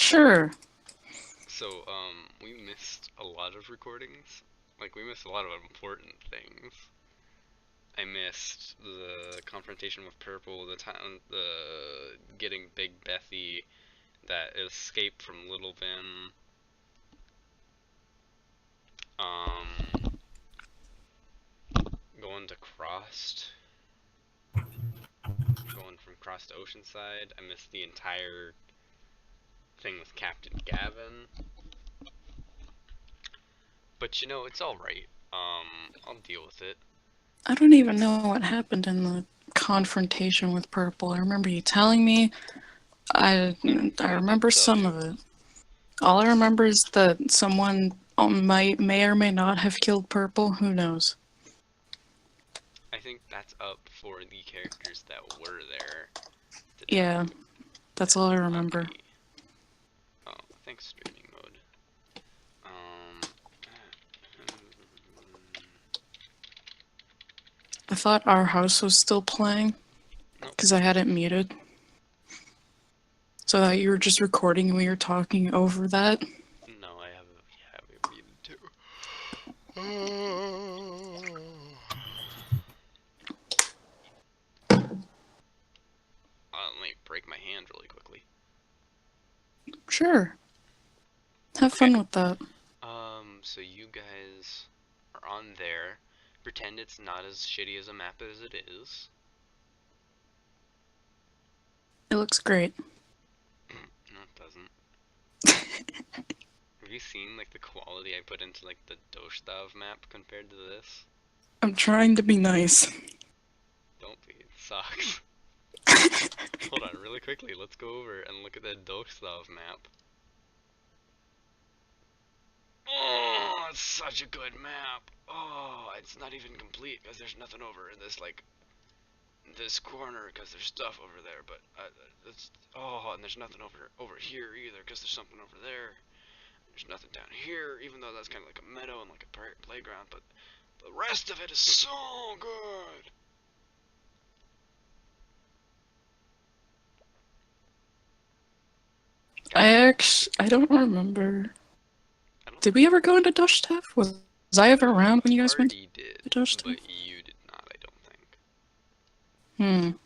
Sure. So, we missed a lot of recordings. Like, we missed a lot of important things. I missed the confrontation with Purple, the time, the getting Big Bethy, that escape from Little Vin, um, going to Crossed, going from Cross to Oceanside. I missed the entire thing with Captain Gavin. But you know, it's alright. I'll deal with it. I don't even know what happened in the confrontation with Purple. I remember you telling me. I I I did remember tell some you. of it. All I remember is that someone may or may not have killed Purple. Who knows? I think that's up for the characters that were there to tell Yeah, you. that's all That's I not remember. me. Oh, thanks, streaming mode. Um, I thought our house was still playing nope. because I had it muted. So that you were just recording and we were talking over that. No, I have it muted too. Let me break my hand really quickly. Sure. Have Okay. fun with that. So you guys are on there. Pretend it's not as shitty as a map as it is. It looks great. No, it doesn't. Have you seen like the quality I put into like the Doshtav map compared to this? I'm trying to be nice. Don't be. It sucks. Hold on, really quickly. Let's go over and look at the Doshtav map. Oh, it's such a good map. Oh, it's not even complete because there's nothing over in this like this corner because there's stuff over there. But it's and there's nothing over here either because there's something over there. There's nothing down here, even though that's kind of like a meadow and like a playground. But the rest of it is so good. I don't remember. I don't Did we ever go into Dushtaf? Was I ever around The when you guys went party did, to Dushtaf? but you did not, I don't think. Hmm.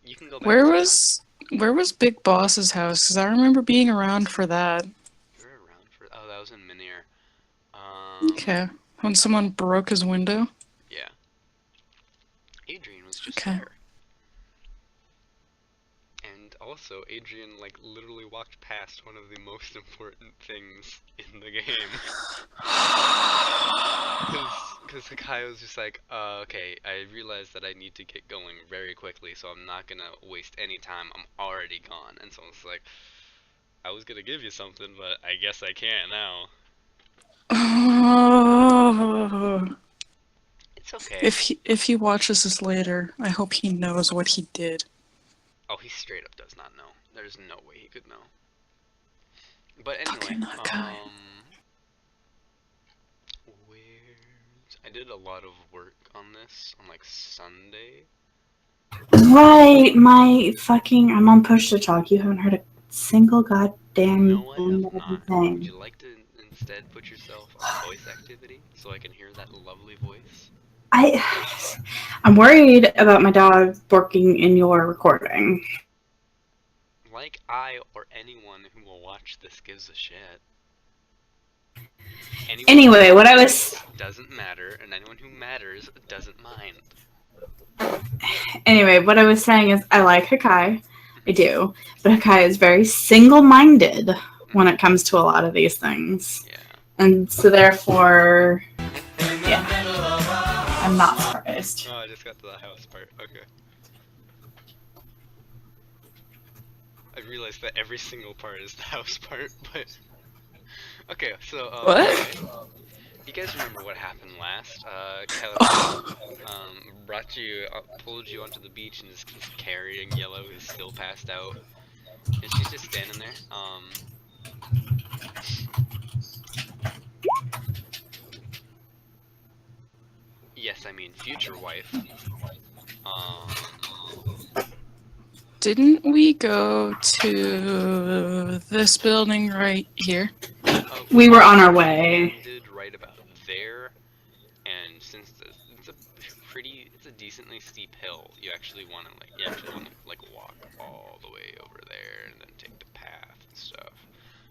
You can go back Where sometime. was where was Big Boss's house? Because I remember being around for that. You were around for. Oh, that was in Minir. Okay. When someone broke his window. Yeah. Adrian was just Okay. there. And also, Adrian, like, literally walked past one of the most important things in the game. Because Hakai was just like, okay, I realized that I need to get going very quickly, so I'm not gonna waste any time. I'm already gone. And so it's like, I was gonna give you something, but I guess I can't now. It's okay. If he watches this later, I hope he knows what he did. Oh, he straight up does not know. There's no way he could know. But Okay, anyway, not guy. where's... I did a lot of work on this on like Sunday. Right, my fucking. I'm on push to talk. You haven't heard a single goddamn No, I thing have that I've been not. Would saying. you like to instead put yourself on voice activity so I can hear that lovely voice? I, I'm worried about my dog barking in your recording. Like I or anyone who will watch this gives a shit. Anyone who Anyway, what I was. watches doesn't matter, and anyone who matters doesn't mind. Anyway, what I was saying is I like Hakai. I Mhm. do. But Hakai is very single minded when Mhm. it comes to a lot of these things. Yeah. And so therefore, yeah, I'm not surprised. Oh, I just got to the house part. Okay. I realized that every single part is the house part, but okay. So anyway, What? you guys remember what happened last? California Oh, brought you, pulled you onto the beach and is carrying Yellow, who's still passed out, and she's just standing there. Yes, I mean future wife. Um, Didn't we go to this building right here? We were on our way. Ended right about there, and since it's a decently steep hill, you actually want to walk all the way over there and then take the path and stuff.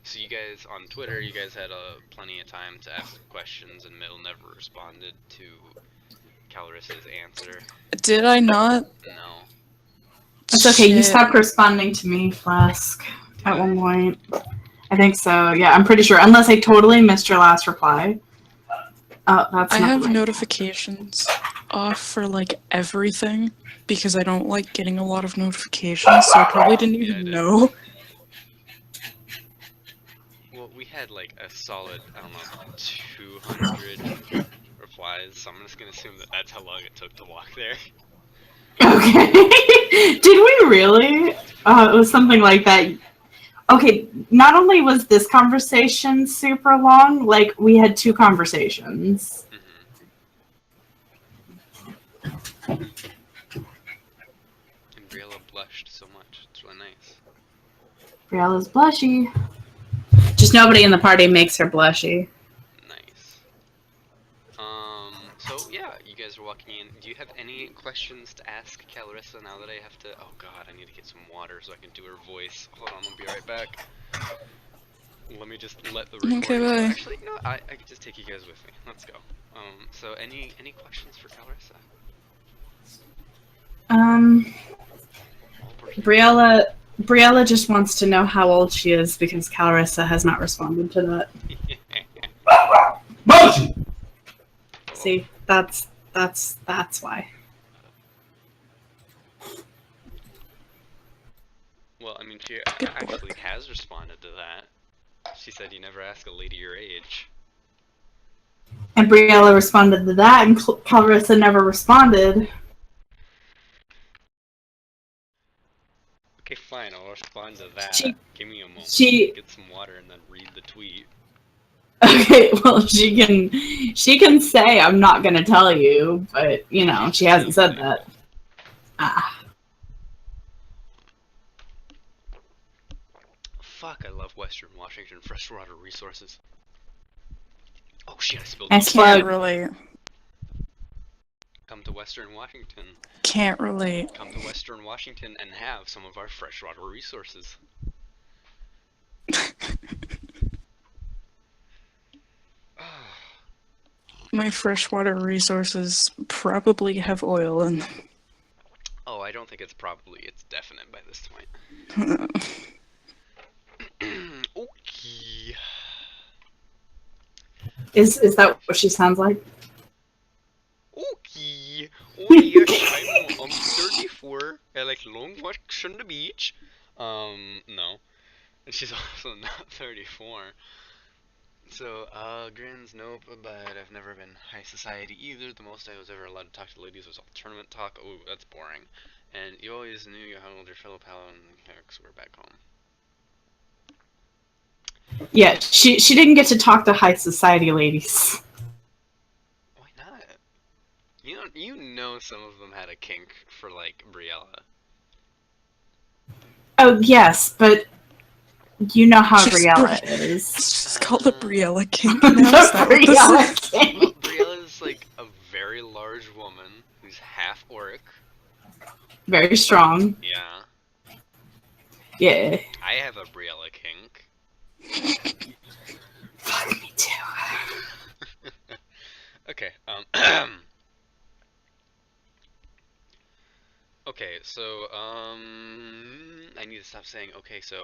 So you guys on Twitter, you guys had plenty of time to ask questions, and Mill never responded to Calorissa's answer. Did I not? No. It's okay, you Shit. stopped responding to me, Flask, at one point. I think so, yeah, I'm pretty sure. Unless I totally missed your last reply. Oh, that's I not have right. notifications off for like everything because I don't like getting a lot of notifications, so I probably didn't even know. Well, we had like a solid, I don't know, 200 replies, so I'm just gonna assume that that's how long it took to walk there. Okay. Did we really? It was something like that. Okay, not only was this conversation super long, like, we had 2 conversations. And Briella blushed so much. It's really nice. Briella's blushy. Just nobody in the party makes her blushy. Nice. So yeah, you guys are walking in. Do you have any questions to ask Calorissa now that I have to... Oh god, I need to get some water so I can do her voice. Hold on, I'll be right back. Let me just let the recording... Okay, bye. Actually, no, I can just take you guys with me. Let's go. So any questions for Calorissa? Briella just wants to know how old she is because Calorissa has not responded to that. See, that's why. Well, I mean, she actually has responded to that. She said you never ask a lady your age. And Briella responded to that, and Calorissa never responded. Okay, fine, I'll respond to that. Give me a moment. Get some water and then read the tweet. Okay, well, she can say I'm not gonna tell you, but you know she hasn't said that. Fuck, I love Western Washington freshwater resources. Oh shit, I spilled Nice milk. Can't relate. Come to Western Washington. Can't relate. Come to Western Washington and have some of our freshwater resources. My freshwater resources probably have oil in them. Oh, I don't think it's probably, it's definite by this point. Okay. Is that what she sounds like? Okay. Oh yes, I'm 34. I like long walks on the beach. No. And she's also not 34. So, grins, nope, but I've never been high society either. The most I was ever allowed to talk to ladies was all tournament talk. Oh, that's boring. And you always knew you had older fellow paladin because we're back home. Yeah, she didn't get to talk to high society ladies. Why not? You know some of them had a kink for, like, Briella. Oh, yes, but you know how Briella is. It's just called the Briella King. Briella King. Well, Briella's, like, a very large woman who's half orc. Very strong. Yeah. Yeah. I have a Briella kink. Fuck me too. Okay, okay, so, I need to stop saying okay, so,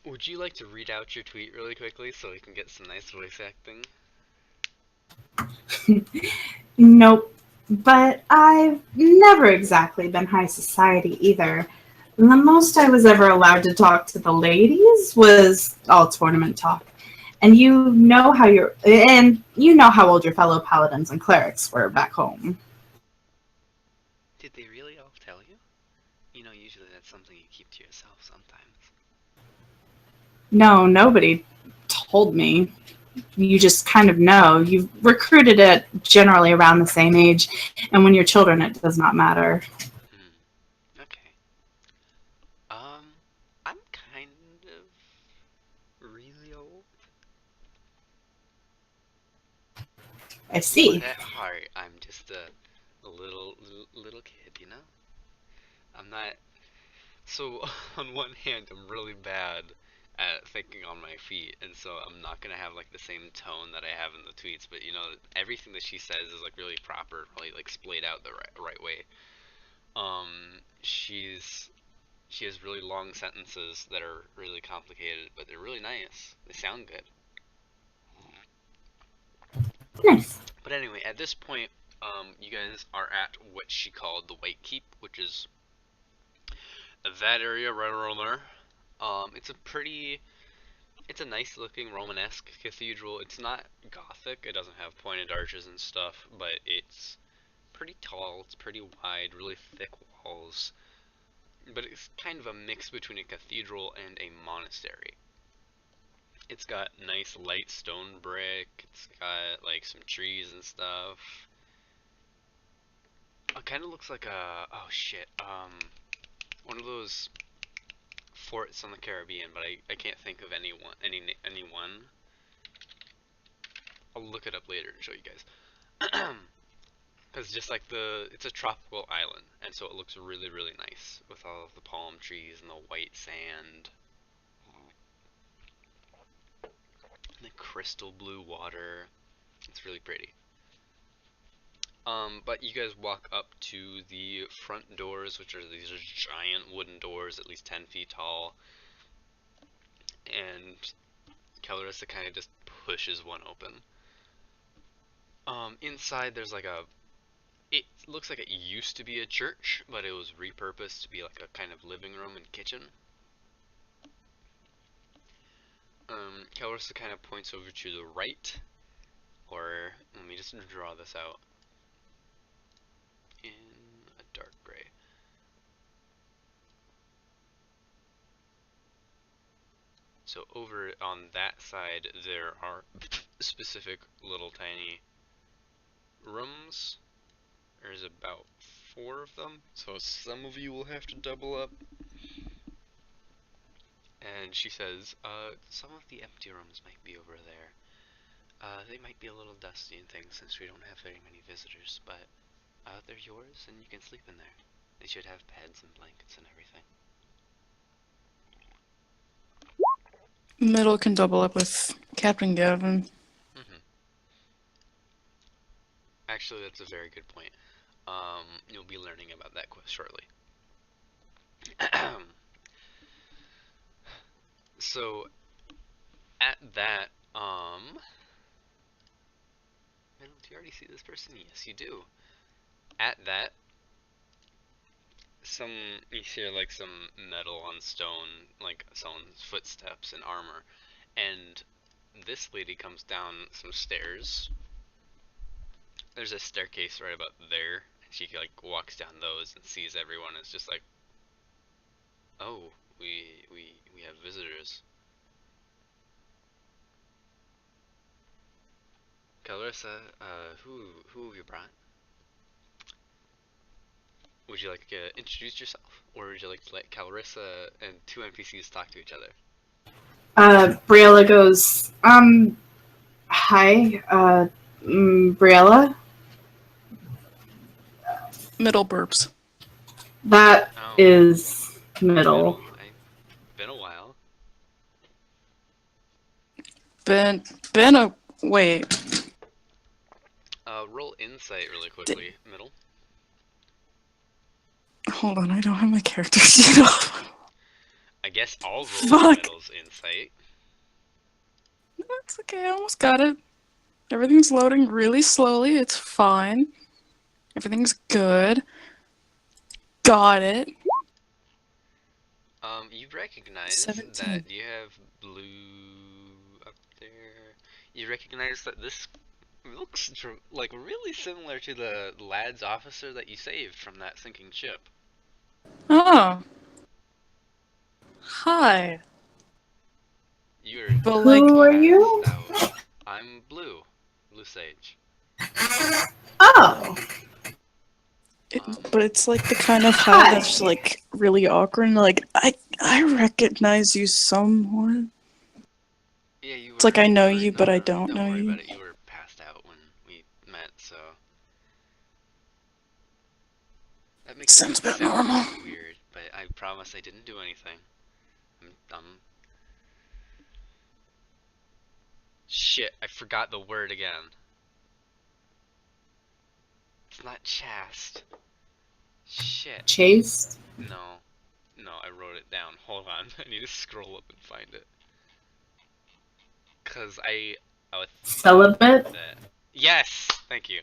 would you like to read out your tweet really quickly so we can get some nice voice acting? Nope. But I've never exactly been high society either. The most I was ever allowed to talk to the ladies was all tournament talk. And you know how old your fellow paladins and clerics were back home. Did they really all tell you? You know, usually that's something you keep to yourself sometimes. No, nobody told me. you just kind of know. You've recruited it generally around the same age, and when you're children, it does not matter. Hmm. Okay. Um, I'm kind of really old, I but see. at heart, I'm just a little kid, you know? I'm not. So, on one hand, I'm really bad at thinking on my feet, and so I'm not gonna have like the same tone that I have in the tweets. But everything that she says is like really proper, really like splayed out the right way. She's she has really long sentences that are really complicated, but they're really nice. They sound good. Nice. But anyway, at this point, you guys are at what she called the White Keep, which is that area right around there. It's a nice looking Romanesque cathedral. It's not Gothic. It doesn't have pointed arches and stuff, but it's pretty tall. It's pretty wide, really thick walls. But it's kind of a mix between a cathedral and a monastery. It's got nice light stone brick. It's got like some trees and stuff. It kind of looks like oh shit, one of those forts on the Caribbean, but I can't think of anyone. I'll look it up later and show you guys. Because just like it's a tropical island, and so it looks really, really nice with all of the palm trees and the white sand, and the crystal blue water. It's really pretty. But you guys walk up to the front doors, which are these giant wooden doors, at least 10 feet tall, and Calorissa kind of just pushes one open. Inside there's like it looks like it used to be a church, but it was repurposed to be like a kind of living room and kitchen. Calorissa kind of points over to the right, or let me just draw this out in a dark gray. So over on that side, there are specific little tiny rooms. There's about 4 of them, so some of you will have to double up. And she says, some of the empty rooms might be over there. They might be a little dusty and things since we don't have very many visitors, but they're yours and you can sleep in there. They should have beds and blankets and everything. Middle can double up with Captain Gavin. Mm-hmm. Actually, that's a very good point. You'll be learning about that shortly. So, at that, do you already see this person? Yes, you do. At that, you hear like some metal on stone, like someone's footsteps and armor, and this lady comes down some stairs. There's a staircase right about there, and she like walks down those and sees everyone. It's just like, oh, we have visitors. Clarissa, who have you brought? Would you like to introduce yourself, or would you like to let Clarissa and 2 NPCs talk to each other? Briella goes, hi, Briella. Middle burps. That Oh, is middle. Been a while. Been a wait. Roll insight really quickly, middle. Hold on, I don't have my character sheet up. I guess I'll roll Fuck. middle's insight. That's okay, I almost got it. Everything's loading really slowly, it's fine. Everything's good. Got it. You recognize 17. that you have blue up there. You recognize that this looks like really similar to the lad's officer that you saved from that sinking ship. Oh. Hi. You're But like, Who are passed you? out. I'm Blue. Blue Sage. Oh, But it's like the kind of hi hi. that's like really awkward. And like I recognize you somewhat. Yeah, you It's like were. I know Alright, you, no, but I no, don't don't know worry you. about it. You were passed out when we met, so that makes it Sounds about sound normal. kind of weird. But I promise I didn't do anything. I'm. Shit, I forgot the word again. It's not chaste. Shit. Chased. No. No, I wrote it down. Hold on. I need to scroll up and find it. Cause I thought Celibate. that. Yes! Thank you.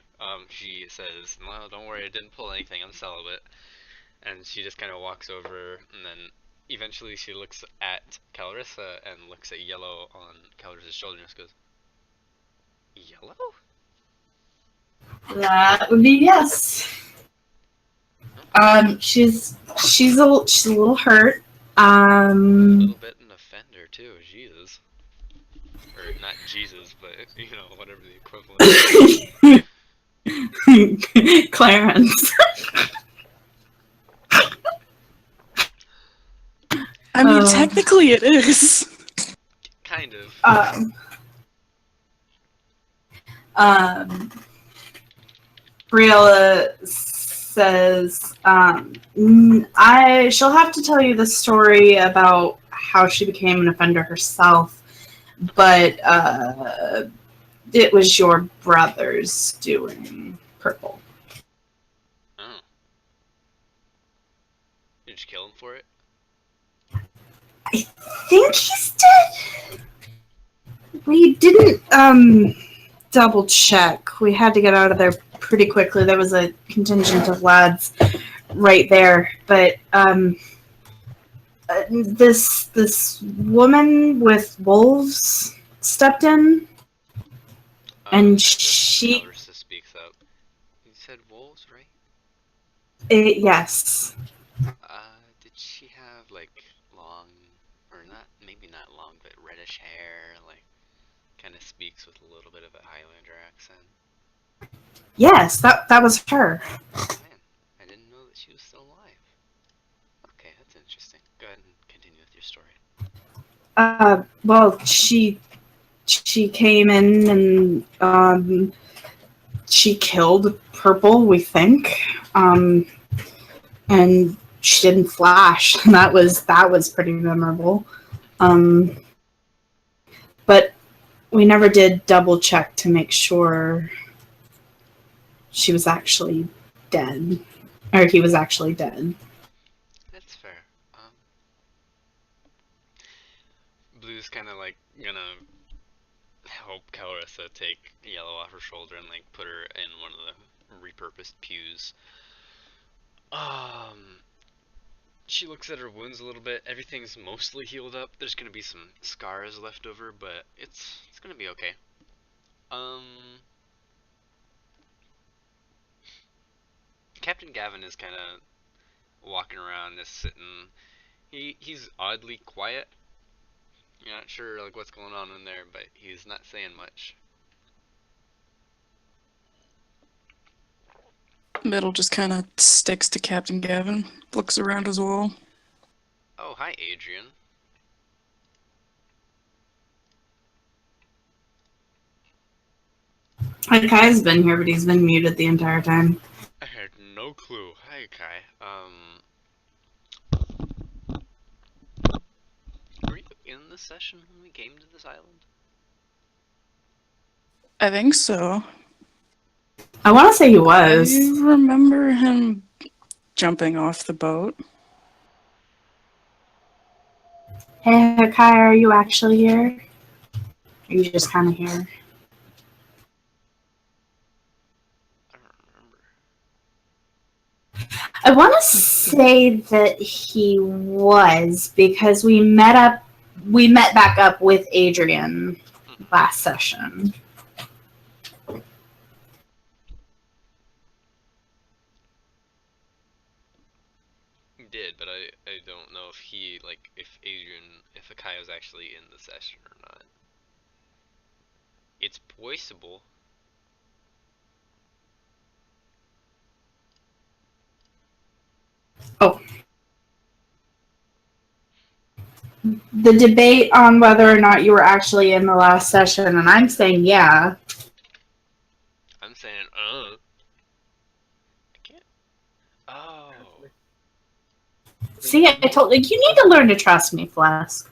She says, no, don't worry, I didn't pull anything, I'm celibate. And she just kind of walks over, and then eventually she looks at Calrissa and looks at Yellow on Calrissa's shoulder and just goes, Yellow? That would be yes. Okay. She's a little hurt. A little bit an offender, too, Jesus. Or not Jesus, but, you know, whatever the equivalent is. Clarence. I mean, technically it is. Kind of. Um, um, Briella says, she'll have to tell you the story about how she became an offender herself, but it was your brother's doing. Purple. Oh. Did you kill him for it? I think he's dead. We didn't double check. We had to get out of there pretty quickly. There was a contingent of lads right there, but this woman with wolves stepped in, and As she Calrissa speaks up. You said wolves, right? yes. Did she have, like, long, or not, maybe not long, but reddish hair, like, kind of speaks with a little bit of a Highlander accent? Yes, that was her. Oh man, I didn't know that she was still alive. Okay, that's interesting. Go ahead and continue with your story. Well, she came in and she killed Purple, we think, and she didn't flash. That was pretty memorable. But we never did double check to make sure she was actually dead, or he was actually dead. That's fair. Blue's kind of like gonna help Calrissa take Yellow off her shoulder and like put her in one of the repurposed pews. Um, she looks at her wounds a little bit. Everything's mostly healed up. There's gonna be some scars left over, but it's gonna be okay. Captain Gavin is kind of walking around, just sitting. He's oddly quiet. You're not sure like what's going on in there, but he's not saying much. Middle just kind of sticks to Captain Gavin, looks around as well. Oh, hi, Adrian. Kai's been here, but he's been muted the entire time. I had no clue. Hi, Kai. Were you in this session when we came to this island? I think so. I want to say he was. I remember him jumping off the boat. Hey, Kai, are you actually here? Are you just kind of here? I don't remember. I want to say that he was, because we met back up with Adrian last session. He did, but I don't know if he, like, if Kai was actually in the session or not. It's voiceable. Oh. The debate on whether or not you were actually in the last session, and I'm saying yeah. I'm saying, I can't. Oh. See, I told you need to learn to trust me, Flask.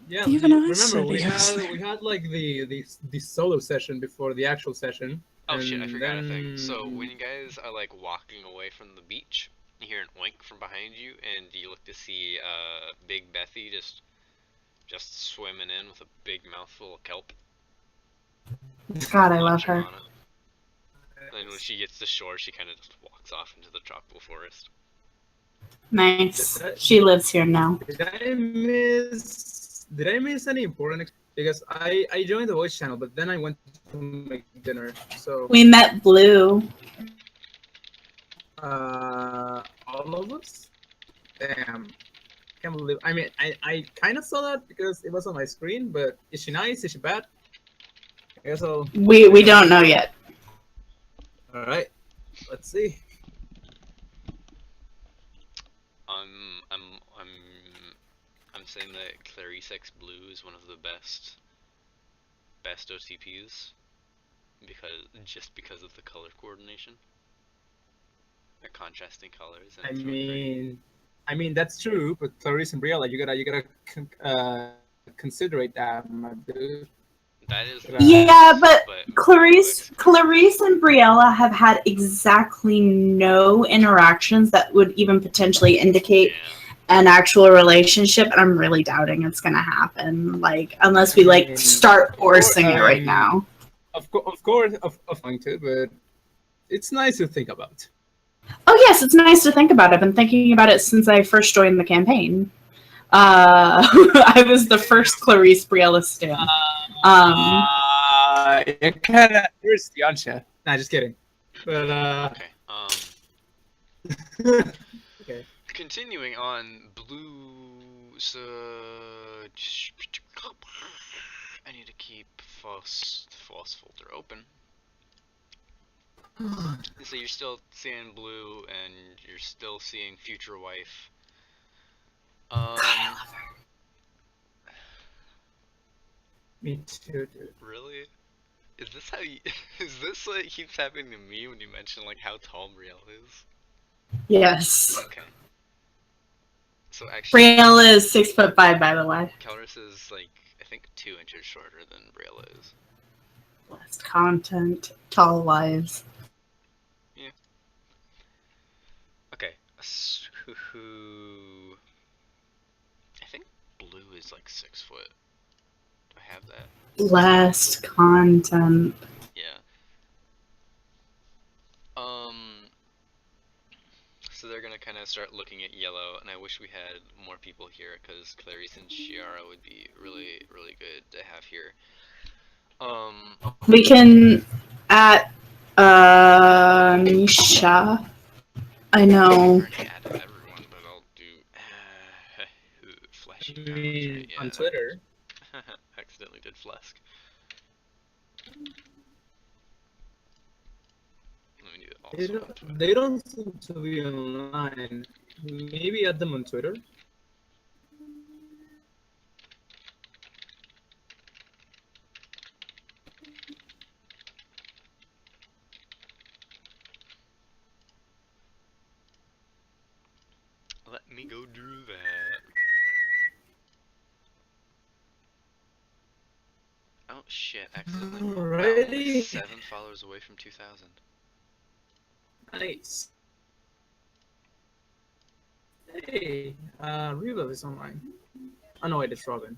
Yeah, Even I remember said we yes. had like the solo session before the actual session. Oh and shit, I forgot a thing. then... So when you guys are like walking away from the beach, you hear an oink from behind you, and you look to see Big Bethy just swimming in with a big mouthful of kelp. God, I love Munching her. on it. And when she gets to shore, she kind of just walks off into the tropical forest. Nice. She lives here now. Did I miss any important? Because I joined the voice channel, but then I went to make dinner. So We met Blue. all of us. Damn, can't believe. I mean, I kind of saw that because it was on my screen. But is she nice? Is she bad? I guess I'll. We don't know yet. All right, let's see. I'm saying that Clarice X Blue is one of the best OTPs because of the color coordination. They're contrasting colors. And I mean that's true, but Clarice and Briella, you gotta consider that, my dude. That is Yeah, but Clarice and Briella have had exactly no interactions that would even potentially indicate an actual relationship, and I'm really doubting it's gonna happen. Like, unless we like start forcing it right now. Of course, going to, but it's nice to think about. Oh yes, it's nice to think about. I've been thinking about it since I first joined the campaign. I was the first Clarice Briella stan. You're kind of thirsty, aren't you? Nah, just kidding. But okay. Okay. Continuing on, Blue. I need to keep false folder open. So you're still seeing Blue, and you're still seeing future wife. Me too, dude. Really? Is this how you, is this what keeps happening to me when you mention like how tall Brielle is? Yes. Okay. So actually, Briella is 6'5", by the way. Kelris is like I think 2 inches shorter than Brielle is. Blessed content, tall wives. Yeah. Okay. I think Blue is like 6 foot. Do I have that? Blessed content. Yeah. So they're gonna kind of start looking at yellow, and I wish we had more people here because Clarice and Shiara would be really, really good to have here. We can at Nisha. I know. I've already added everyone, but I'll do flashy pounds, right? Yeah. On Twitter. Accidentally did Flesk. They don't seem to be online. Maybe add them on Twitter. Let me go do that. Oh shit, accidentally. Alrighty. Wow, 7 followers away from 2,000. Nice. Hey, Reload is online. Oh no, wait, it's Robin.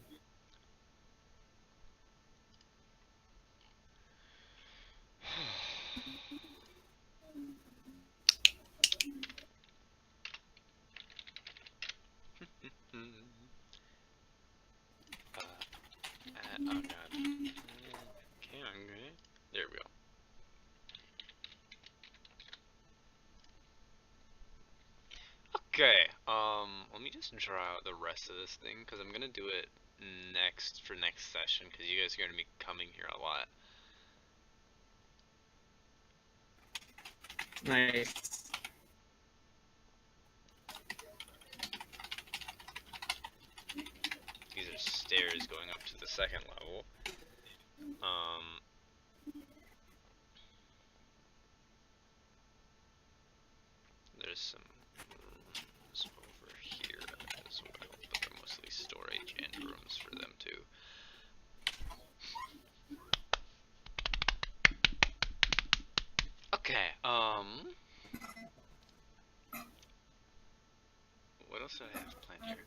Oh god. There we go. Okay, let me just draw out the rest of this thing, because I'm gonna do it next session, because you guys are going to be coming here a lot. Nice. These are stairs going up to the second level. There's some rooms over here as well, but they're mostly storage and rooms for them too. Okay, what else do I have planned here?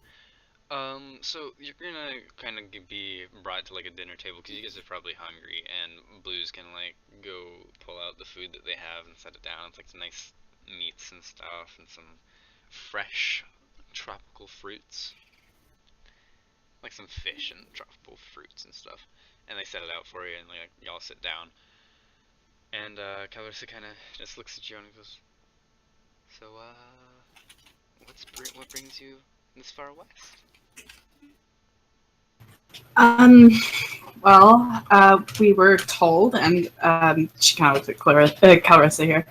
So you're gonna kind of be brought to like a dinner table because you guys are probably hungry, and Blue's gonna like go pull out the food that they have and set it down. It's like some nice meats and stuff, and some fresh tropical fruits, like some fish and tropical fruits and stuff. And they set it out for you, and like y'all sit down. And Calissa kind of just looks at you and goes, "So, what brings you this far west?" Well, we were told, and she kind of looks at Clarissa here,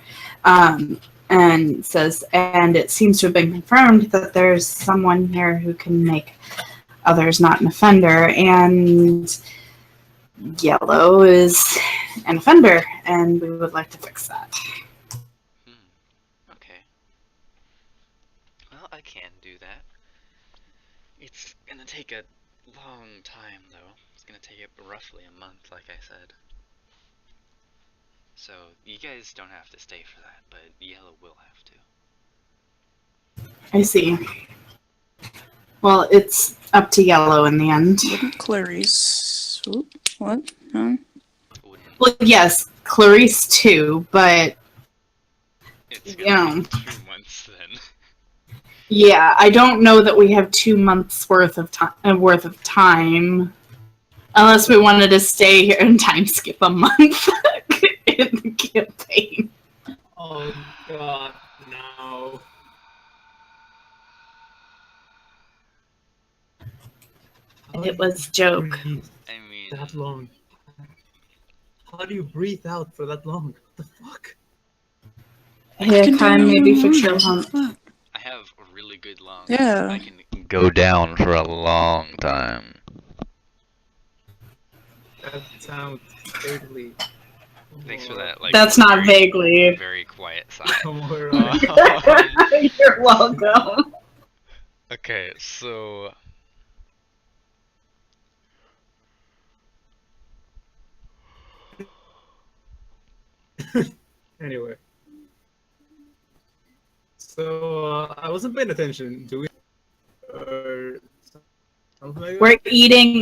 and says, and it seems to have been confirmed that there's someone here who can make others not an offender, and Yellow is an offender, and we would like to fix that. Okay. Well, I can do that. It's gonna take a long time, though. It's gonna take it roughly a month, like I said. So, you guys don't have to stay for that, but Yellow will have to. I see. Well, it's up to Yellow in the end. Wouldn't Clarice... Oop, what? Huh? Well, yes, Clarice too, but It's you gonna know. be 2 months then. Yeah, I don't know that we have 2 months worth of time, unless we wanted to stay here and time skip a month in the campaign. Oh god, no. It was a joke. Breathe I mean, that long. How do you breathe out for that long? What the fuck? Yeah, time maybe fix your hump. I have really good lungs. Yeah. I can go down for a long time. That sounds vaguely. Thanks for that. Like, That's not very, vaguely. very quiet sigh. Alright. You're welcome. Okay, so Anyway. So, I wasn't paying attention. Do we? Or something like that?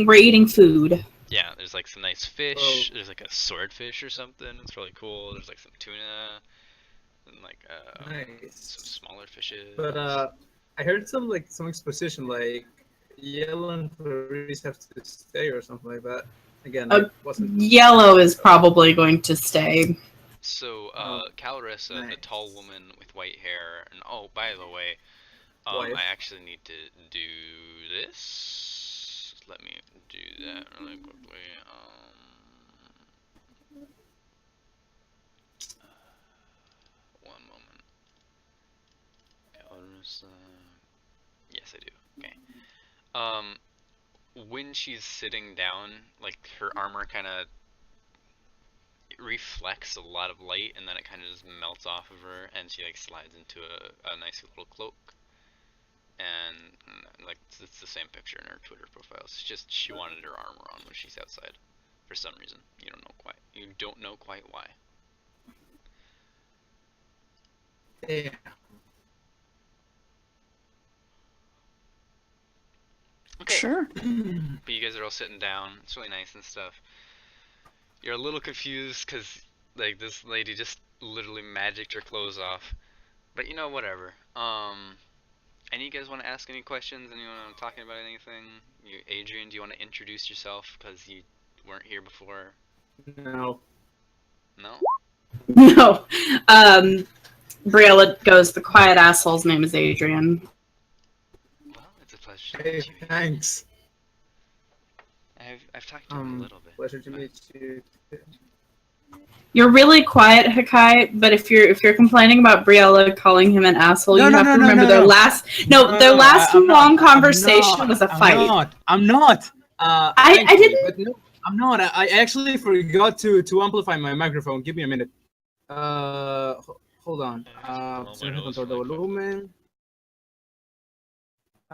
We're eating food. yeah, there's like some nice fish. There's like a swordfish or something. It's really cool. There's like some tuna and like some Nice. smaller fishes. But I heard some exposition like Yellow and Clarice have to stay or something like that. Again, it wasn't. Yellow is probably going to stay. So, Calorissa, the nice. tall woman with white hair, and oh, by the way, Wife. I actually need to do this. Let me do that really quickly. One moment. Calorissa. Yes, I do. Okay. When she's sitting down, like her armor kind of reflects a lot of light, and then it kind of just melts off of her, and she like slides into a nice little cloak. And like it's the same picture in her Twitter profile. It's just she wanted her armor on when she's outside, for some reason. You don't know quite why. Yeah. Okay. Sure. But you guys are all sitting down. It's really nice and stuff. You're a little confused because like this lady just literally magicked her clothes off. But you know, whatever. Any of you guys want to ask any questions? Anyone want to talk about anything? Adrian, do you want to introduce yourself because you weren't here before? No. No? No. Briella goes, the quiet asshole's name is Adrian. Well, it's a pleasure to Hey, meet you. thanks. I've talked to him a little bit. Pleasure to meet you. You're really quiet, Hakai, but if you're complaining about Briella calling him an asshole, you have to remember their last long conversation was a fight. I'm not. I didn't. But no, I'm not. I actually forgot to amplify my microphone. Give me a minute. Hold on. Control the volumen.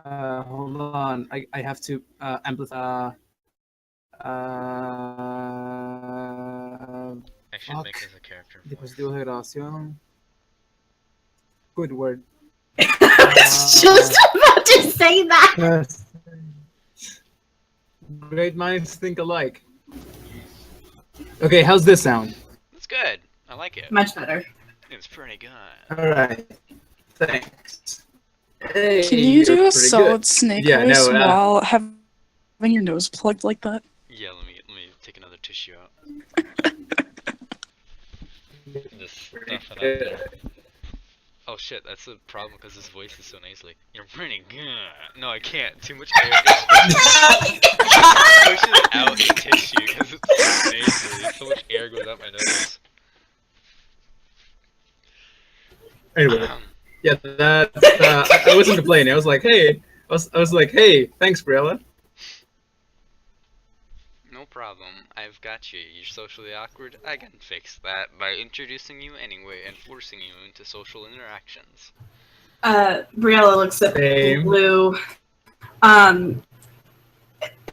Hold on. I have to amplify. I should make this a character. Dispositivo de grabación. Good word. Just about to say that. Great minds think alike. Okay, how's this sound? It's good. I like it. Much better. It's pretty good. Alright. Thanks. Hey, Can you do a pretty solid good. snake Yeah, voice no, while having your nose plugged like that? Yeah, let me take another tissue out. Just stuff it up there. Oh shit, that's the problem because his voice is so nasally. You're pretty good. No, I can't. Too much air. Pushes out the tissue because it's so nasally. So much air goes out my nose. Anyway, yeah, that I wasn't complaining. I was like, hey, I was like, hey, thanks, Briella. No problem. I've got you. You're socially awkward. I can fix that by introducing you anyway and forcing you into social interactions. Briella looks at Same. Blue.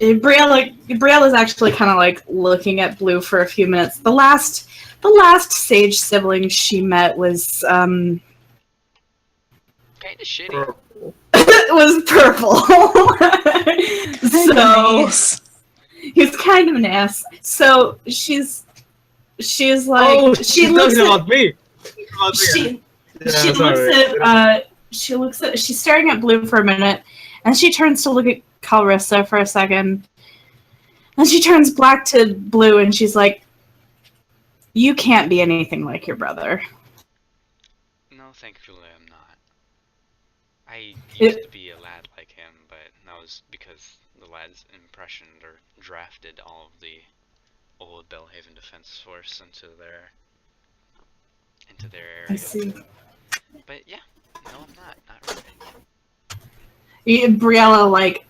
Briella's actually kind of like looking at Blue for a few minutes. The last sage sibling she met was Kinda shitty. Purple. was purple. So Nice. he's kind of an ass. So she's like Oh, she she's looks talking at about me. she looks at she's staring at Blue for a minute, and she turns to look at Calrissa for a second. And she turns black to Blue and she's like, "You can't be anything like your brother." No, thankfully I'm not. I used to be a lad like him, but that was because the lad's impressioned or drafted all of the old Bellhaven Defense Force into their area. I see. But yeah, no, I'm not really. Briella like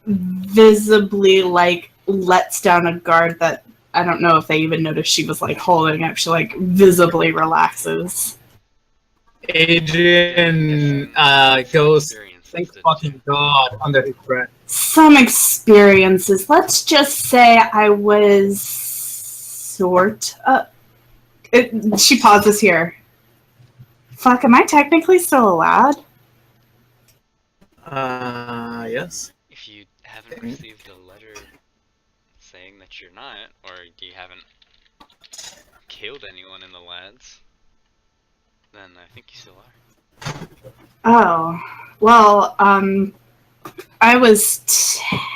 visibly like lets down a guard that I don't know if they even noticed she was like holding up. She like visibly relaxes. Adrian goes, thank fucking God, under his breath. Some experiences. Let's just say I was sort of. She pauses here. Fuck, am I technically still a lad? Yes. If you haven't received a letter saying that you're not, or you haven't killed anyone in the lads, then I think you still are. Oh, well, I was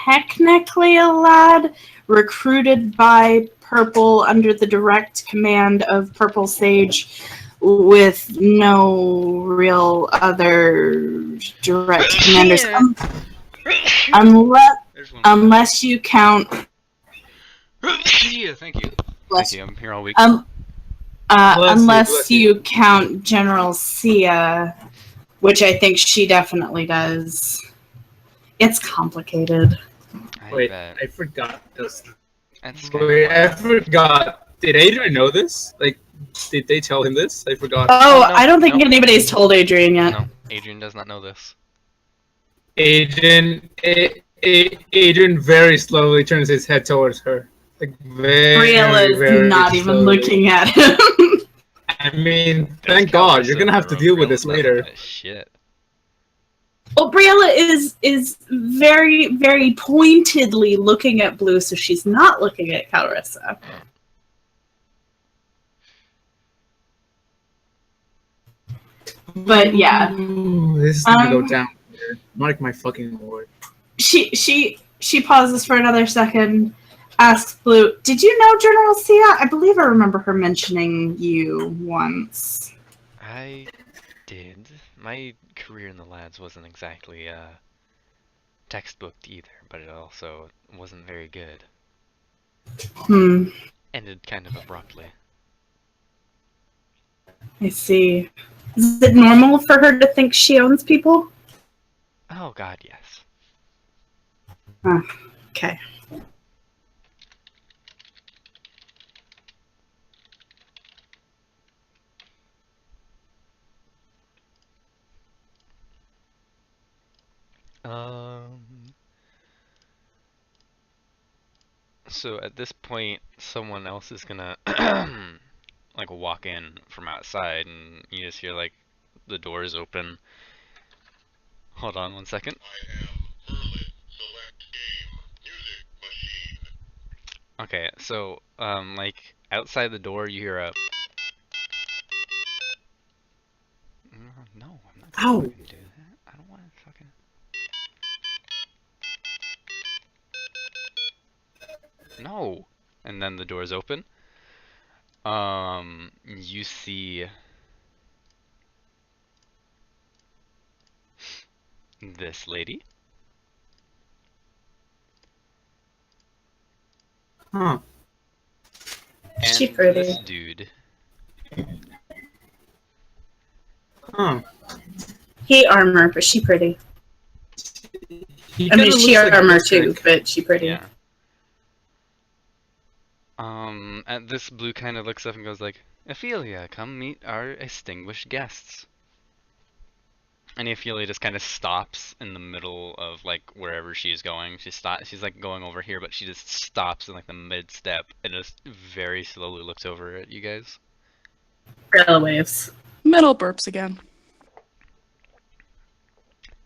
technically a lad, recruited by Purple under the direct command of Purple Sage, with no real other direct commanders, unless you count. Yeah, thank you. Thank you. I'm here all week. Unless you count General Sia, which I think she definitely does. It's complicated. Wait, I forgot this. That's Wait, I forgot. Did Adrian know this? Like, did they tell him this? I forgot. Oh, no, I don't think no. anybody's told Adrian yet. No, Adrian does not know this. Adrian very slowly turns his head towards her. Like, Briella very is not even slowly. looking at him. I mean, thank God, you're gonna have to deal with this later. Shit. Well, Briella is very, very pointedly looking at Blue, so she's not looking at Calrissa. But yeah, Ooh, this is gonna go down here. Mark my fucking word. she pauses for another second, asks Blue, "Did you know General Sia? I believe I remember her mentioning you once." I did. My career in the lads wasn't exactly textbooked either, but it also wasn't very good. Hmm. Ended kind of abruptly. I see. Is it normal for her to think she owns people? Oh god, yes. Okay. So at this point, someone else is gonna like walk in from outside, and you just hear like the doors open. Hold on 1 second. I am Merlin. Select game. Music machine. Okay, so like outside the door, you hear a. No, I'm not gonna Ow. fucking do that. I don't want to fucking. No. And then the doors open. You see this lady. Huh. Is she And pretty? this dude. Huh. He armor, but she pretty. He I mean, kinda she looks like armor too, Rick. but she pretty. Yeah. And this blue kind of looks up and goes like, Ophelia, come meet our distinguished guests. And Ophelia just kind of stops in the middle of like wherever she's going. She's like going over here, but she just stops in like the mid step and just very slowly looks over at you guys. Rail waves. Metal burps again.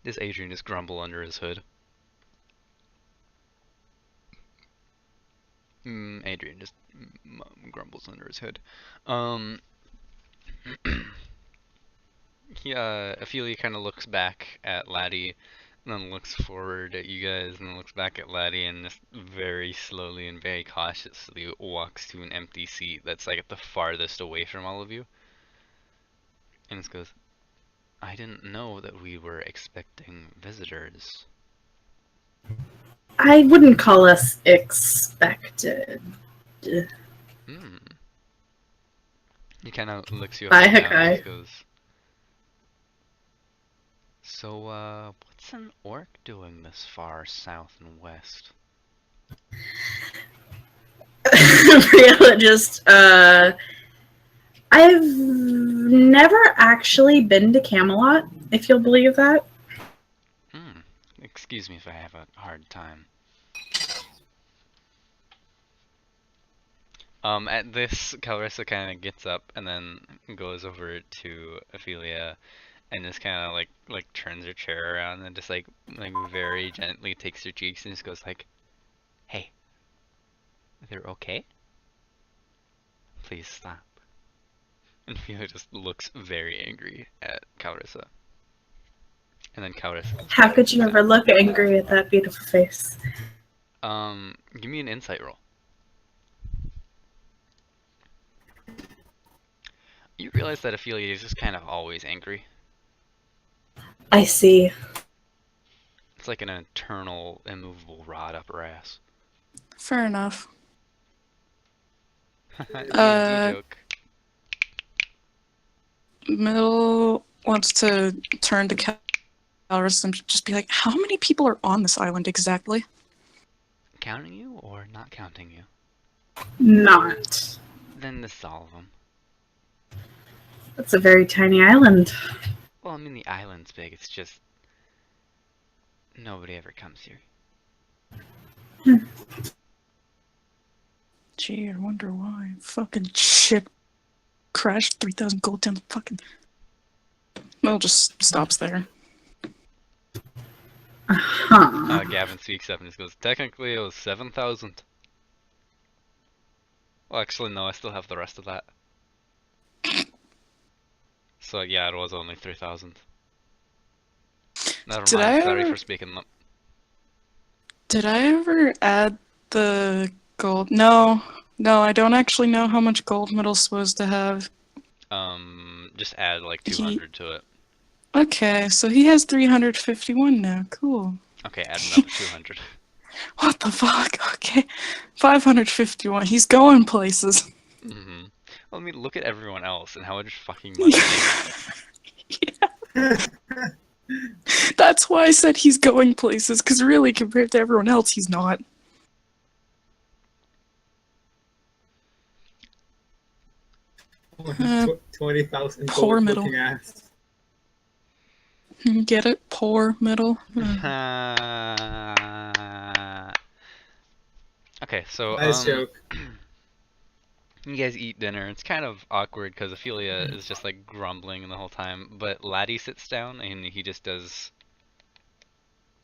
Does Adrian just grumble under his hood? Adrian just grumbles under his hood. Ophelia kind of looks back at Laddie, and then looks forward at you guys, and then looks back at Laddie, and just very slowly and very cautiously walks to an empty seat that's like at the farthest away from all of you. And just goes, I didn't know that we were expecting visitors. I wouldn't call us expected. Hmm. He kind of looks you up Bye, and down and Hakai. just goes, so, what's an orc doing this far south and west? Briella just, I've never actually been to Camelot, if you'll believe that. Excuse me if I have a hard time. At this, Calrissa kind of gets up and then goes over to Ophelia and just kind of like turns her chair around and just like very gently takes her cheeks and just goes like, "Hey, they're okay? Please stop." And Ophelia just looks very angry at Calrissa. And then Calrissa goes, How could you ever look angry at that beautiful face? Give me an insight roll. You realize that Ophelia is just kind of always angry. I see. It's like an eternal, immovable rod up her ass. Fair enough. Easy Uh, joke. Middle wants to turn to Calrus and just be like, how many people are on this island exactly? Counting you or not counting you? Not. Then list all of them. That's a very tiny island. Well, I mean the island's big. It's just nobody ever comes here. Gee, I wonder why. Fucking ship crashed 3,000 gold down the fucking... Well, just stops there. Huh. Gavin speaks up and just goes, technically it was 7,000. Well, actually, no, I still have the rest of that. So, yeah, it was only 3,000. Never Did mind, I sorry ever- for speaking up. Did I ever add the gold? No, I don't actually know how much gold Middle's supposed to have. Just add like 200 to it. Okay, so he has 351 now. Cool. Okay, add another 200. What the fuck? Okay. 551. He's going places. Mm-hmm. Well, I mean, look at everyone else and how much fucking money they have. That's why I said he's going places, because really, compared to everyone else, he's not. Uh, 20,000 poor gold middle. looking ass. Get it? Poor middle. Okay, so Nice joke. you guys eat dinner. It's kind of awkward because Ophelia is just like grumbling the whole time, but Laddie sits down and he just does.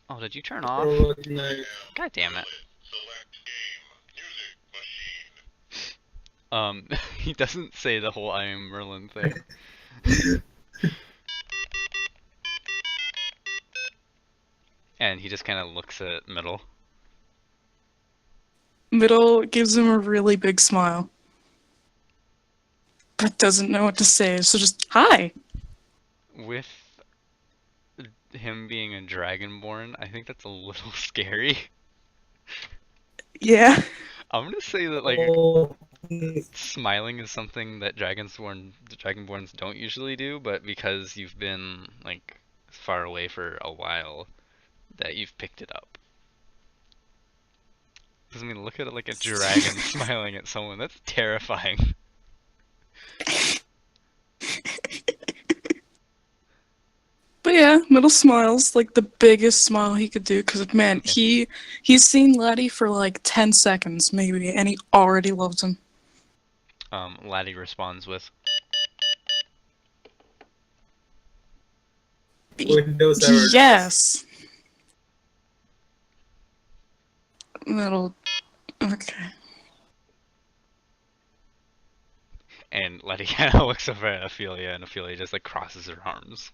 Oh, did you turn off? Oh, nice. God damn it. Select game. Music machine. He doesn't say the whole I am Merlin thing. And he just kind of looks at Middle. Middle gives him a really big smile. But doesn't know what to say, so just, hi! With him being a dragonborn, I think that's a little scary. Yeah. I'm gonna say that, like, Oh, smiling is something that dragonborns don't usually do, but because you've been, like, far away for a while, that you've picked it up. Because, I mean, look at it like a dragon smiling at someone. That's terrifying. But yeah, Middle smiles like the biggest smile he could do, because man, Okay. he's seen Laddie for like 10 seconds maybe, and he already loves him. Laddie responds with, Windows error. Yes. Middle. Okay. and Laddie kind of looks over at Ophelia, and Ophelia just, like, crosses her arms.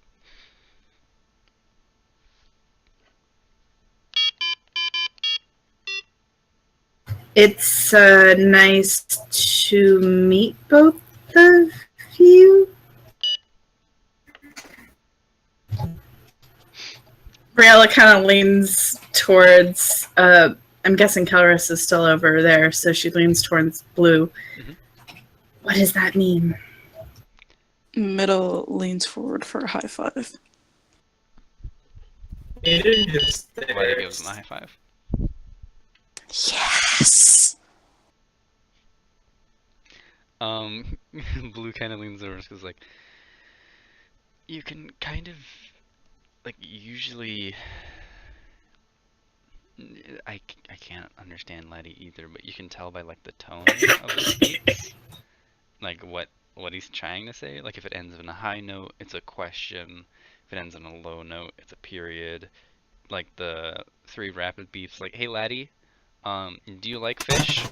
It's nice to meet both of you. Briella kind of leans towards. I'm guessing Calrus is still over there, so she leans towards Blue. Mhm. What does that mean? Middle leans forward for a high five. Aiden just Laddie gives him a stares. high five. Yes. Blue kind of leans over because, like, you can kind of, like, usually, I can't understand Laddie either, but you can tell by, like, the tone of his speech, like, what he's trying to say. Like, if it ends in a high note, it's a question. If it ends in a low note, it's a period. Like the 3 rapid beeps, like, hey Laddie, do you like fish?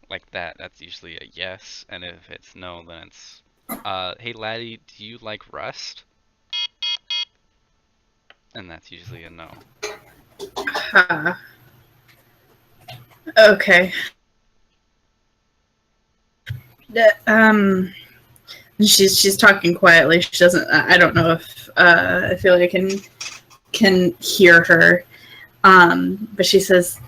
Like that, that's usually a yes, and if it's no, then it's, hey Laddie, do you like rust? And that's usually a no. Huh. Okay. She's talking quietly. She doesn't. I don't know if I feel like I can hear her. But she says,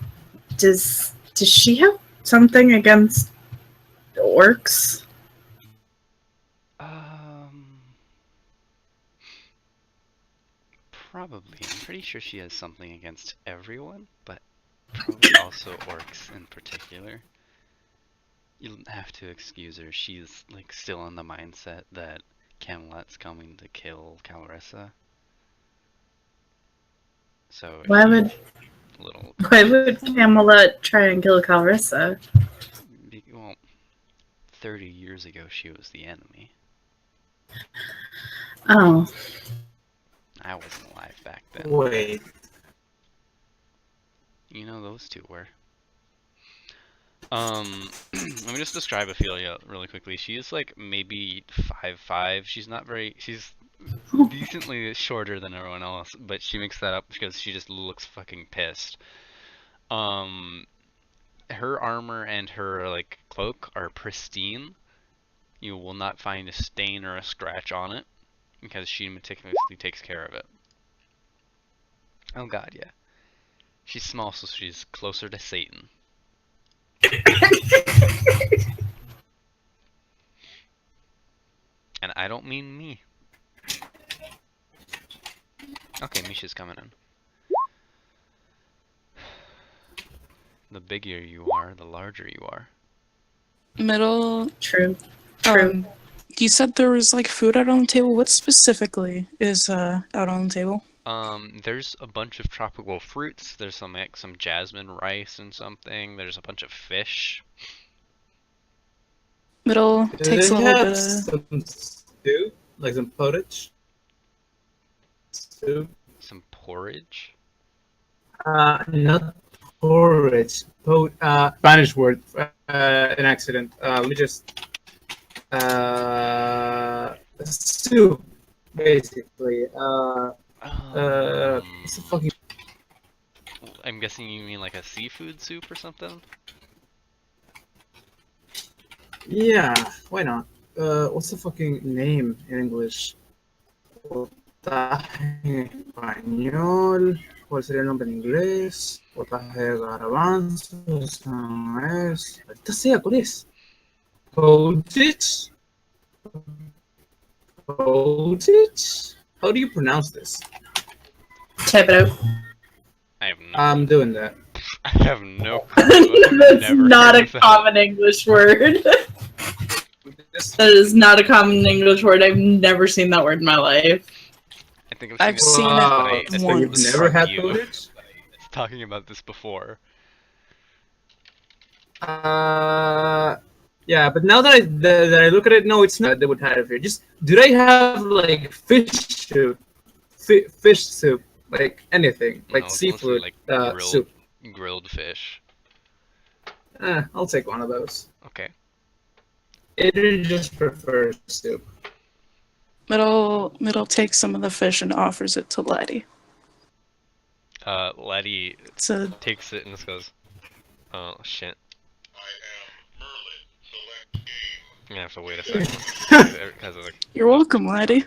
does she have something against orcs? Probably. I'm pretty sure she has something against everyone, but probably also orcs in particular. You'll have to excuse her. She's, like, still in the mindset that Camelot's coming to kill Calrissa. So Why she's would a little why confused. would Camelot try and kill Calrissa? Well, 30 years ago she was the enemy. Oh, I wasn't alive back then. Wait. You know, those two were. Let me just describe Ophelia really quickly. She is, like, maybe 5'5". She's not very, she's decently shorter than everyone else, but she makes that up because she just looks fucking pissed. Her armor and her, like, cloak are pristine. You will not find a stain or a scratch on it because she meticulously takes care of it. Oh god, yeah. She's small, so she's closer to Satan. And I don't mean me. Okay, Misha's coming in. The bigger you are, the larger you are. Middle. True. You said there was like food out on the table. What specifically is out on the table? There's a bunch of tropical fruits. There's some jasmine rice and something. There's a bunch of fish. Middle Do takes a they little have bit of. some stew, like some porridge? Stew? Some porridge. Not porridge. Spanish word. An accident. Let me just. Soup, basically. What's the fucking. I'm guessing you mean like a seafood soup or something? Yeah, why not? What's the fucking name in English? Potaje en español. ¿Cuál sería el nombre en inglés? Potaje de garbanzos. No es. Ahorita sea, ¿cuál es? Potage? Potage? How do you pronounce this? Type it out. I have no. I'm doing that. I have no clue. That's Never not heard a of that. common English word. That is not a common English word. I've never seen that word in my life. I think I've seen it Wow, it so once. you've never had You. potage? talking about this before. Yeah, but now that I look at it, no, it's not. They would have it here. Just do they have like fish soup, fish soup, like anything, like No, it's mostly, seafood like, soup? grilled fish. I'll take one of those. Okay. Mm-hmm. It just prefers soup. Middle takes some of the fish and offers it to Letty. Letty It's a takes it and just goes, oh shit. I am Merlin. Select game. I'm gonna have to wait a second. Because of the You're welcome, Letty.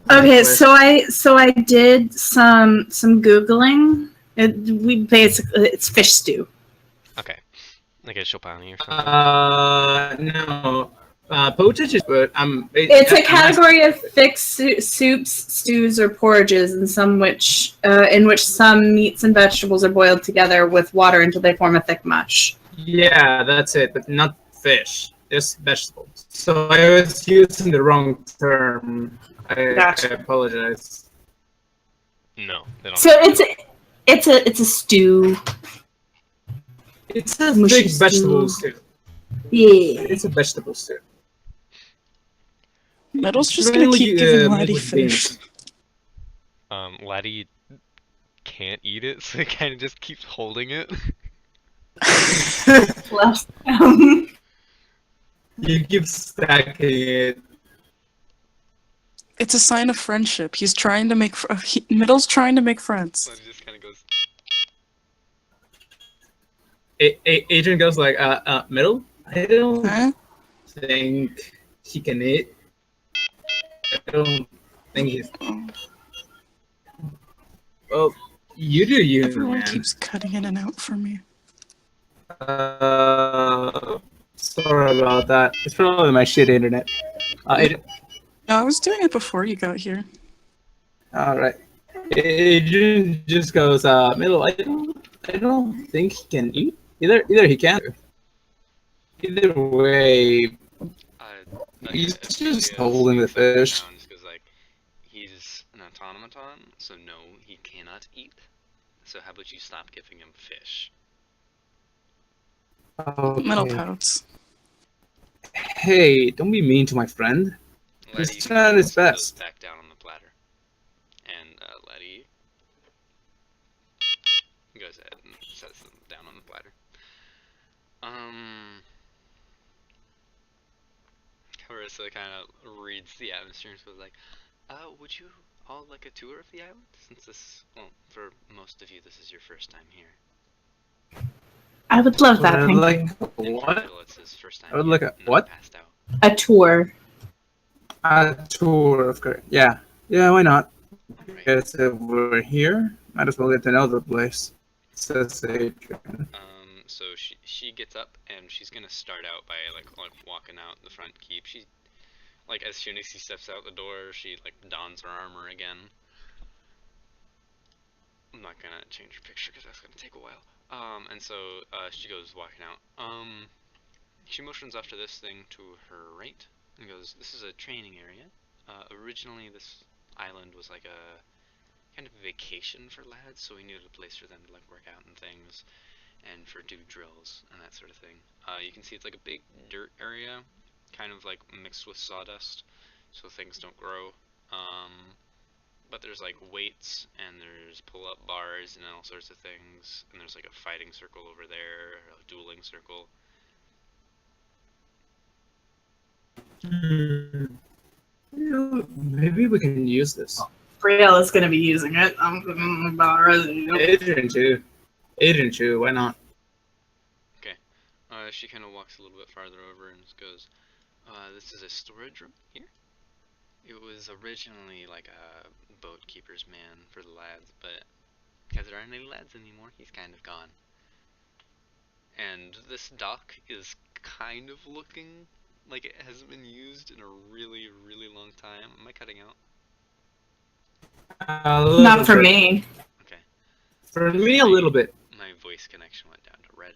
Okay, so I did some Googling. It's fish stew. Okay. Like a chopani or something. No. Potage is good. It's a category of thick soups, stews, or porridges, in which some meats and vegetables are boiled together with water until they form a thick mush. Yeah, that's it, but not fish. Just vegetables. So I was using the wrong term. Gotcha. I apologize. No, they don't. So it's a stew. It's a Mushy big stew. vegetable stew. Yeah. It's a vegetable stew. Middle's just gonna Mainly, keep giving made Letty with fish. beans. Letty can't eat it, so he kind of just keeps holding it. Bless You keep stacking it. It's a sign of friendship. He's trying to make Middle's trying to make friends. Letty just kind of goes. Adrian goes like, middle? I don't Huh? think he can eat. I don't think he's. Well, you do you, Everyone man. keeps cutting in and out for me. Sorry about that. It's probably my shit internet. No, I was doing it before you got here. Alright. Adrian just goes, middle, I don't think he can eat. Either he can. Either way, he's just holding the fish. Because like he's an automaton, so no, he cannot eat. So how about you stop giving him fish? Middle Okay. pouts. Hey, don't be mean to my friend. He's Letty trying his also goes best. back down on the platter, and Letty goes ahead and sets them down on the platter. Carissa kind of reads the atmosphere and goes like, would you all like a tour of the island? Since this, well, for most of you, this is your first time here. I would love that. I'd Thank like you. And for what? Phil, it's his first time I would here, like a not what? passed out. A tour. A tour of Korea. Yeah. Yeah, why not? Right. Guess if we're here, might as well get to know the place. Says Adrian. So she gets up and she's gonna start out by like walking out the front keep. She like as soon as she steps out the door, she like dons her armor again. I'm not gonna change her picture because that's gonna take a while. And so she goes walking out. She motions off to this thing to her right and goes, "This is a training area. Originally, this island was like a kind of vacation for lads, so we needed a place for them to like work out and things, and for do drills and that sort of thing. You can see it's like a big dirt area, kind of like mixed with sawdust, so things don't grow. But there's like weights and there's pull-up bars and all sorts of things, and there's like a fighting circle over there, a dueling circle." Maybe we can use this. Brielle is going to be using it. I'm about ready. Adrian too, why not? Okay. She kind of walks a little bit farther over and just goes, "This is a storage room here. It was originally like a boat keeper's man for the lads, but because there aren't any lads anymore, he's kind of gone. And this dock is kind of looking like it hasn't been used in a really, really long time. Am I cutting out? Not for me. Okay. For me, a little bit. My voice connection went down to red.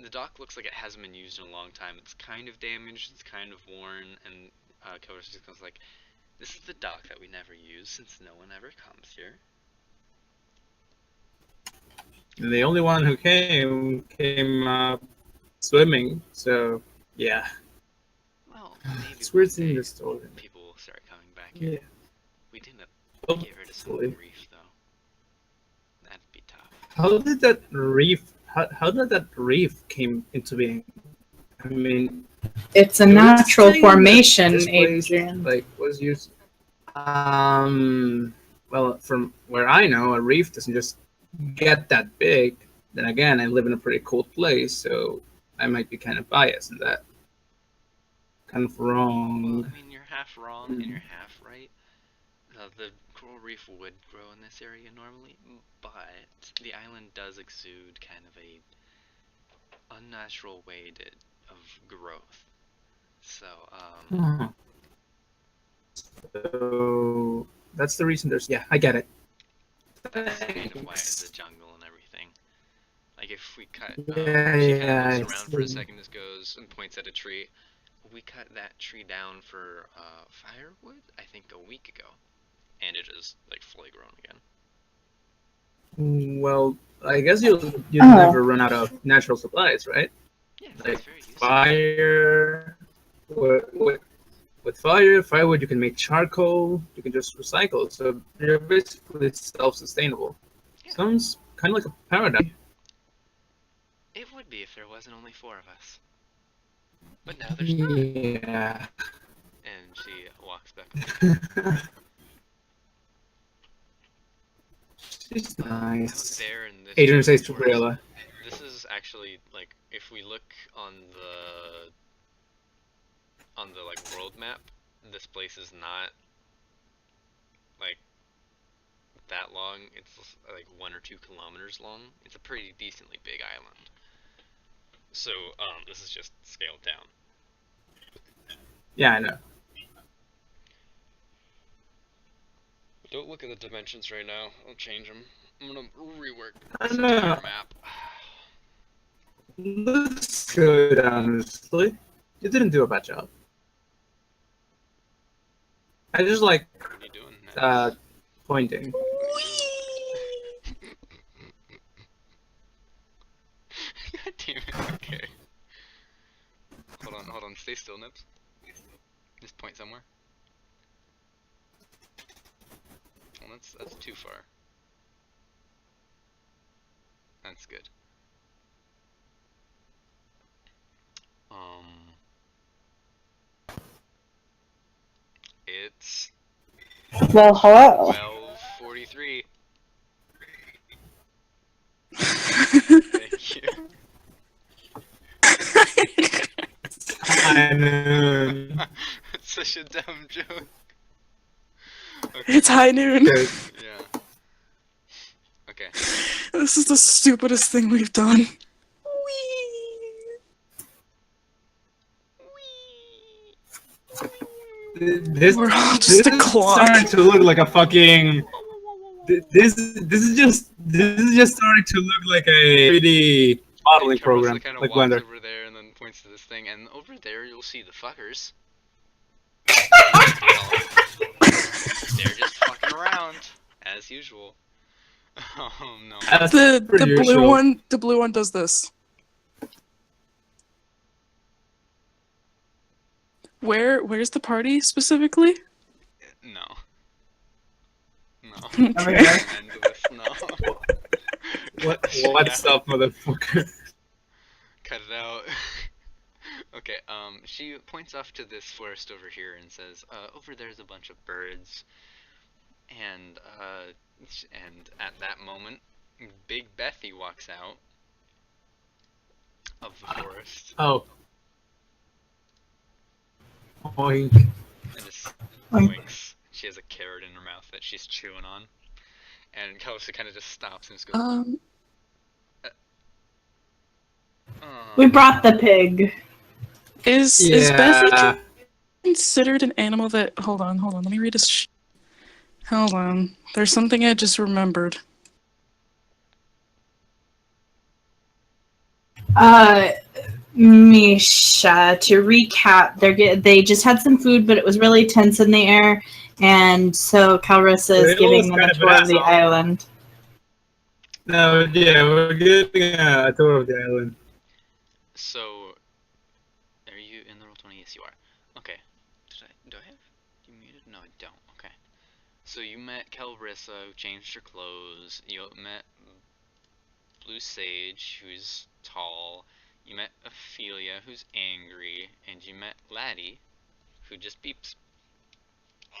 The dock looks like it hasn't been used in a long time. It's kind of damaged, it's kind of worn, and Killer just goes like, "This is the dock that we never use since no one ever comes here." The only one who came swimming, so yeah. Well, maybe It's weird one seeing day this story. people will start coming back here. Yeah. We didn't Oh, get rid of some of hopefully. the reef, though. That'd be tough. How did that reef? How did that reef came into being? I mean, It's a you're natural saying that formation, this place, Adrian. like was used. Well, from where I know, a reef doesn't just get that big. Then again, I live in a pretty cold place, so I might be kind of biased in that. Kind of Well, wrong. I mean, you're half wrong and you're half right. The coral reef would grow in this area normally, but the island does exude kind of a unnatural way of growth. So, Huh. So that's the reason there's. Yeah, I get it. that's kind of why it's the jungle and everything. Like if we cut, Yeah, she yeah, kind I of looks around for a see. second, just goes and points at a tree. We cut that tree down for firewood, I think a week ago, and it is like fully grown again. Well, I guess you'll Oh. never run out of natural supplies, right? Yeah, Like that's very useful. fire. With firewood, you can make charcoal. You can just recycle. So you're basically self-sustainable. Yeah. Sounds kind of like a paradigm. It would be if there wasn't only 4 of us. But now there's not. Yeah. And she walks back. She's Out nice. there in this Adrian says to forest, Briella. this is actually like if we look on the like world map, this place is not like that long. It's like 1 or 2 kilometers long. It's a pretty decently big island. So this is just scaled down. Yeah, I know. Don't look at the dimensions right now. I'll change them. I'm gonna rework I this know. entire map. Looks good, honestly. You didn't do a bad job. I just like What are you doing? pointing. God damn it. Okay. Hold on. Stay still, Nips. Just point somewhere. Well, that's too far. That's good. It's Well, hello. 12:43. Thank you. I know. Such a dumb joke. Okay. It's high noon. Okay. Yeah. Okay. This is the stupidest thing we've done. Whee! This We're all this just a is clock. starting to look like a fucking. This is just starting to look like a 3D modeling Carissa program, kind of like walks Blender. over there and then points to this thing, and over there you'll see the fuckers. They're just fucking around, as usual. Oh no. As The per usual. blue one does this. Where's the party specifically? No. No. Over Okay. here. End this. No. What's up, motherfucker? Cut it out. Okay, she points off to this forest over here and says, over there's a bunch of birds. And at that moment, Big Bethy walks out of the forest Oh. Oink. and just winks. She has a carrot in her mouth that she's chewing on. And Kalissa kind of just stops and just goes, We brought the pig. Is Bethy considered an animal that? Hold on. Let me read this. Hold on. There's something I just remembered. Misha, to recap, they just had some food, but it was really tense in the air, and so Calrissa is Riddle is giving them kind a of an tour of the asshole. island. No, yeah, we're getting a tour of the island. So, are you in the Roll20? Yes, you are. Okay. Do I have you muted? No, I don't. Okay. So you met Calrissa, who changed her clothes. You met Blue Sage, who's tall. You met Ophelia, who's angry. And you met Laddie, who just beeps. I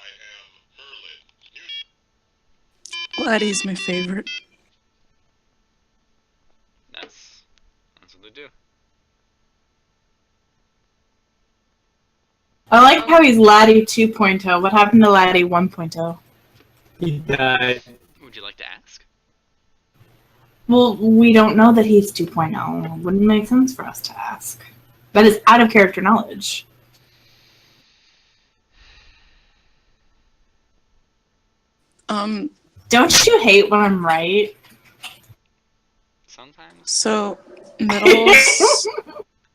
am Merlin. Laddie's my favorite. That's what they do. I like how he's Laddie 2.0. What happened to Laddie 1.0? He died. Would you like to ask? Well, we don't know that he's 2.0. Wouldn't make sense for us to ask. That is out of character knowledge. Don't you hate when I'm right? Sometimes. So Middle's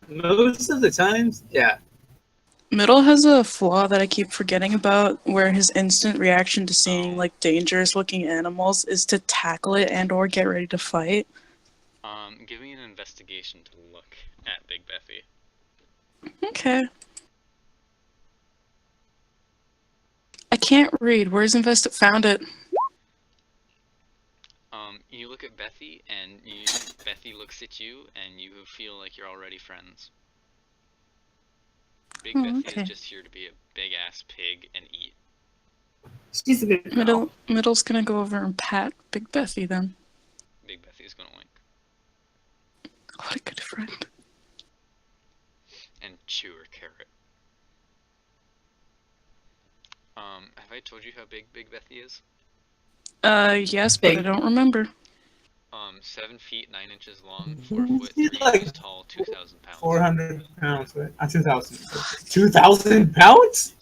Most of the times, yeah. Middle has a flaw that I keep forgetting about, where his instant reaction to seeing like dangerous-looking animals is to tackle it and/or get ready to fight. Give me an investigation to look at Big Bethy. Okay. I can't read. Where's Found it. You look at Bethy, and Bethy looks at you, and you feel like you're already friends. Big Bethy okay. is just here to be a big-ass pig and eat. She's a good girl. Middle's gonna go over and pat Big Bethy then. Big Bethy is gonna wink. What a good friend. And chew her carrot. Have I told you how big Big Bethy is? Yes, but I Big. don't remember. 7 feet 9 inches long, 4 foot He's 3 like inches tall, 2,000 pounds. 400 pounds, right? 2,000. 2,000 pounds?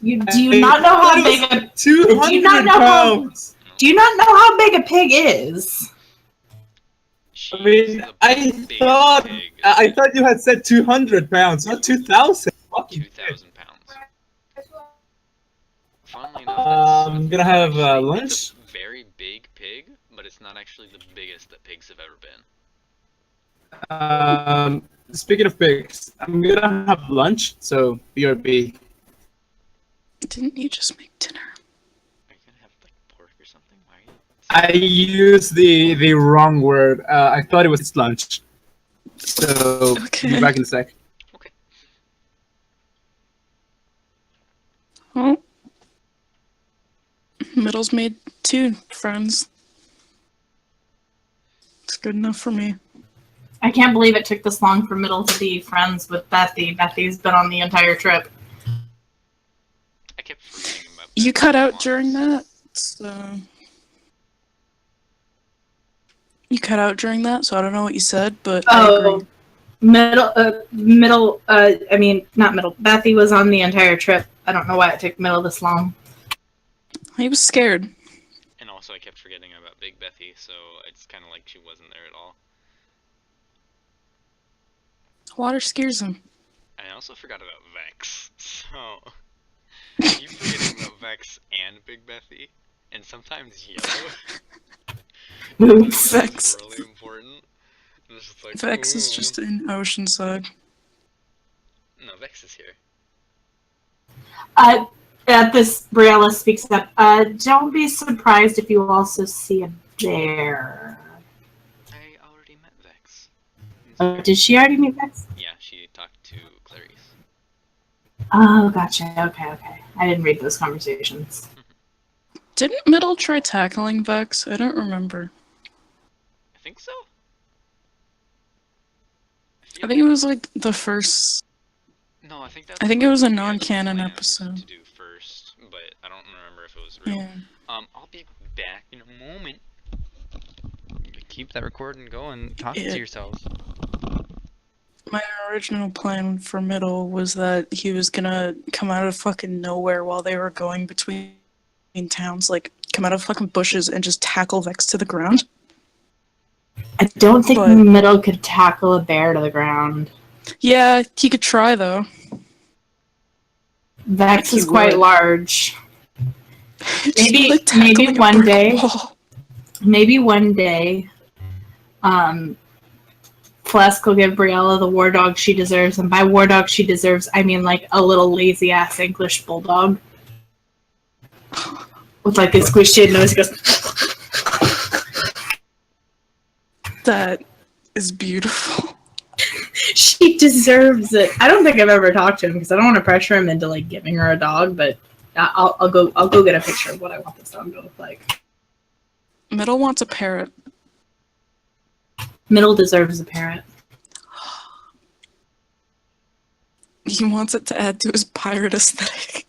Do you not know how big a 200 Do you not know how- pounds! Do you not know how big a pig is? She's I mean, the I biggest thought pig. I thought you had said 200 pounds, not 2,000. Fucking shit. 2,000 pounds. Funnily enough, I'm gonna have lunch. It's a very big pig, but it's not actually the biggest that pigs have ever been. Speaking of pigs, I'm gonna have lunch, so BRB. Didn't you just make dinner? Are you gonna have like pork or something? Why are you? I used the wrong word. I thought it was lunch. So, Okay. be back in a sec. Okay. Oh. Middle's made 2 friends. It's good enough for me. I can't believe it took this long for Middle to be friends with Bethy. Bethy's been on the entire trip. You cut out during that, so... You cut out during that, so I don't know what you said, but I agree. Oh, I mean, not middle. Bethy was on the entire trip. I don't know why it took middle this long. He was scared. And also, I kept forgetting about Big Bethy, so it's kind of like she wasn't there at all. Water scares him. I also forgot about Vex, so I keep forgetting about Vex and Big Bethy, and sometimes Yellow. Oops. Vex. It's really important. And it's just like, Vex is ooh. just in Oceanside. No, Vex is here. This Briella speaks up. Don't be surprised if you also see a bear. I already met Vex. Did she already meet Vex? Yeah, she talked to Clarice. Oh, gotcha. Okay. I didn't read those conversations. Didn't Middle try tackling Vex? I don't remember. I think so. I think it was like the first... No, I think that. I think it was a we had non-canon planned episode. to do first, but I don't remember if it was real. Yeah. I'll be back in a moment. Keep that recording going. Talk Yeah. to yourselves. My original plan for Middle was that he was gonna come out of fucking nowhere while they were going between towns, like come out of fucking bushes and just tackle Vex to the ground. I don't think But- Middle could tackle a bear to the ground. Yeah, he could try though. Vex He is quite would. large. Just be like Maybe tackling a one brick day. wall. Maybe one day, Flesk will give Briella the war dog she deserves, and by war dog she deserves, I mean like a little lazy ass English bulldog with like a squishy nose. He goes. That is beautiful. She deserves it. I don't think I've ever talked to him because I don't want to pressure him into like giving her a dog, but I'll go get a picture of what I want this dog to look like. Middle wants a parrot. Middle deserves a parrot. He wants it to add to his pirate aesthetic.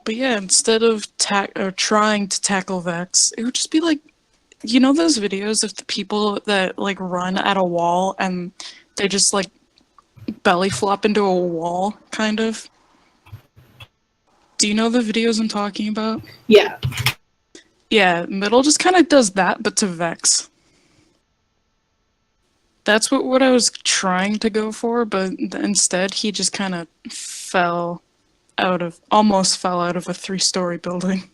But yeah, instead of trying to tackle Vex, it would just be like, you know those videos of the people that like run at a wall and they just like belly flop into a wall, kind of? Do you know the videos I'm talking about? Yeah. Yeah, Middle just kind of does that, but to Vex. That's what I was trying to go for, but instead he just kind of almost fell out of a 3-story building.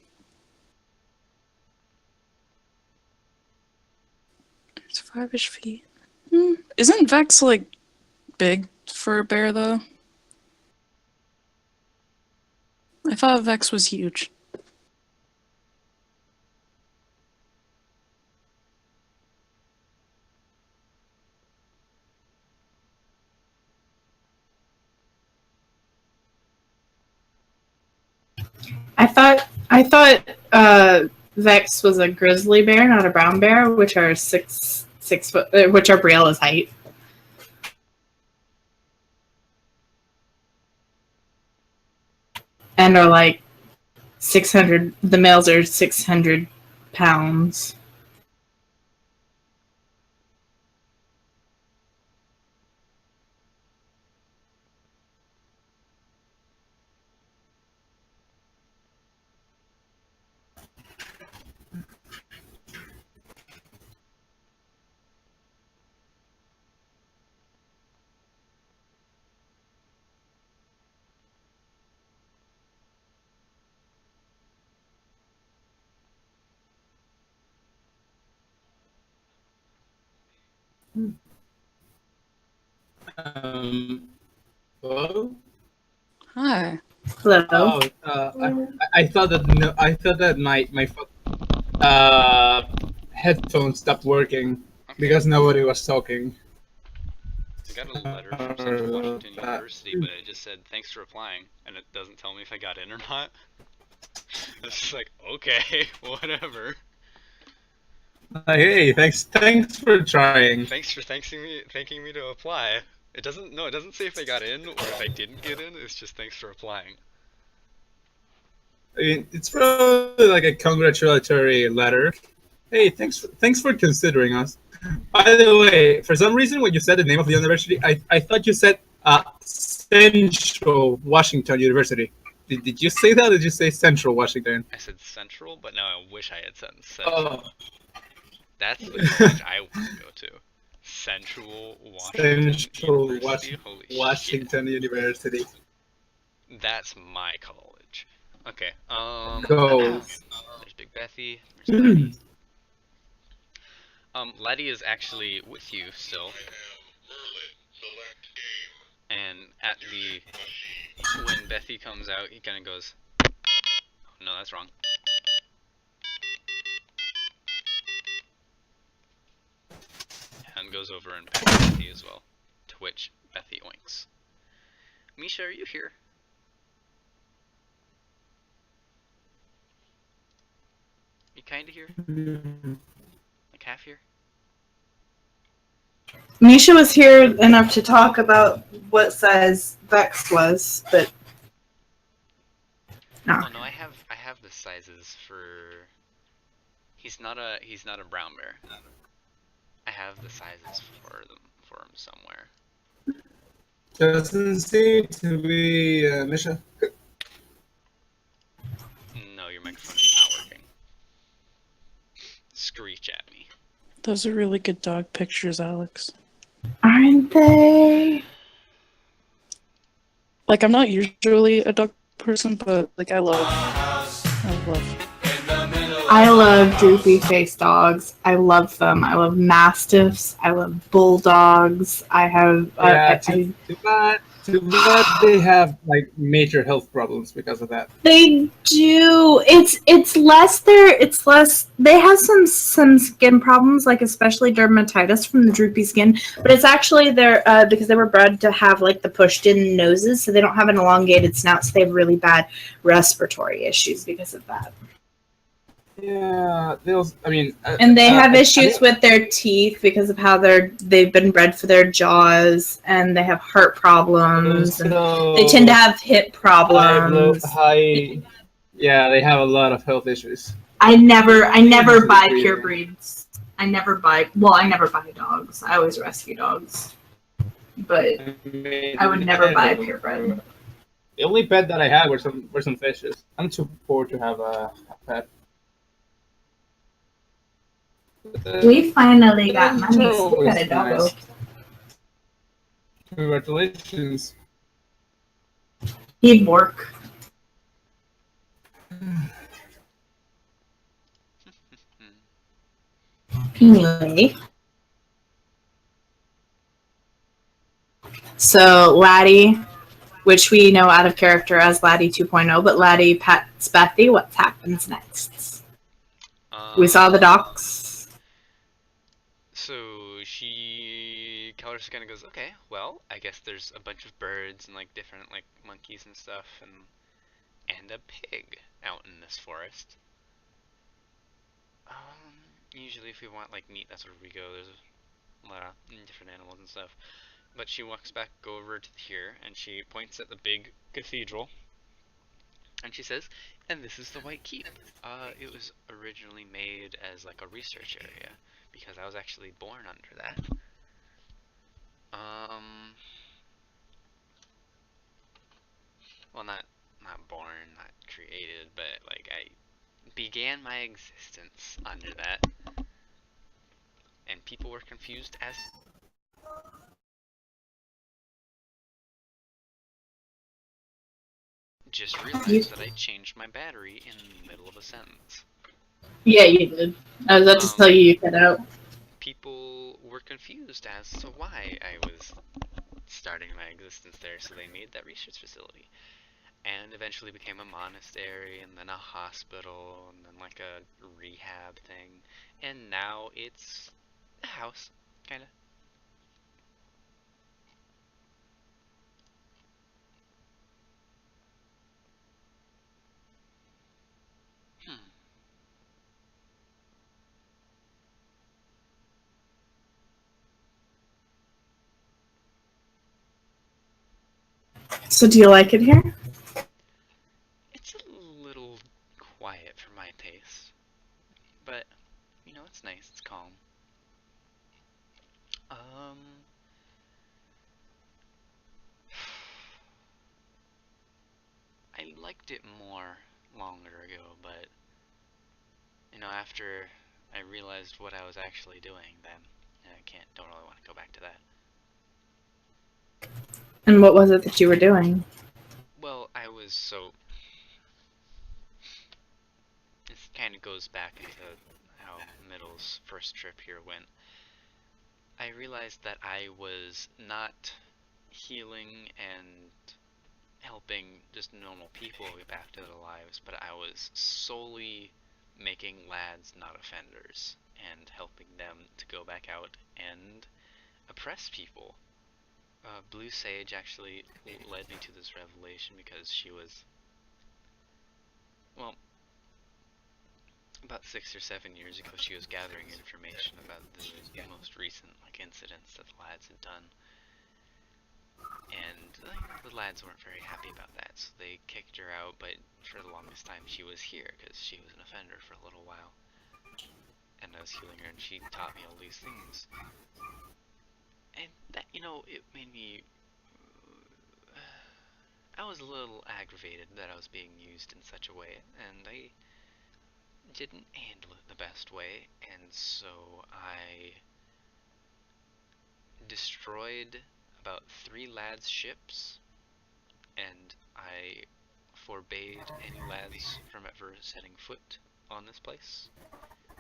It's 5-ish feet. Isn't Vex, like, big for a bear, though? I thought Vex was huge. I thought Vex was a grizzly bear, not a brown bear, which are 6 foot, which are Briella's height. And are like 600. The males are 600 pounds. Hello? Hi. Hello. Oh, I thought that my headphones stopped working because nobody was talking. I got a letter from Central Washington University, but it just said, thanks for applying, and it doesn't tell me if I got in or not. It's just like, okay, whatever. Hey, thanks for trying. Thanks for thanking me to apply. It doesn't say if I got in or if I didn't get in. It's just thanks for applying. I mean, it's probably like a congratulatory letter. Hey, thanks for considering us. By the way, for some reason, when you said the name of the university, I thought you said Central Washington University. Did you say that, or did you say Central Washington? I said Central, but now I wish I had said Central. Oh, That's the college I want to go to. Central Washington Central University. Holy Washington University. shit. That's my college. Okay. Go. There's Big Bethy. There's Laddie. Laddie is actually with you still. Merlin, select game. And at the when Bethy comes out, he kind of goes, oh, "No, that's wrong." And goes over and pets Bethy as well. To which Bethy oinks. Misha, are you here? You kinda here? Like half here? Misha was here enough to talk about what size Vex was, but no. Oh no, I have the sizes for. He's not a brown bear. I have the sizes for him somewhere. Doesn't seem to be Misha. No, your microphone is not working. Screech at me. Those are really good dog pictures, Alex. Aren't they? Like, I'm not usually a dog person, but like I love. I love droopy face dogs. I love them. I love mastiffs. I love bulldogs. I have. Yeah, too bad they have like major health problems because of that. They do. It's less there. It's less. They have some skin problems, like especially dermatitis from the droopy skin. But it's actually their because they were bred to have like the pushed in noses, so they don't have an elongated snout. So they have really bad respiratory issues because of that. Yeah, I mean, And they have issues with their teeth because of how they've been bred for their jaws, and they have heart problems. And they tend to have hip problems. Yeah, they have a lot of health issues. I never buy pure breeds. I never buy dogs. I always rescue dogs, but I would never buy a purebred. The only pet that I had were some fishes. I'm too poor to have a pet. We finally got money, so we got a doggo. Nice. Congratulations. He'd work. Anyway. So Laddie, which we know out of character as Laddie 2.0, but Laddie pets Bethy, what happens next? We saw the docs. So Keller kind of goes, okay, well, I guess there's a bunch of birds and like different like monkeys and stuff, and a pig out in this forest. Usually if we want like meat, that's where we go. There's a lot of different animals and stuff. But she walks back over to here, and she points at the big cathedral, and she says, and this is the White Keep. It was originally made as like a research area, because I was actually born under that. Well, not born, not created, but like I began my existence under that, and people were confused as. Just realized that I changed my battery in the middle of a sentence. Yeah, you did. I was about to tell you cut out. People were confused as to why I was starting my existence there, so they made that research facility. And eventually became a monastery, and then a hospital, and then like a rehab thing. And now it's a house, kinda. So do you like it here? It's a little quiet for my taste, but you know, it's nice. It's calm. Um, I liked it more longer ago, but you know, after I realized what I was actually doing, then don't really want to go back to that. And what was it that you were doing? Well, this kind of goes back into how Middle's first trip here went. I realized that I was not healing and helping just normal people get back to their lives, but I was solely making lads not offenders and helping them to go back out and oppress people. Blue Sage actually led me to this revelation because she was, well, about 6 or 7 years ago, she was gathering information about the most recent incidents that the lads had done, and the lads weren't very happy about that, so they kicked her out. But for the longest time, she was here because she was an offender for a little while, and I was healing her, and she taught me all these things, and that it made me. I was a little aggravated that I was being used in such a way, and I didn't handle it the best way, and so I destroyed about 3 lads' ships, and I forbade any lads from ever setting foot on this place,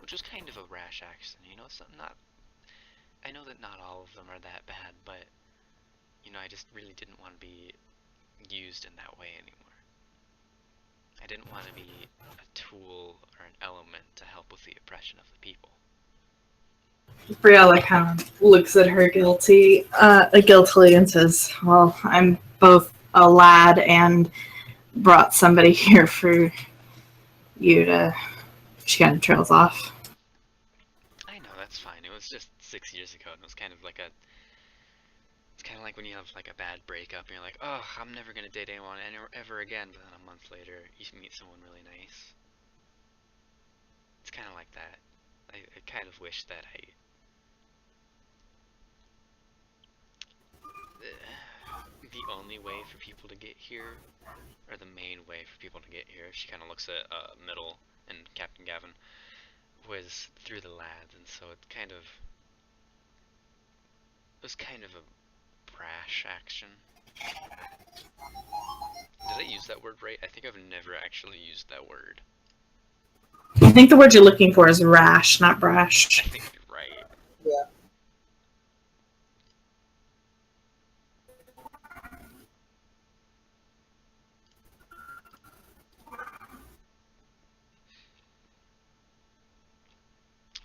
which was kind of a rash action. It's not. I know that not all of them are that bad, but I just really didn't want to be used in that way anymore. I didn't want to be a tool or an element to help with the oppression of the people. Briella kind of looks at her guiltily and says, "Well, I'm both a lad and brought somebody here for you to." She kind of trails off. I know, that's fine. It was just 6 years ago, and it was kind of like it's kind of like when you have like a bad breakup, and you're like, oh, I'm never gonna date anyone ever again, but then a month later, you meet someone really nice. It's kind of like that. I kind of wish that the only way for people to get here, or the main way for people to get here, she kind of looks at Middle and Captain Gavin, was through the lads, and so it was kind of a brash action. Did I use that word right? I think I've never actually used that word. I think the word you're looking for is rash, not brash. I think you're right. Yeah.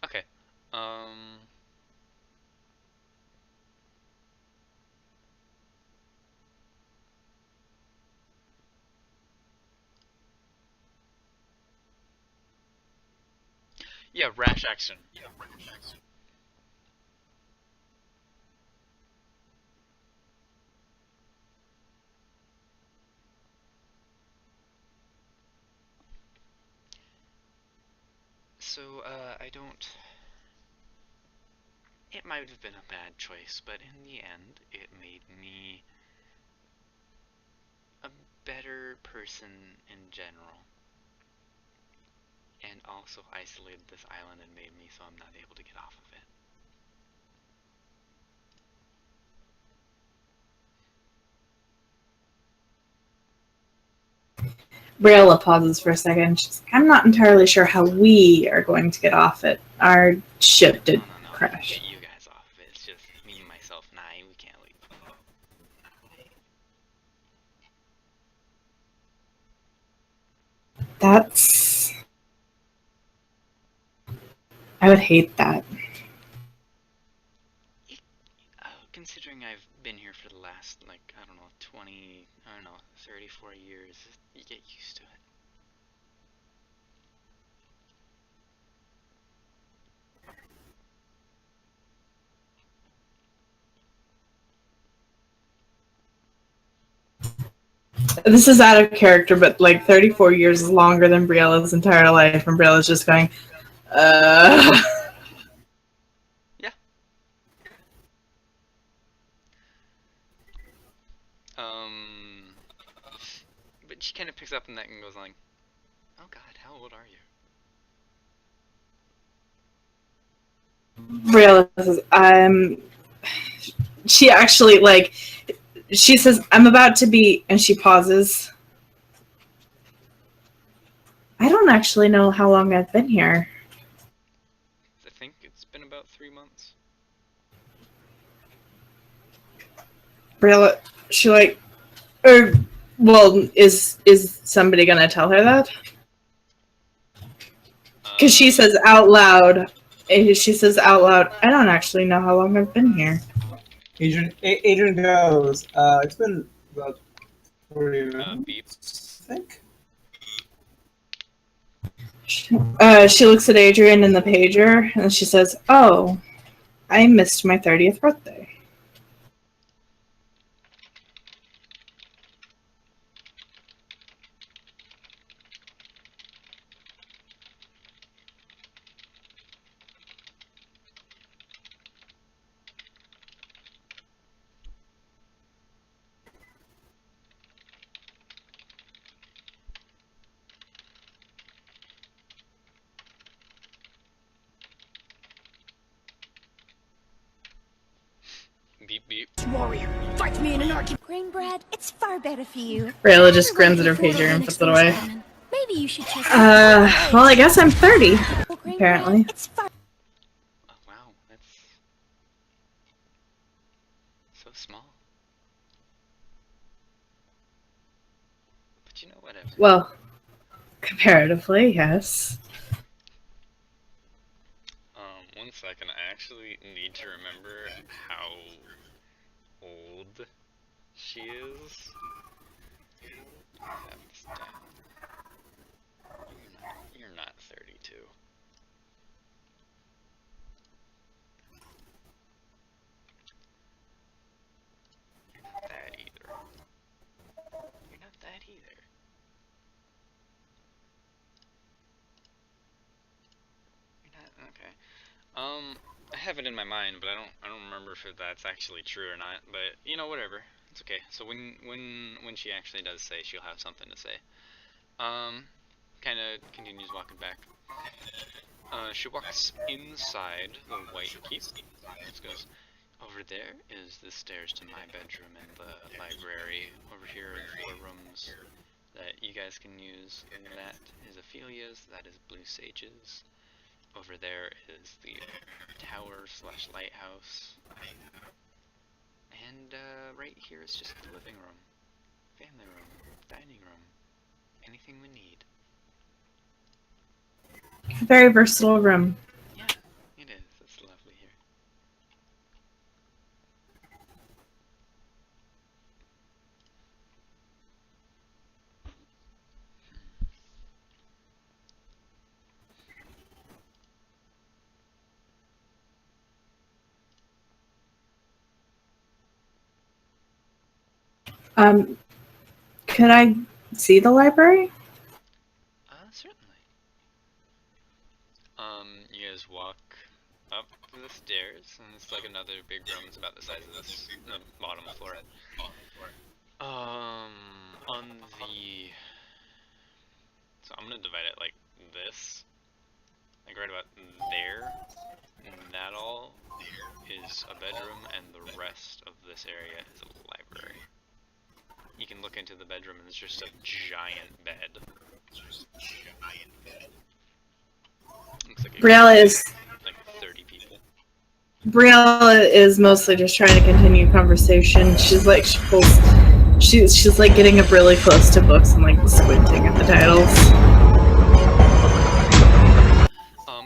Okay. Yeah, rash action. So, I don't... It might have been a bad choice, but in the end, it made me a better person in general. And also isolated this island and made me so I'm not able to get off of it. Briella pauses for a second. She's like, I'm not entirely sure how we are going to get off it. Our ship did No, we can crash. get you guys off of it. It's just me, myself, and I, we can't leave. That's... I would hate that. Considering I've been here for the last, 34 years, you get used to it. This is out of character, but like 34 years is longer than Briella's entire life, and Briella's just going, Yeah. But she kind of picks up on that and goes like, "Oh God, how old are you?" Briella says, she actually, like, she says, I'm about to be, and she pauses. I don't actually know how long I've been here. I think it's been about 3 months. Briella, she like, well, is somebody gonna tell her that? Because she says out loud, I don't actually know how long I've been here. Adrian goes, it's been about 40 Beep. minutes, I think. She looks at Adrian in the pager, and she says, oh, I missed my 30th birthday. Beep beep. Warrior, fight me in an argument. Grain bread, it's far better for you. Briella just grins at her pager and puts it away. Maybe you should check. Well, I guess I'm 30, apparently. It's far. Oh, wow, that's so small. But you know, whatever. Well, comparatively, yes. 1 second, I actually need to remember how old she is. Have this down. You're not 32. You're not that either. You're not that either. You're not okay. I have it in my mind, but I don't remember if that's actually true or not. But you know, whatever. It's okay. So when she actually does say she'll have something to say, kind of continues walking back. She walks inside the White Keep. Just goes, over there is the stairs to my bedroom and the library. Over here are 4 rooms that you guys can use. And that is Ophelia's. That is Blue Sage's. Over there is the tower / lighthouse. And right here is just the living room, family room, dining room, anything we need. Very versatile room. Yeah, it is. It's lovely here. Could I see the library? Certainly. You guys walk up the stairs, and it's like another big room. It's about the size of this, the bottom floor. On the... So I'm gonna divide it like this. Like right about there. And that all is a bedroom, and the rest of this area is a library. You can look into the bedroom, and it's just a giant bed. Looks like Briella is like 30 people. Briella is mostly just trying to continue conversation. She's like she's like getting up really close to books and like squinting at the titles.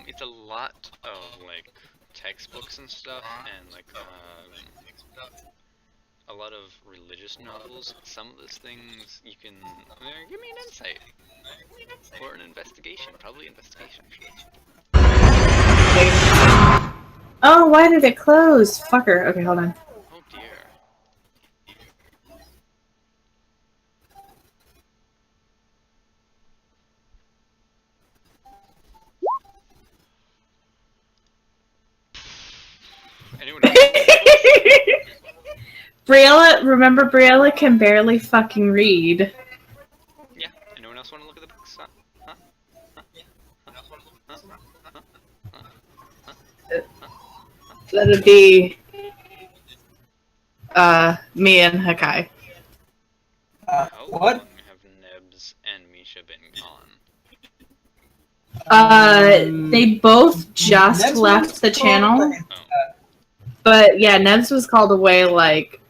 It's a lot of like textbooks and stuff, and like a lot of religious novels. Some of those things you can give me an insight or an investigation. Probably investigation. Oh, why did it close? Fucker. Okay, hold on. Oh dear. Anyone else want to look at the books? Briella, remember Briella can barely fucking read. Yeah. Anyone else want to look at the books? Huh? Huh? That'd be me and Hakai. How What? long have Nebs and Misha been gone? They both just Next left one's the channel. called- But yeah, Nebs was called away like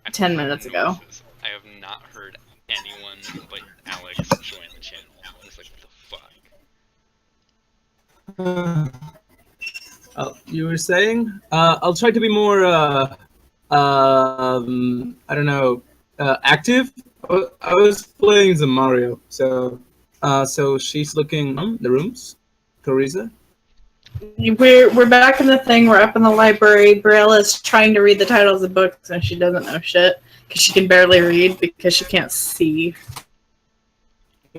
I've 10 heard minutes ago. noises. I have not heard anyone but Alex join the channel. It's like, what the fuck? You were saying? I'll try to be more, I don't know, active. I was playing some Mario, so she's looking the rooms. Teresa. We're back in the thing. We're up in the library. Brilla's trying to read the titles of books and she doesn't know shit because she can barely read because she can't see.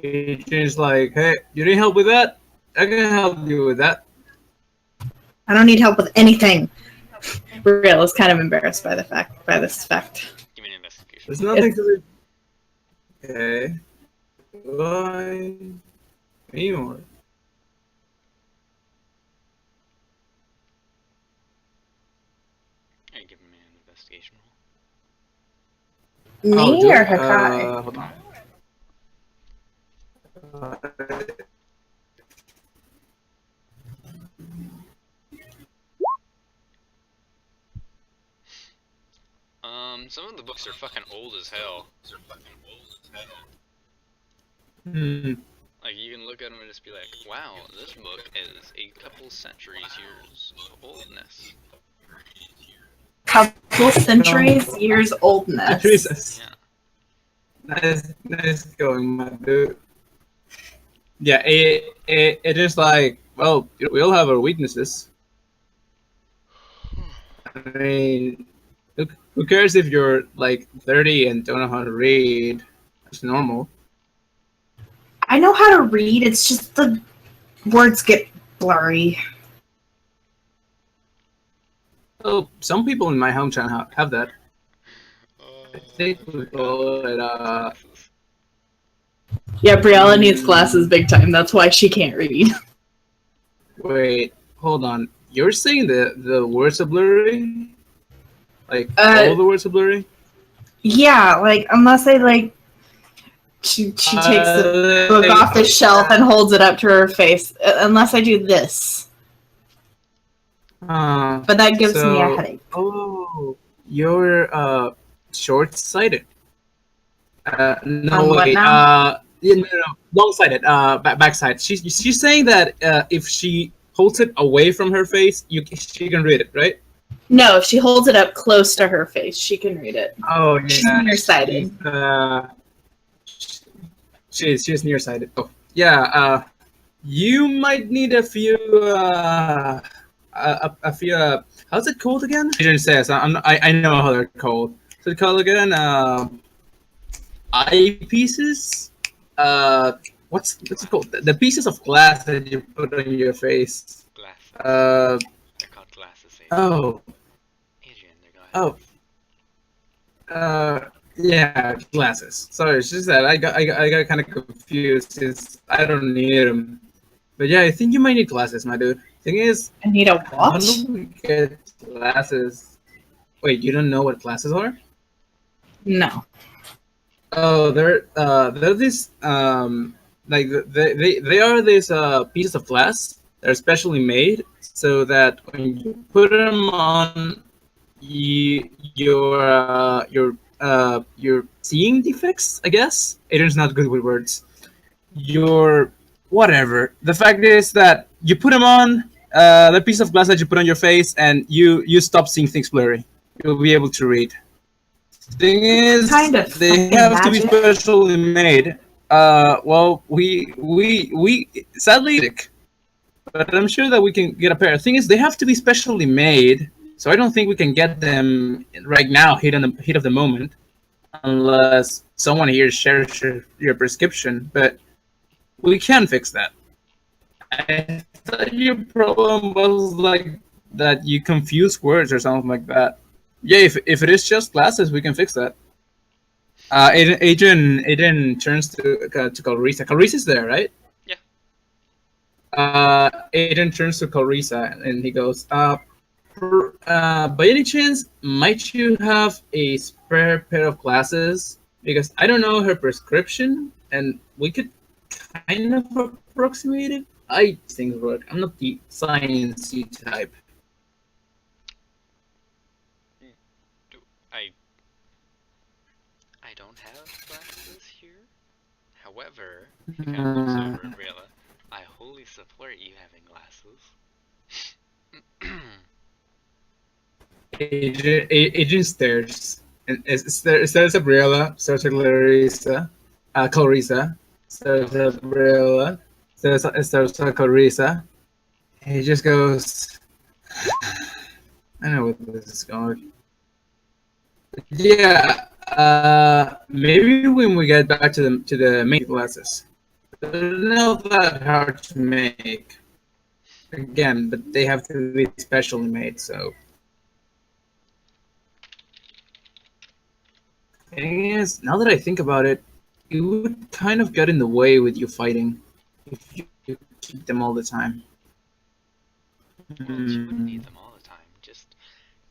She's like, hey, you need help with that? I can help you with that. I don't need help with anything. Brilla's kind of embarrassed by this fact. Give me an investigation. There's nothing to be. Okay. Why? Anymore. Hey, give me an investigation roll. Me Oh, do or it. Hakai? Hold on. Some of the books are fucking old as hell. Like, you can look at them and just be like, wow, this book is a couple centuries years of oldness. Couple centuries, years oldness. Jesus. Yeah. Nice going, my dude. Yeah, it is like, well, we all have our weaknesses. I mean, who cares if you're like 30 and don't know how to read? It's normal. I know how to read, it's just the words get blurry. Oh, some people in my hometown have that. I think we call it, Yeah, Briella needs glasses big time, that's why she can't read. wait, hold on. You're saying the words are blurry? Like, all the words are blurry? Yeah, like, unless I, like, she takes the book off the shelf and holds it up to her face, unless I do this. But that gives me a headache. Oh, you're short-sighted. No, On what wait. now? Yeah, no, long-sighted. Backside. She's saying that if she holds it away from her face, she can read it, right? No, if she holds it up close to her face, she can read it. Oh, yeah. She's nearsighted. She's nearsighted. Oh, yeah. You might need a few. A few. How's it called again? It didn't say. I know how they're called. What's it called again? Eyepieces. What's it called? The pieces of glass that you put on your face. Glasses. They're called glasses. Oh. Adrian, they're glasses. Yeah, glasses. Sorry, it's just that I got kind of confused since I don't need them. But yeah, I think you might need glasses, my dude. Thing is, I need a how what? do we get glasses? Wait, you don't know what glasses are? No. Oh, they're these like they are these pieces of glass. They're specially made so that when you put them on your seeing defects, I guess. Aiden's not good with words. Your whatever. The fact is that you put them on the piece of glass that you put on your face, and you stop seeing things blurry. You'll be able to read. Thing is, Kind of they fucking have to be magic. specially made. Well, we sadly, but I'm sure that we can get a pair. The thing is, they have to be specially made. So I don't think we can get them right now, heat of the moment, unless someone here shares your prescription. But we can fix that. I thought your problem was like that you confuse words or something like that. Yeah, if it is just glasses, we can fix that. Adrian turns to Calrisa. Calrisa's there, right? Yeah. Adrian turns to Calrisa and he goes, by any chance, might you have a spare pair of glasses? Because I don't know her prescription, and we could kind of approximate it. I think work. I'm not the sciencey type. Do I don't have glasses here. However, he kind of looks over at Rayla. I wholly support you having glasses. Adrian stares. And stares at Briella, stares at Clarissa, stares at Briella, stares at Clarissa. He just goes, I know where this is going. Yeah, maybe when we get back to the main glasses. They're not that hard to make. Again, but they have to be specially made, so. Thing is, now that I think about it, it would kind of get in the way with you fighting if you keep them all the time. Well, she wouldn't need them all the time, just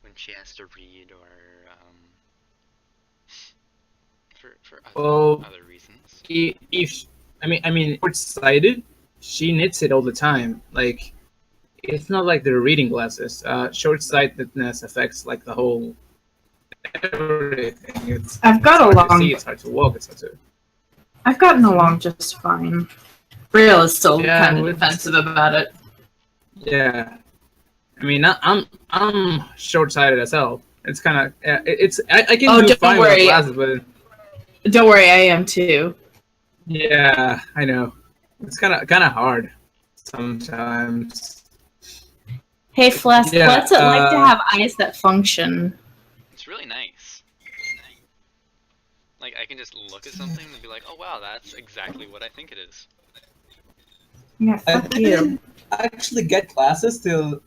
when she has to read or for other reasons. If I mean, short-sighted, she needs it all the time. Like, it's not like they're reading glasses. Short-sightedness affects like the whole everything. I've got hard along. to see. It's hard to walk. It's hard to. I've gotten along just fine. Real is still Yeah, kind of with- defensive about it. Yeah, I mean, I'm short-sighted as hell. It's kind of I can Oh, do don't fine worry. with glasses, but Don't worry, I am too. yeah, I know it's kind of hard sometimes. Hey, Flesk, Yeah, what's it like to have eyes that function? It's really nice. Like, I can just look at something and be like, oh wow, that's exactly what I think it is. Yeah, I fuck you. didn't actually get glasses till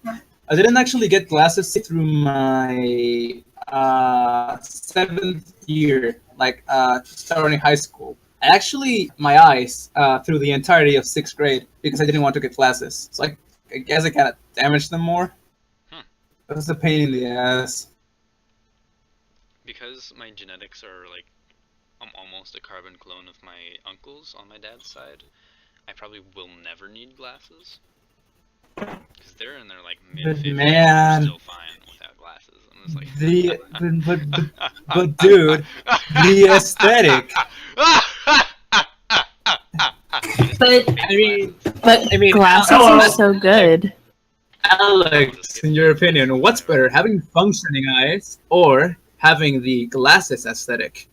I didn't actually get glasses through my 7th year, like starting high school. I actually my eyes through the entirety of 6th grade because I didn't want to get glasses. So I guess I kind of damaged them more. It was a pain in the ass. Because my genetics are like, I'm almost a carbon clone of my uncles on my dad's side, I probably will never need glasses. Because they're in their like mid-50s man. still fine without glasses. I'm just like... But dude, the aesthetic. But I mean, glasses Alex, are so good. Alex, in your opinion, what's better, having functioning eyes or having the glasses aesthetic?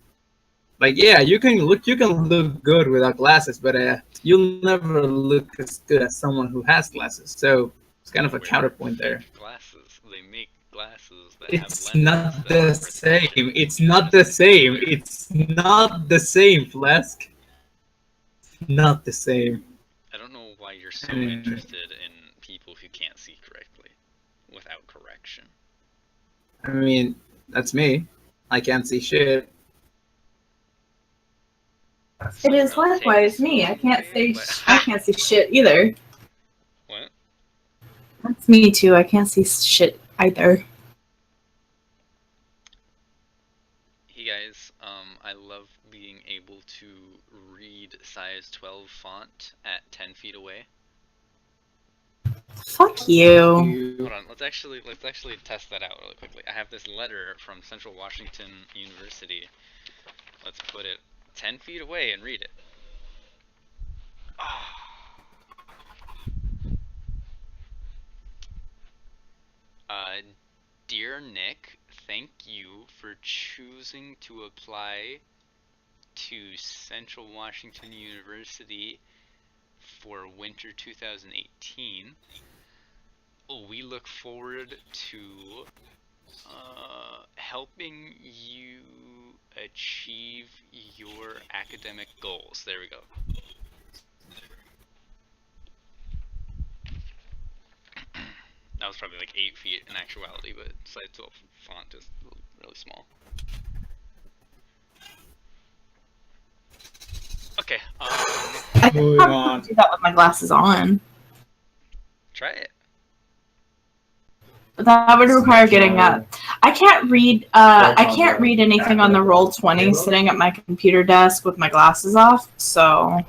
Like, yeah, you can look good without glasses, but you'll never look as good as someone who has glasses. So it's kind of a counterpoint there. Glasses. They make glasses that have It's lenses not that the are same. protection. It's not the same. It's not the same, Flesk. Not the same. I don't know why you're so Mm. interested in people who can't see correctly without correction. I mean, that's me. I can't see shit. It is likewise me. I can't see shit either. What? That's me too. I can't see shit either. Hey guys, I love being able to read size 12 font at 10 feet away. Fuck you. Hold on, let's actually test that out really quickly. I have this letter from Central Washington University. Let's put it 10 feet away and read it. Dear Nick, thank you for choosing to apply to Central Washington University for winter 2018. We look forward to helping you achieve your academic goals. There we go. That was probably like 8 feet in actuality, but size 12 font is really small. Okay, I could Moving probably on. do that with my glasses on. try it. But that would require getting up. I can't read. I can't read anything on the Roll20 sitting at my computer desk with my glasses off. So God.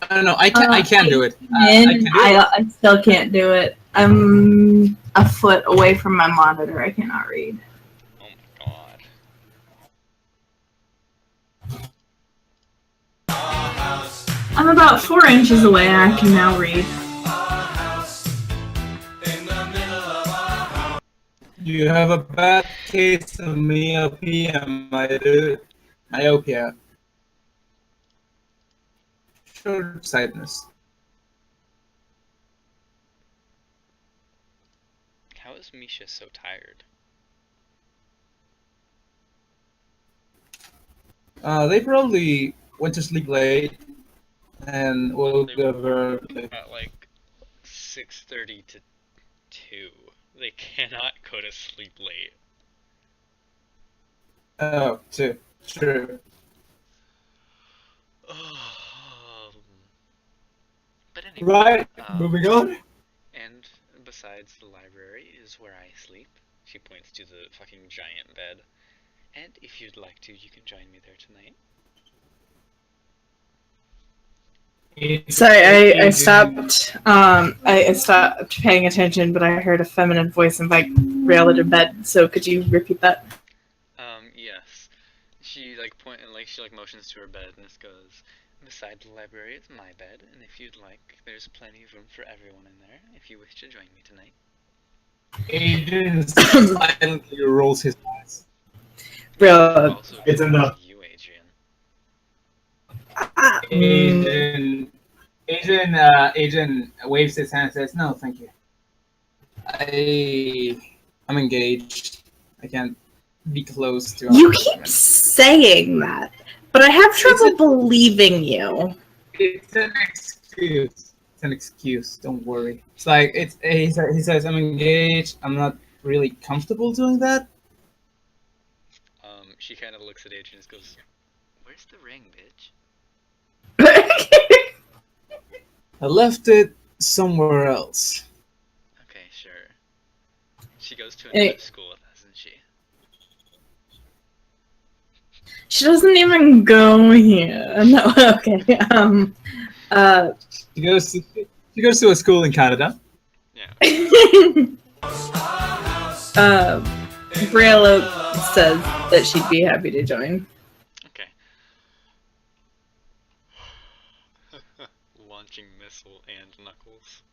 I don't know. I can't do it. I can do it. I still can't do it. I'm a foot away from my monitor. I cannot read. Oh my god. I'm about 4 inches away. I can now read. You have a bad case of myopia, my dude. Myopia. Short-sightedness. How is Misha so tired? They probably went to sleep late and woke They up early. At like 6:30 to 2. They cannot go to sleep late. Oh, too. True. But anyway, Right, moving on. and besides the library is where I sleep. She points to the fucking giant bed. And if you'd like to, you can join me there tonight. Sorry, I stopped. I stopped paying attention, but I heard a feminine voice invite Rail to bed. So could you repeat that? Yes. She she motions to her bed and just goes, beside the library is my bed, and if you'd like, there's plenty of room for everyone in there, if you wish to join me tonight. Adrian silently rolls his eyes. Rail. Also, It's enough. you, Adrian. Adrian waves his hand and says, "No, thank you. I'm engaged. I can't be close to." You keep saying that, but I have trouble believing you. It's an excuse. It's an excuse. Don't worry. It's like he says, "I'm engaged. I'm not really comfortable doing that." She kind of looks at Adrian and just goes, "Where's the ring, bitch?" I left it somewhere else. Okay, sure. She goes to Hey. another school, doesn't she? She doesn't even go here. No, okay. She goes to a school in Canada. Yeah. Braille Oak says that she'd be happy to join. Okay. Launching missile and Knuckles.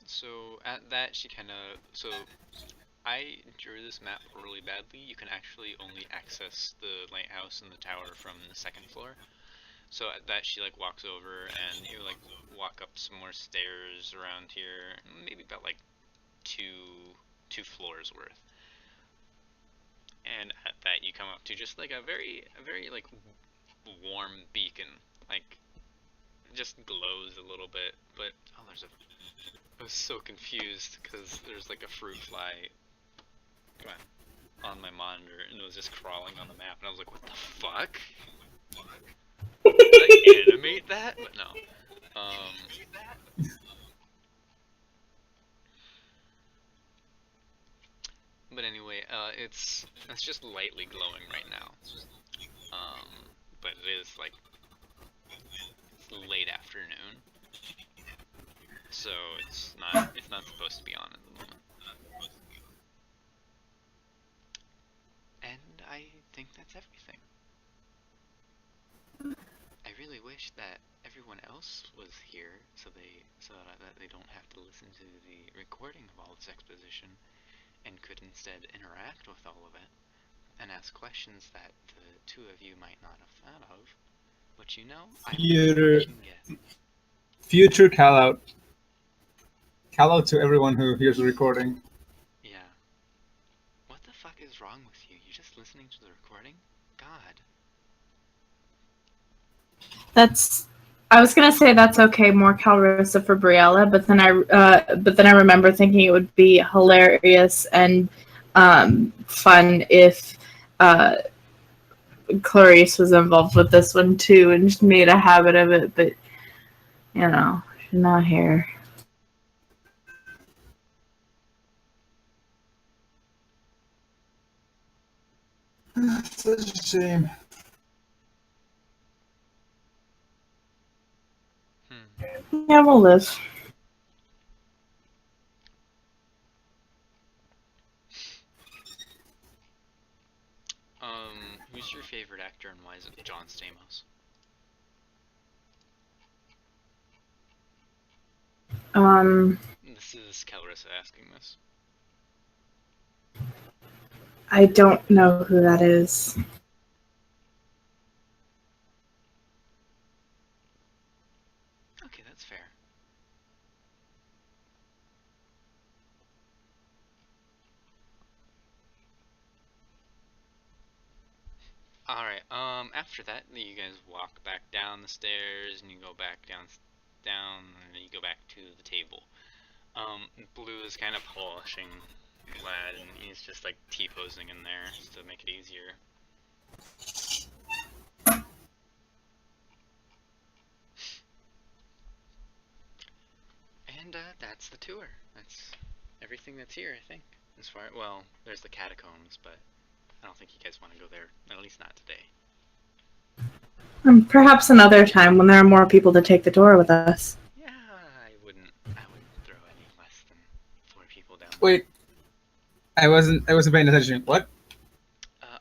So at that, I drew this map really badly. You can actually only access the lighthouse and the tower from the second floor. So at that, she like walks over and you like walk up some more stairs around here, maybe about like two floors worth. And at that, you come up to just like a very like warm beacon, like just glows a little bit. But oh, I was so confused because there's like a fruit fly on my monitor and it was just crawling on the map and I was like, what the fuck? Did I animate that? But no. But anyway, it's just lightly glowing right now. But it is like late afternoon. So it's not supposed to be on at the moment. And I think that's everything. I really wish that everyone else was here so that they don't have to listen to the recording of all this exposition and could instead interact with all of it. and ask questions that the two of you might not have thought of. But you know, I Future, can get. future call out. Call out to everyone who hears the recording. Yeah. What the fuck is wrong with you? You just listening to the recording? God. I was gonna say that's okay, more Calrosa for Briella, but then I remember thinking it would be hilarious and fun if Clarice was involved with this one too and just made a habit of it, but you know, she's not here. Such a shame. Yeah, we'll live. Who's your favorite actor and why is it John Stamos? This is Calrissa asking this. I don't know who that is. Okay, that's fair. Alright, after that, you guys walk back down the stairs, and you go back down, and then you go back to the table. Blue is kind of polishing Vlad, and he's just, like, T-posing in there, just to make it easier. And, that's the tour. That's everything that's here, I think. As far, well, there's the catacombs, but I don't think you guys want to go there, at least not today. Perhaps another time when there are more people to take the tour with us. Yeah, I wouldn't throw any less than 4 people down. Wait, I wasn't paying attention. What?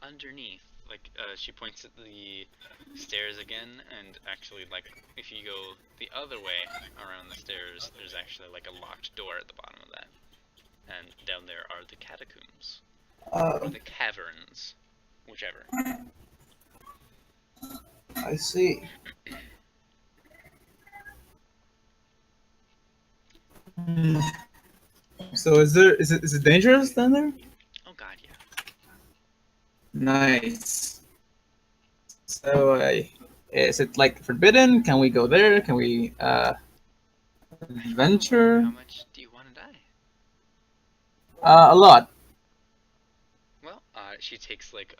Underneath, like, she points at the stairs again, and actually, like, if you go the other way around the stairs, there's actually, like, a locked door at the bottom of that. And down there are the catacombs. Or the caverns. Whichever. I see. So is it dangerous down there? Oh god, yeah. Nice. So is it like forbidden? Can we go there? Can we venture? How much do you want to die? A lot. Well, she takes, like,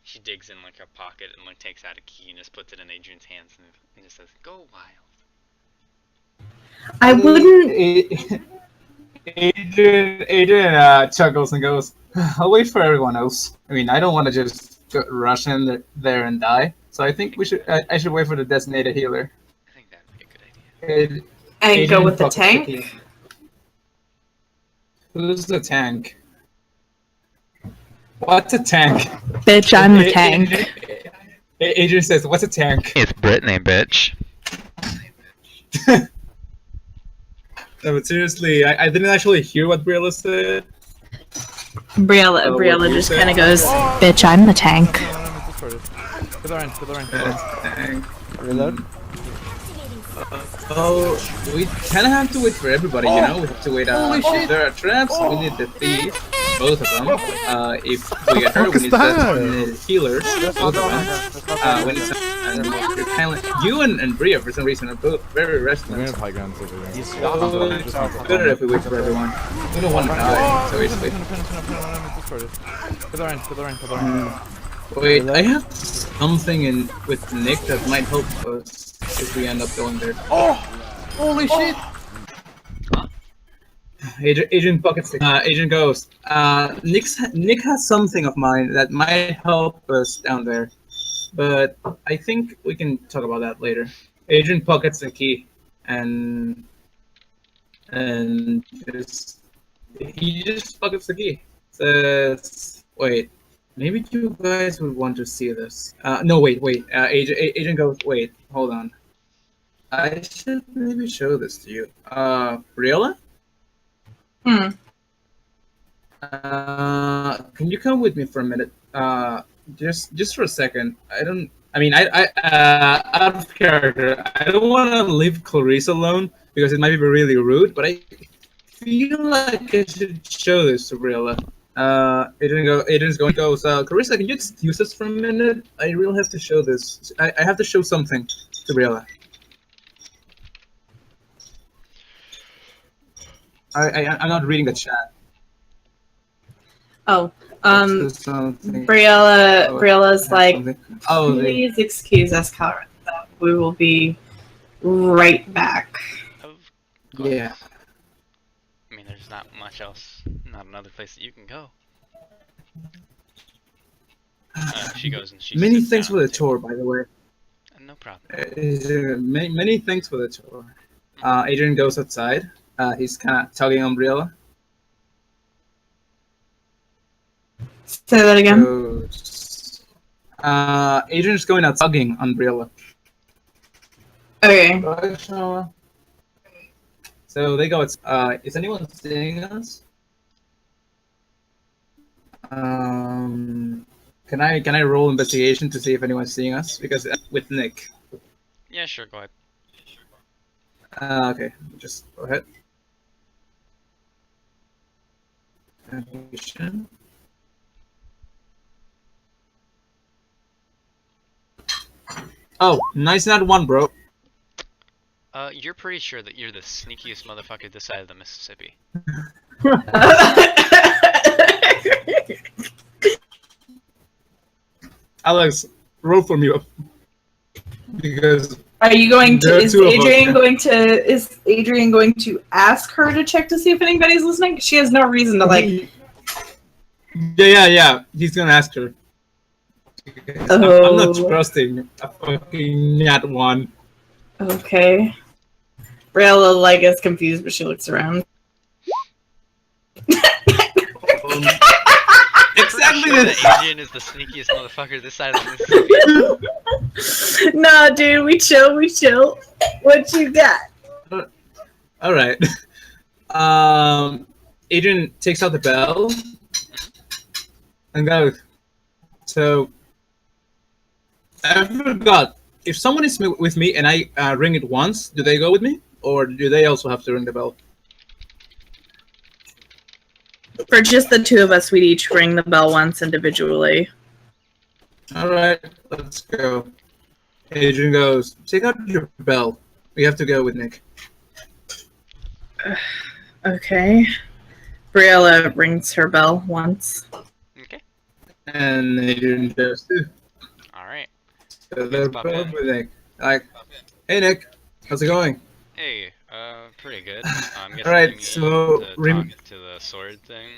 she digs in, like, a pocket and, like, takes out a key and just puts it in Adrian's hands and just says, "Go wild." I wouldn't. Adrian chuckles and goes, "I'll wait for everyone else. I mean, I don't want to just rush in there and die. So I think I should wait for the designated healer." I think that would be a good idea. And go with the pockets tank? key. Who's the tank? What's a tank? Bitch, I'm the tank. Adrian says, "What's a tank?" It's Brittany, bitch. No, but seriously, I didn't actually hear what Briella said. Briella what you just said? kind of goes, "Bitch, I'm the tank." Tank. Reload. Oh, we kind of have to wait for everybody, you know? We have to wait. If there are traps, we need the thief, both of them. If we get hurt, we need healers, both of them. We need some, and you're kind of, you and Bria, for some reason, are both very restless. It's better if we wait for everyone. We don't want to die, so easily. Wait, I have something with Nick that might help us if we end up going there. Oh! Holy shit! Agent Buckets. Agent Ghost. Nick has something of mine that might help us down there, but I think we can talk about that later. Agent pockets the key, and he just pockets the key. Says, "Wait, maybe you guys would want to see this." No, wait. Agent Ghost. Wait, hold on. I should maybe show this to you. Briella? Can you come with me for a minute? just for a second. I don't. I mean, out of character, I don't want to leave Clarice alone because it might be really rude. But I feel like I should show this to Briella. Aiden's going to go. So, Clarissa, can you excuse us for a minute? I really have to show this. I have to show something to Briella. I'm not reading the chat. Oh, Something. Briella's like, Something. Oh, please excuse us, Colorado. We will be right back. yeah. I mean, there's not much else. Not another place that you can go. She goes and she. Many thanks for the tour, by the way. No problem. Many thanks for the tour. Adrian goes outside. He's kind of tugging on Briella. Say that again. Adrian's going out tugging on Briella. Okay. So they go. Is anyone seeing us? Can I roll investigation to see if anyone's seeing us? Because with Nick. Yeah, sure. Go ahead. Okay, just go ahead. Investigation. Oh, nice, not one, bro. You're pretty sure that you're the sneakiest motherfucker this side of the Mississippi. Alex, roll for me because Are you going to? There are Is two of us, Adrian yeah. going to? Is Adrian going to ask her to check to see if anybody's listening? She has no reason to like. Yeah. He's gonna ask her. I'm not trusting a fucking nat one. Okay. Briella like is confused, but she looks around. Exactly. Sure that Adrian is the sneakiest motherfucker this side of the Mississippi. Nah, dude, we chill. What you got? All right. Adrian takes out the bell and goes. So I forgot. If someone is with me and I ring it once, do they go with me, or do they also have to ring the bell? For just the two of us, we'd each ring the bell once individually. All right, let's go. Adrian goes. Take out your bell. We have to go with Nick. Okay. Briella rings her bell once. Okay. And Adrian does too. All right. So they're both with Nick. Like, hey Nick, how's it going? Hey, pretty good. I'm guessing Alright, you mean so to talk to the sword thing,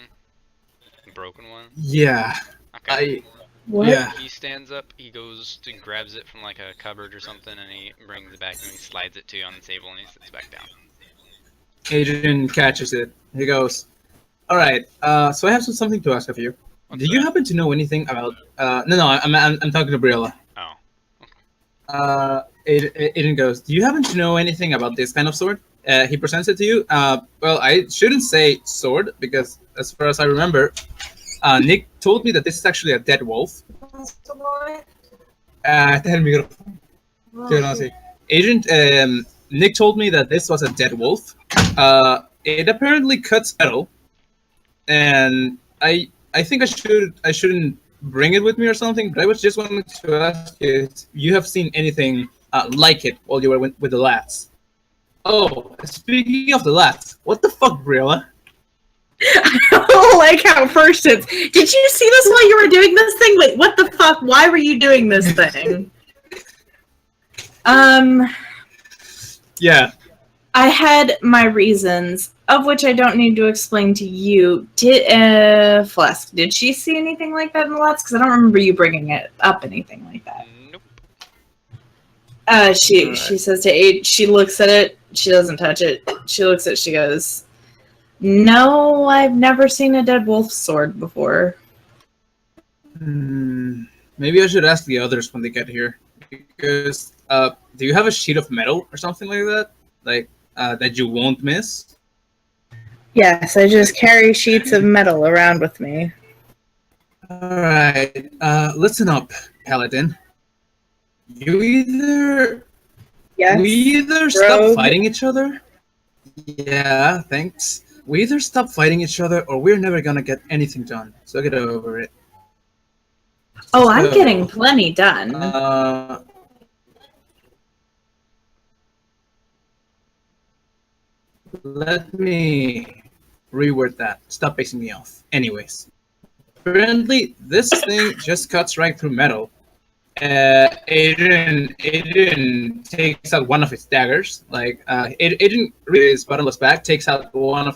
the broken one. Yeah, Okay. What? Yeah. He stands up. He goes to grabs it from like a cupboard or something, and he brings it back and he slides it to you on the table, and he sits back down. Adrian catches it. He goes, all right. So I have something to ask of you. What's Do you that? happen to know anything about? No. I'm talking to Briella. Oh. Adrian goes, do you happen to know anything about this kind of sword? He presents it to you. Well, I shouldn't say sword because, as far as I remember, Nick told me that this is actually a dead wolf. Adrian, Nick told me that this was a dead wolf. It apparently cuts metal, and I think I shouldn't bring it with me or something. But I was just wanting to ask you if you have seen anything like it while you were with the lads. Oh, speaking of the lads, what the fuck, Briella? I don't like how first it's, did you see this while you were doing this thing? Wait, what the fuck? Why were you doing this thing? Yeah. I had my reasons, of which I don't need to explain to you. Flesk, did she see anything like that in the lots? Because I don't remember you bringing it up, anything like that. Nope. She says to Aid, she looks at it, she doesn't touch it. She looks at it, she goes, no, I've never seen a dead wolf sword before. Maybe I should ask the others when they get here. Because, do you have a sheet of metal or something like that? Like, that you won't miss? Yes, I just carry sheets of metal around with me. Alright, listen up, Paladin. You either... Yes. We either stop Rogue. fighting each other... Yeah, thanks. We either stop fighting each other or we're never gonna get anything done. So get over it. Oh, I'm So, getting plenty done. Let me reword that. Stop pissing me off. Anyways. Apparently, this thing just cuts right through metal. Adrian takes out one of his daggers. Adrian his bottomless bag takes out one of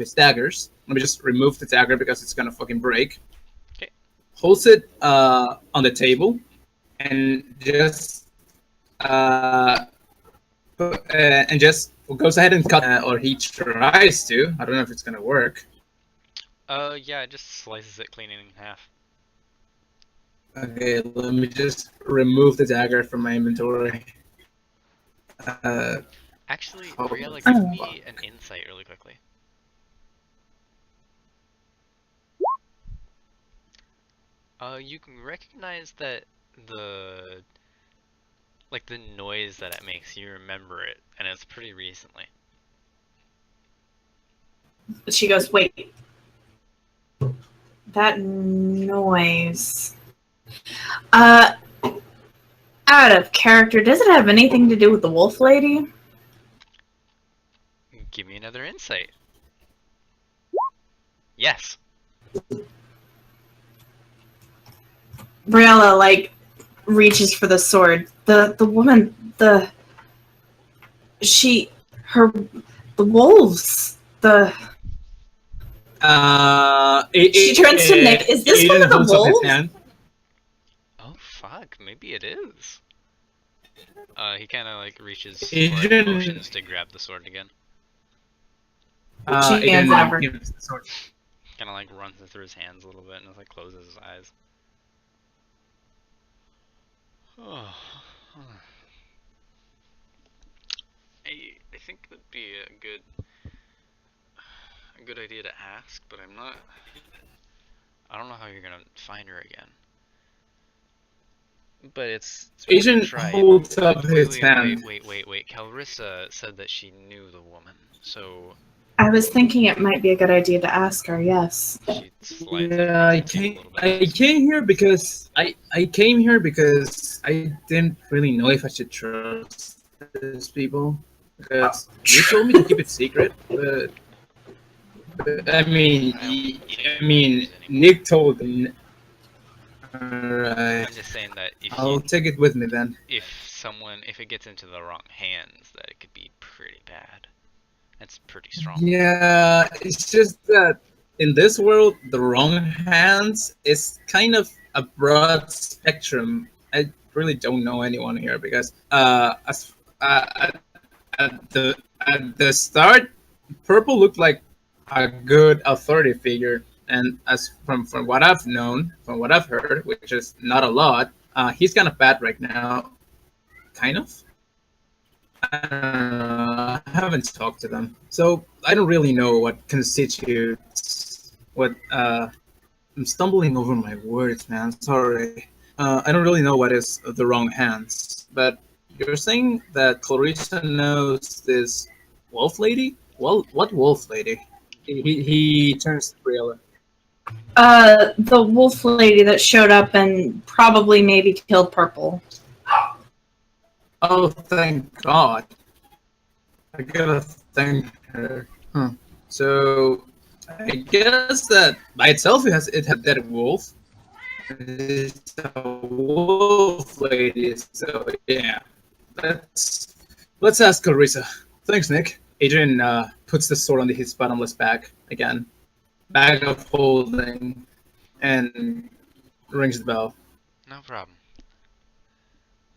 his daggers. Let me just remove the dagger because it's gonna fucking break. Okay. Holds it on the table and just goes ahead and cut, or he tries to. I don't know if it's gonna work. Yeah, it just slices it clean in half. Okay, let me just remove the dagger from my inventory. Actually, Oh, Briella, oh. give me an insight really quickly. You can recognize that the noise that it makes, you remember it, and it's pretty recently. She goes, wait. That noise. Out of character, does it have anything to do with the wolf lady? Give me another insight. Yes. Briella, reaches for the sword. The woman, the wolves, she turns to Nick. Is this one of the holds up his wolves? hand. Oh fuck, maybe it is. He kind of reaches Adrian- or motions to grab the sword again. She hands it over. gives the sword. Kind of runs it through his hands a little bit and just closes his eyes. Oh. I think that'd be a good idea to ask, but I don't know how you're gonna find her again. But it's worth a Adrian try. holds up his hand. Wait. Calrissa said that she knew the woman, so I was thinking it might be a good idea to ask her, yes. she slides Yeah, I underneath the came. table a little bit. I came here because I came here because I didn't really know if I should trust these people. Because you told me to keep it secret, but I mean, Nick told me. Alright, I'm just saying that I'll take it with me then. if it gets into the wrong hands, that it could be pretty bad. That's pretty strong. Yeah, it's just that in this world, the wrong hands is kind of a broad spectrum. I really don't know anyone here because at the start, Purple looked like a good authority figure, and as from what I've known, from what I've heard, which is not a lot, he's kind of bad right now. Kind of. I don't know. I haven't talked to them, so I don't really know what constitutes what. I'm stumbling over my words, man. Sorry. I don't really know what is the wrong hands, but you're saying that Clarissa knows this wolf lady? Well, what wolf lady? He turns to Briella. The wolf lady that showed up and probably maybe killed Purple. Oh, thank God. I gotta thank her. Huh. So, I guess that by itself it has a dead wolf. It's a wolf lady, so yeah. Let's ask Clarissa. Thanks, Nick. Adrian puts the sword on his bottomless bag again. Bag of holding, and rings the bell. No problem.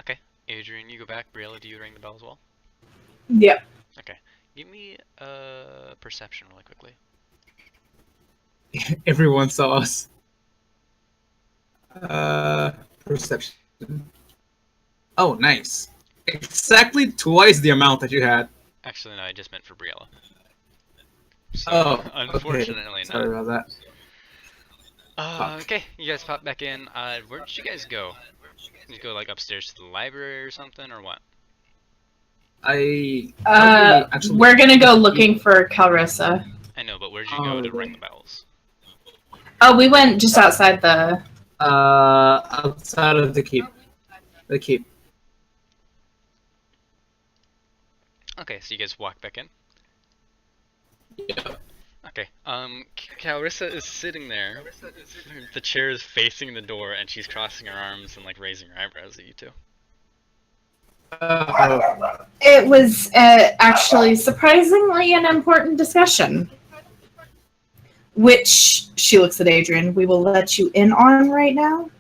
Okay, Adrian, you go back. Briella, do you ring the bell as well? Yep. Okay. Give me a perception really quickly. Everyone saw us. Perception. Oh, nice. Exactly twice the amount that you had. Actually, no, I just meant for Briella. So, Oh, unfortunately okay. Sorry not. about Fuck. Okay, you guys pop back in. Where did you guys go? Did you go like upstairs to the library or something, or what? Actually, We're gonna go looking for Calrissa. I know, but where'd you go to ring the bells? Oh, we went just outside the. outside of the keep. The keep. Okay, so you guys walk back in. Yeah. Okay. Calrissa is sitting there. The chair is facing the door, and she's crossing her arms and like raising her eyebrows at you two. It was actually surprisingly an important discussion, which she looks at Adrian. We will let you in on right now.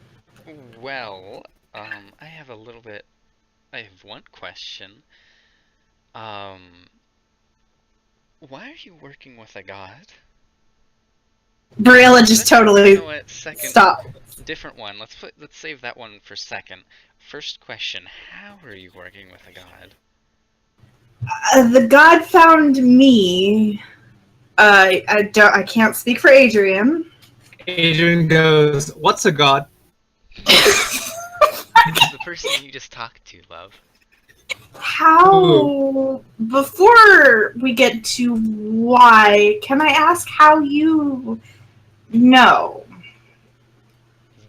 Well, I have a little bit. I have one question. Why are you working with a god? Briella just totally You know what? Second, stop. different one. Let's save that one for second. First question: how are you working with a god? The god found me. I can't speak for Adrian. Adrian goes, "What's a god?" The person you just talked to, love. How? Before we get to why, can I ask how you know?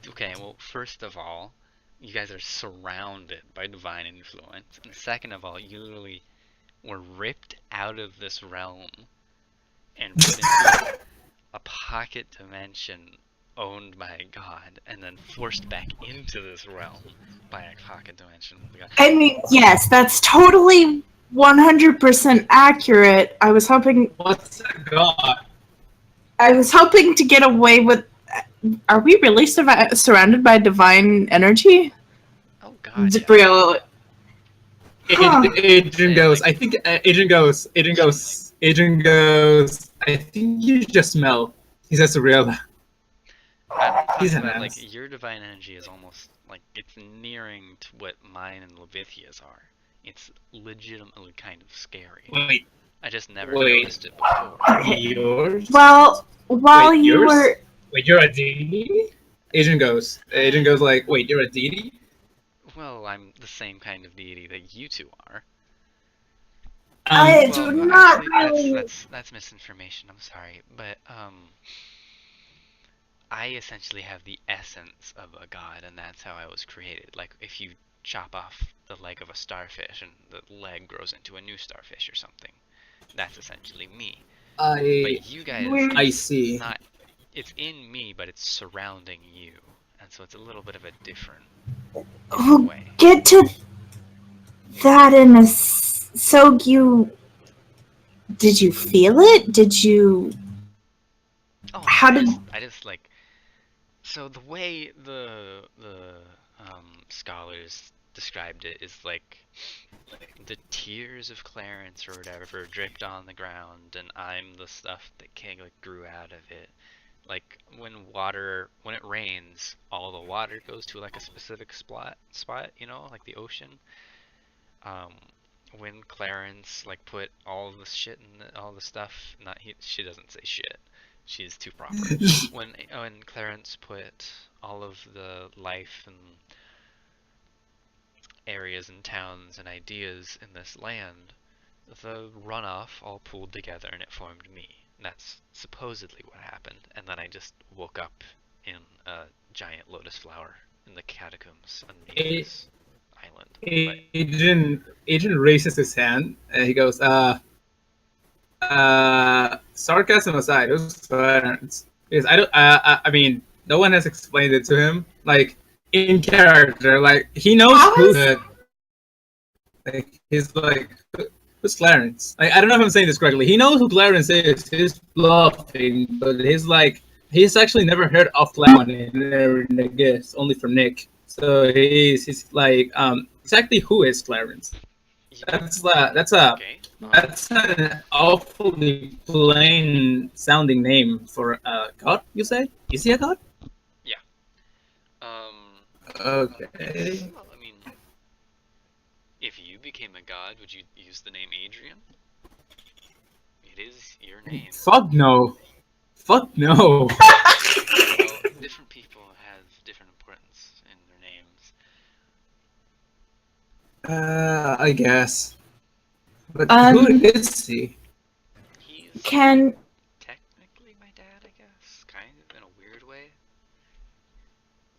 Okay, well, first of all, you guys are surrounded by divine influence, and second of all, you literally were ripped out of this realm and put into a pocket dimension owned by a god, and then forced back into this realm by a pocket dimension. I mean, yes, that's totally 100% accurate. I was hoping What's a god? to get away with. Are we really surrounded by divine energy? Oh god, yeah. Briella. Huh. Adrian goes. I think Adrian goes. I think you just smell. He says to Briella. I'm He's talking an about, like, ass. your divine energy is almost, like, it's nearing to what mine and Levithia's are. It's legitimately kind of scary. Wait, I just never wait. noticed it before. yours? Well, while Wait, you yours? were. Wait, you're a deity? Adrian goes like, wait, you're a deity? Well, I'm the same kind of deity that you two are. I Well, do not actually, really. that's misinformation. I'm sorry, but I essentially have the essence of a god, and that's how I was created. Like, if you chop off the leg of a starfish and the leg grows into a new starfish or something, that's essentially me. But you guys, I see. it's in me, but it's surrounding you, and so it's a little bit of a different We'll way. get to that in a. So you. Did you feel it? Did you. Oh, How no, did. I just like. So the way the scholars described it is like the tears of Clarence or whatever dripped on the ground, and I'm the stuff that like grew out of it. Like when it rains, all the water goes to like a specific spot, you know, like the ocean. When Clarence like put all the shit in all the stuff, she doesn't say shit. She's too proper. when Clarence put all of the life and areas and towns and ideas in this land, the runoff all pooled together and it formed me. And that's supposedly what happened. And then I just woke up in a giant lotus flower in the catacombs underneath this island. Adrian raises his hand and he goes, sarcasm aside, it was Clarence. Because I mean, no one has explained it to him. Like, in character, like, he knows who's it. Like, he's like, who's Clarence? Like, I don't know if I'm saying this correctly. He knows who Clarence is. He's bluffing, but he's actually never heard of Clarence in Erinegis, only from Nick. So he's like, exactly who is Clarence? That's an awfully plain sounding name for a god, you say? Is he a god? Yeah. Okay. Well, I mean, if you became a god, would you use the name Adrian? It is your name. Fuck no. Fuck no. Well, different people have different importance in their names. I guess. But Um, who is he? He's Can technically my dad, I guess, kind of in a weird way,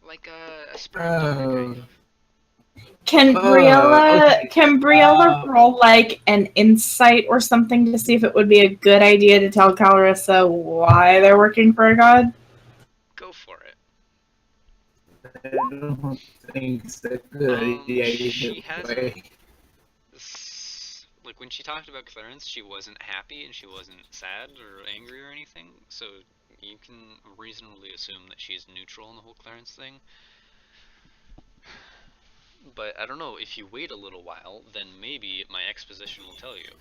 like a sperm donor, kind of. can Okay. Briella roll like an insight or something to see if it would be a good idea to tell Calrissa why they're working for a god? Go for it. I don't think it's a good idea either She hasn't. way. Like when she talked about Clarence, she wasn't happy and she wasn't sad or angry or anything. So you can reasonably assume that she's neutral in the whole Clarence thing. But I don't know, if you wait a little while, then maybe my exposition will tell you.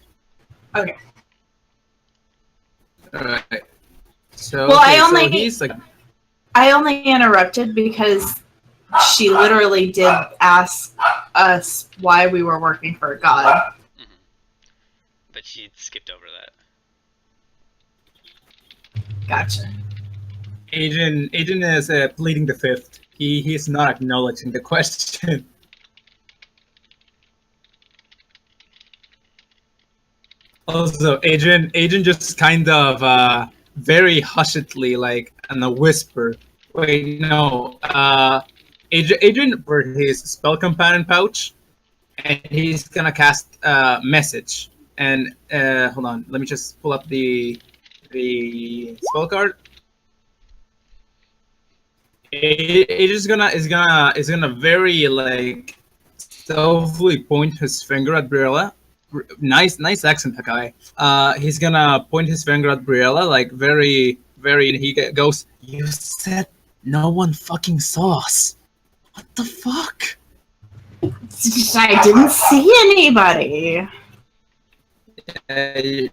Okay. Alright. So, Well, okay, so he's like. I only interrupted because she literally did ask us why we were working for a god. But she skipped over that. Gotcha. Agent is pleading the fifth. He's not acknowledging the question. Also, Agent just kind of very hushedly, like in a whisper. Wait, no. Agent for his spell companion pouch, and he's gonna cast message. And hold on, let me just pull up the spell card. Is gonna very like stealthily point his finger at Briella. Nice accent, that guy. He's gonna point his finger at Briella, like very. And he goes, "You said no one fucking saw us. What the fuck?" I didn't see anybody.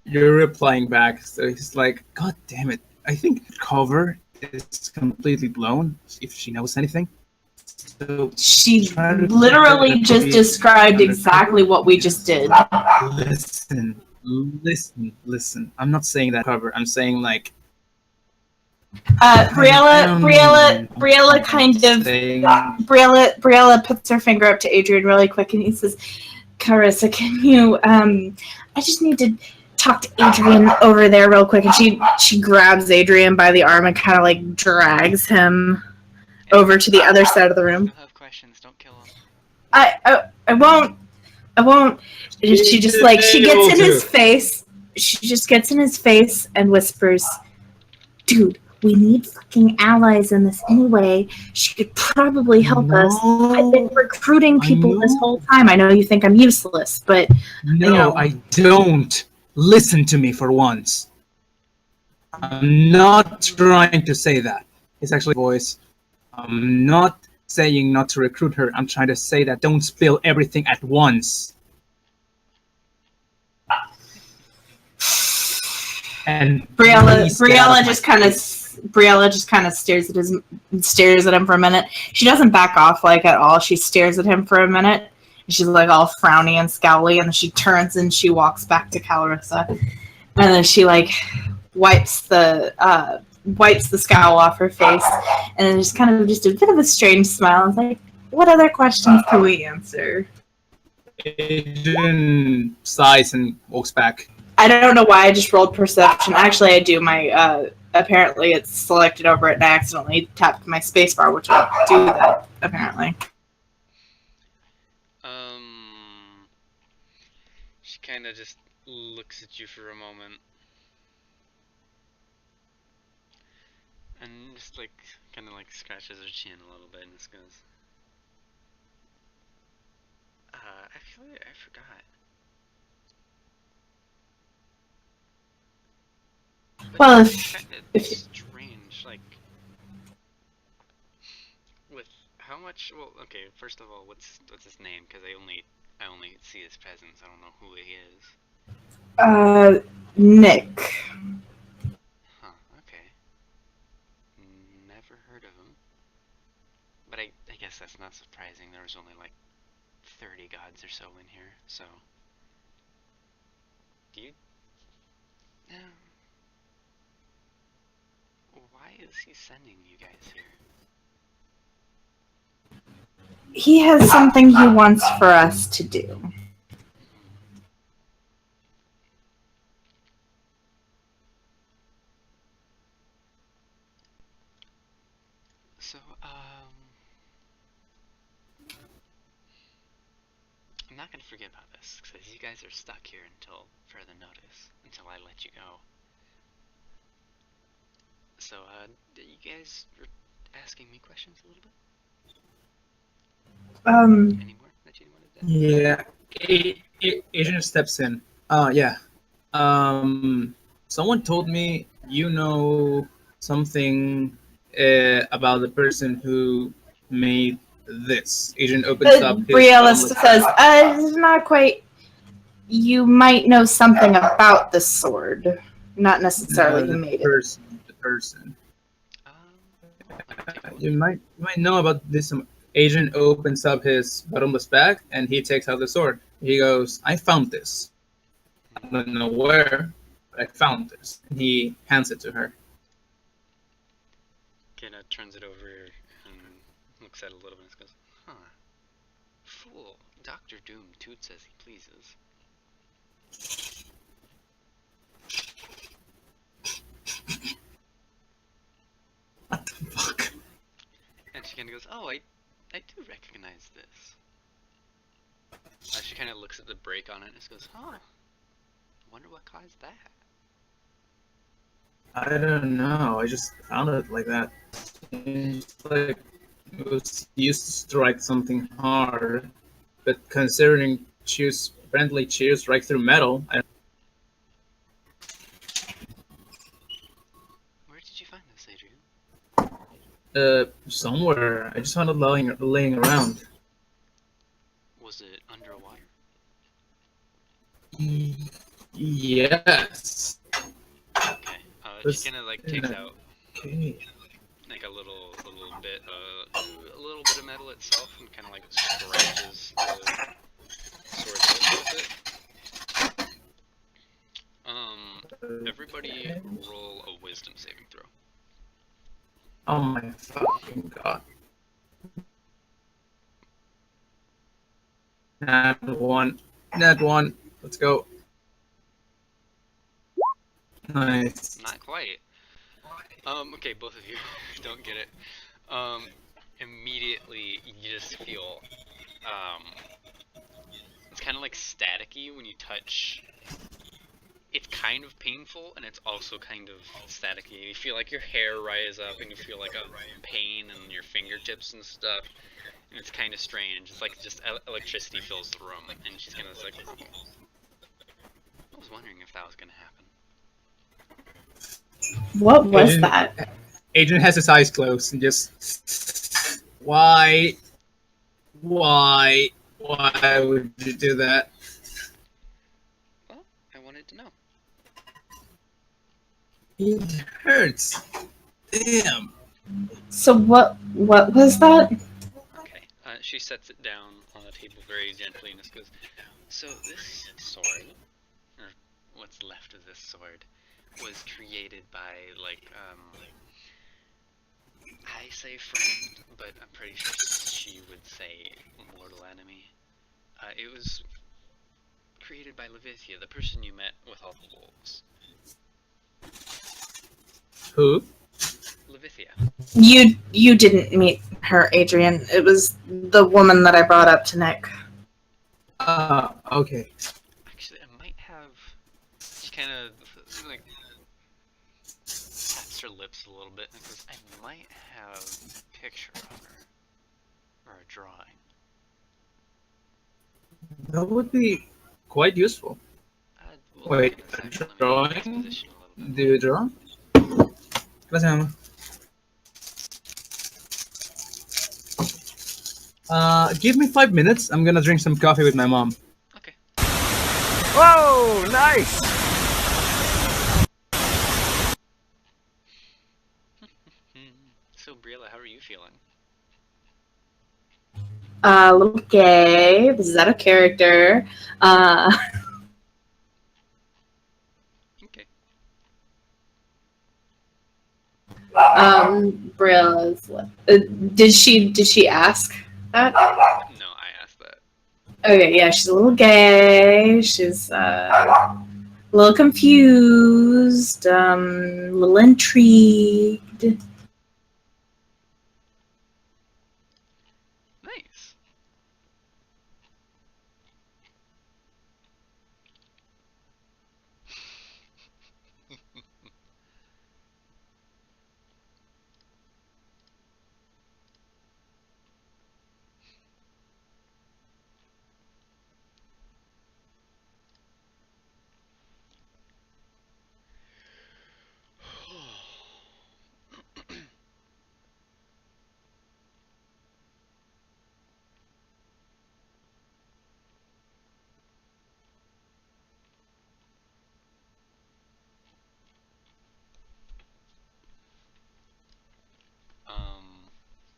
You're replying back, so he's like, "God damn it! I think cover is completely blown. If she knows anything." So She literally just described exactly what we just did. listen. I'm not saying that cover. I'm saying like. Briella kind of Briella puts her finger up to Adrian really quick and he says, Carissa, can you I just need to talk to Adrian over there real quick, and she grabs Adrian by the arm and kind of like drags him over to the other side of the room. If you have questions, don't kill him. I won't. She just like she gets in his face. She just gets in his face and whispers, "Dude, we need fucking allies in this anyway. She could probably help us. I've been recruiting people this whole time. I know you think I'm useless, but no, I don't. Listen to me for once. I'm not trying to say that. It's actually voice. I'm not saying not to recruit her. I'm trying to say that don't spill everything at once. And Briella just kind of stares at him for a minute. She doesn't back off like at all. She stares at him for a minute. And she's like all frowny and scowly, and then she turns and she walks back to Calrissa, and then she like wipes the scowl off her face, and then just kind of just a bit of a strange smile. And like, what other questions can we answer? Adrian sighs and walks back. I don't know why I just rolled perception. Actually, I do my. Apparently, it's selected over it, and I accidentally tapped my spacebar, which will do that. Apparently. She kind of just looks at you for a moment, and just like kind of like scratches her chin a little bit, and just goes, actually, I forgot. But Well, it's kind of strange, like, with how much. Well, okay. First of all, what's his name? Because I only see his presence. I don't know who he is. Nick. Huh. Okay. Never heard of him. But I guess that's not surprising. There was only like 30 gods or so in here. So. Do you? Why is he sending you guys here? He has something he wants for us to do. So, I'm not gonna forget about this, because you guys are stuck here until further notice, until I let you go. So, you guys were asking me questions a little bit? Any more that you wanted to ask? Yeah. Agent steps in. Yeah. Someone told me you know something about the person who made this. Agent opens up his Briella bottomless says, bag. not quite. You might know something about the sword, not necessarily who The made it. person. The person. Let me take a look. You might know about this. Agent opens up his bottomless bag and he takes out the sword. He goes, "I found this. I don't know where, but I found this." And he hands it to her. Kenna turns it over and looks at it a little bit and goes, huh. Fool. Dr. Doom toots as he pleases. What the fuck? And she kind of goes, oh, I do recognize this. She kind of looks at the break on it and just goes, huh. Wonder what caused that. I don't know. I just found it like that. It's like it was used to strike something hard, but considering choose friendly cheers right through metal, Where did you find this, Adrian? somewhere I just found it laying around. Was it underwater? Yes. Okay. She kind of like takes out Okay. like a little bit of metal itself and kind of like scratches the sword hilt with it. Everybody roll a wisdom saving throw. Oh my fucking god. Nat one. Let's go. Nice. Not quite. Okay, both of you don't get it. Immediately you just feel, it's kind of like staticky when you touch. It's kind of painful and it's also kind of staticky. You feel like your hair rise up and you feel like a pain in your fingertips and stuff. And it's kind of strange. It's like just electricity fills the room. And she's kind of like, oh. I was wondering if that was going to happen. What was that? Adrian has his eyes closed and just, why would you do that? Well, I wanted to know. It hurts. Damn. So what was that? Okay, she sets it down on the table very gently and just goes, so this sword, or what's left of this sword, was created by, like, I say friend, but I'm pretty sure she would say mortal enemy. It was created by Levithia, the person you met with all the wolves. Who? Levithia. You didn't meet her, Adrian. It was the woman that I brought up to Nick. Okay. Actually, I might have. She kind of like taps her lips a little bit and goes, I might have a picture of her or a drawing. That would be quite useful. We'll Wait, look at the a section, let me drawing? exposition a little bit. Do you draw? Gracias, give me 5 minutes. I'm gonna drink some coffee with my mom. Okay. Whoa, nice! So, Briella, how are you feeling? A little gay. This is out of character. Okay. Brilla's. Did she ask that? No, I asked that. Okay, yeah, she's a little gay. She's a little confused, a little intrigued. Nice.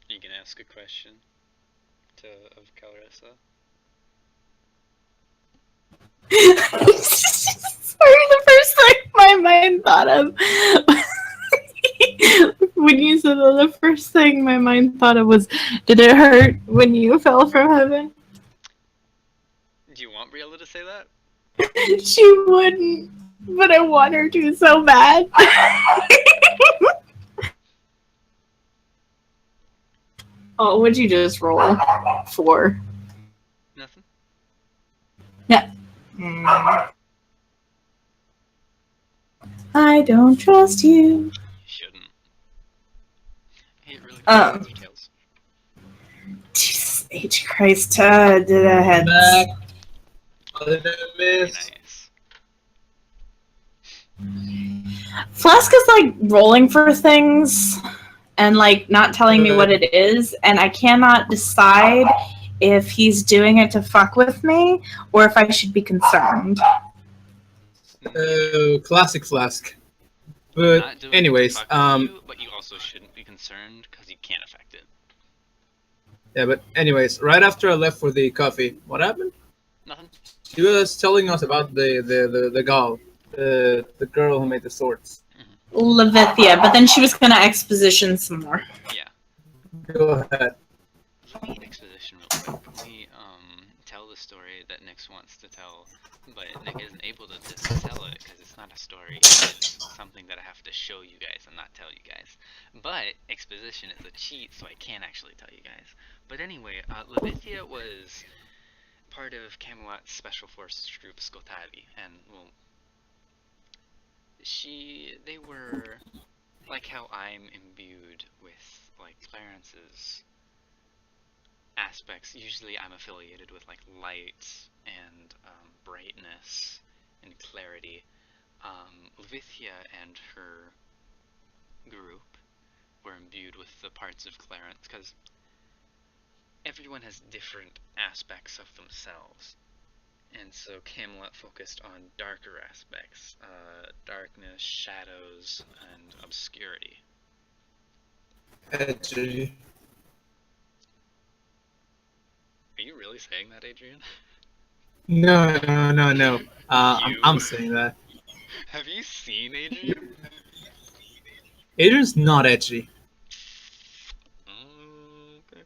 You can ask a question of Calressa. Sorry, the first thing my mind thought of when you said that, the first thing my mind thought of was, did it hurt when you fell from heaven? Do you want Briella to say that? She wouldn't, but I want her to so bad. Oh, what'd you just roll for? Nothing. Yeah. I don't trust you. You shouldn't. It really depends on details. Jesus H. Christ, did I had Back. Very nice. Flask is like rolling for things and like not telling me what it is, and I cannot decide if he's doing it to fuck with me or if I should be concerned. Classic Flask. Not But doing it to anyways, fuck with you, but you also shouldn't be concerned because you can't affect it. yeah, but anyways, right after I left for the coffee, what happened? Nothing. She was telling us about the gal, the girl who made the swords. Levithia, but then she was gonna exposition some more. Yeah. Go ahead. Let me exposition real quick. Let me tell the story that Nyx wants to tell, but Nick isn't able to tell it because it's not a story. It's something that I have to show you guys and not tell you guys. But exposition is a cheat, so I can't actually tell you guys. But anyway, Levithia was part of Camelot's Special Forces Group Skotavi, and well, they were like how I'm imbued with like Clarence's aspects. Usually I'm affiliated with like light and brightness and clarity. Levithia and her group were imbued with the parts of Clarence because everyone has different aspects of themselves. And so Camelot focused on darker aspects, darkness, shadows, and obscurity. Edgy. Are you really saying that, Adrian? No. I'm saying that. Have you seen Adrian? Adrian's not edgy. Okay.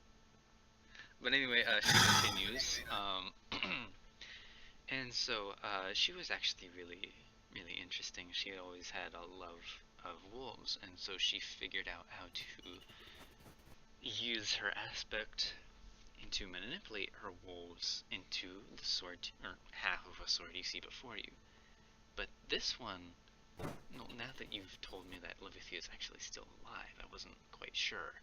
But anyway, she continues. And so she was actually really, really interesting. She always had a love of wolves, and so she figured out how to use her aspect to manipulate her wolves into the sword, or half of a sword you see before you. But this one, well, now that you've told me that Levithia is actually still alive, I wasn't quite sure.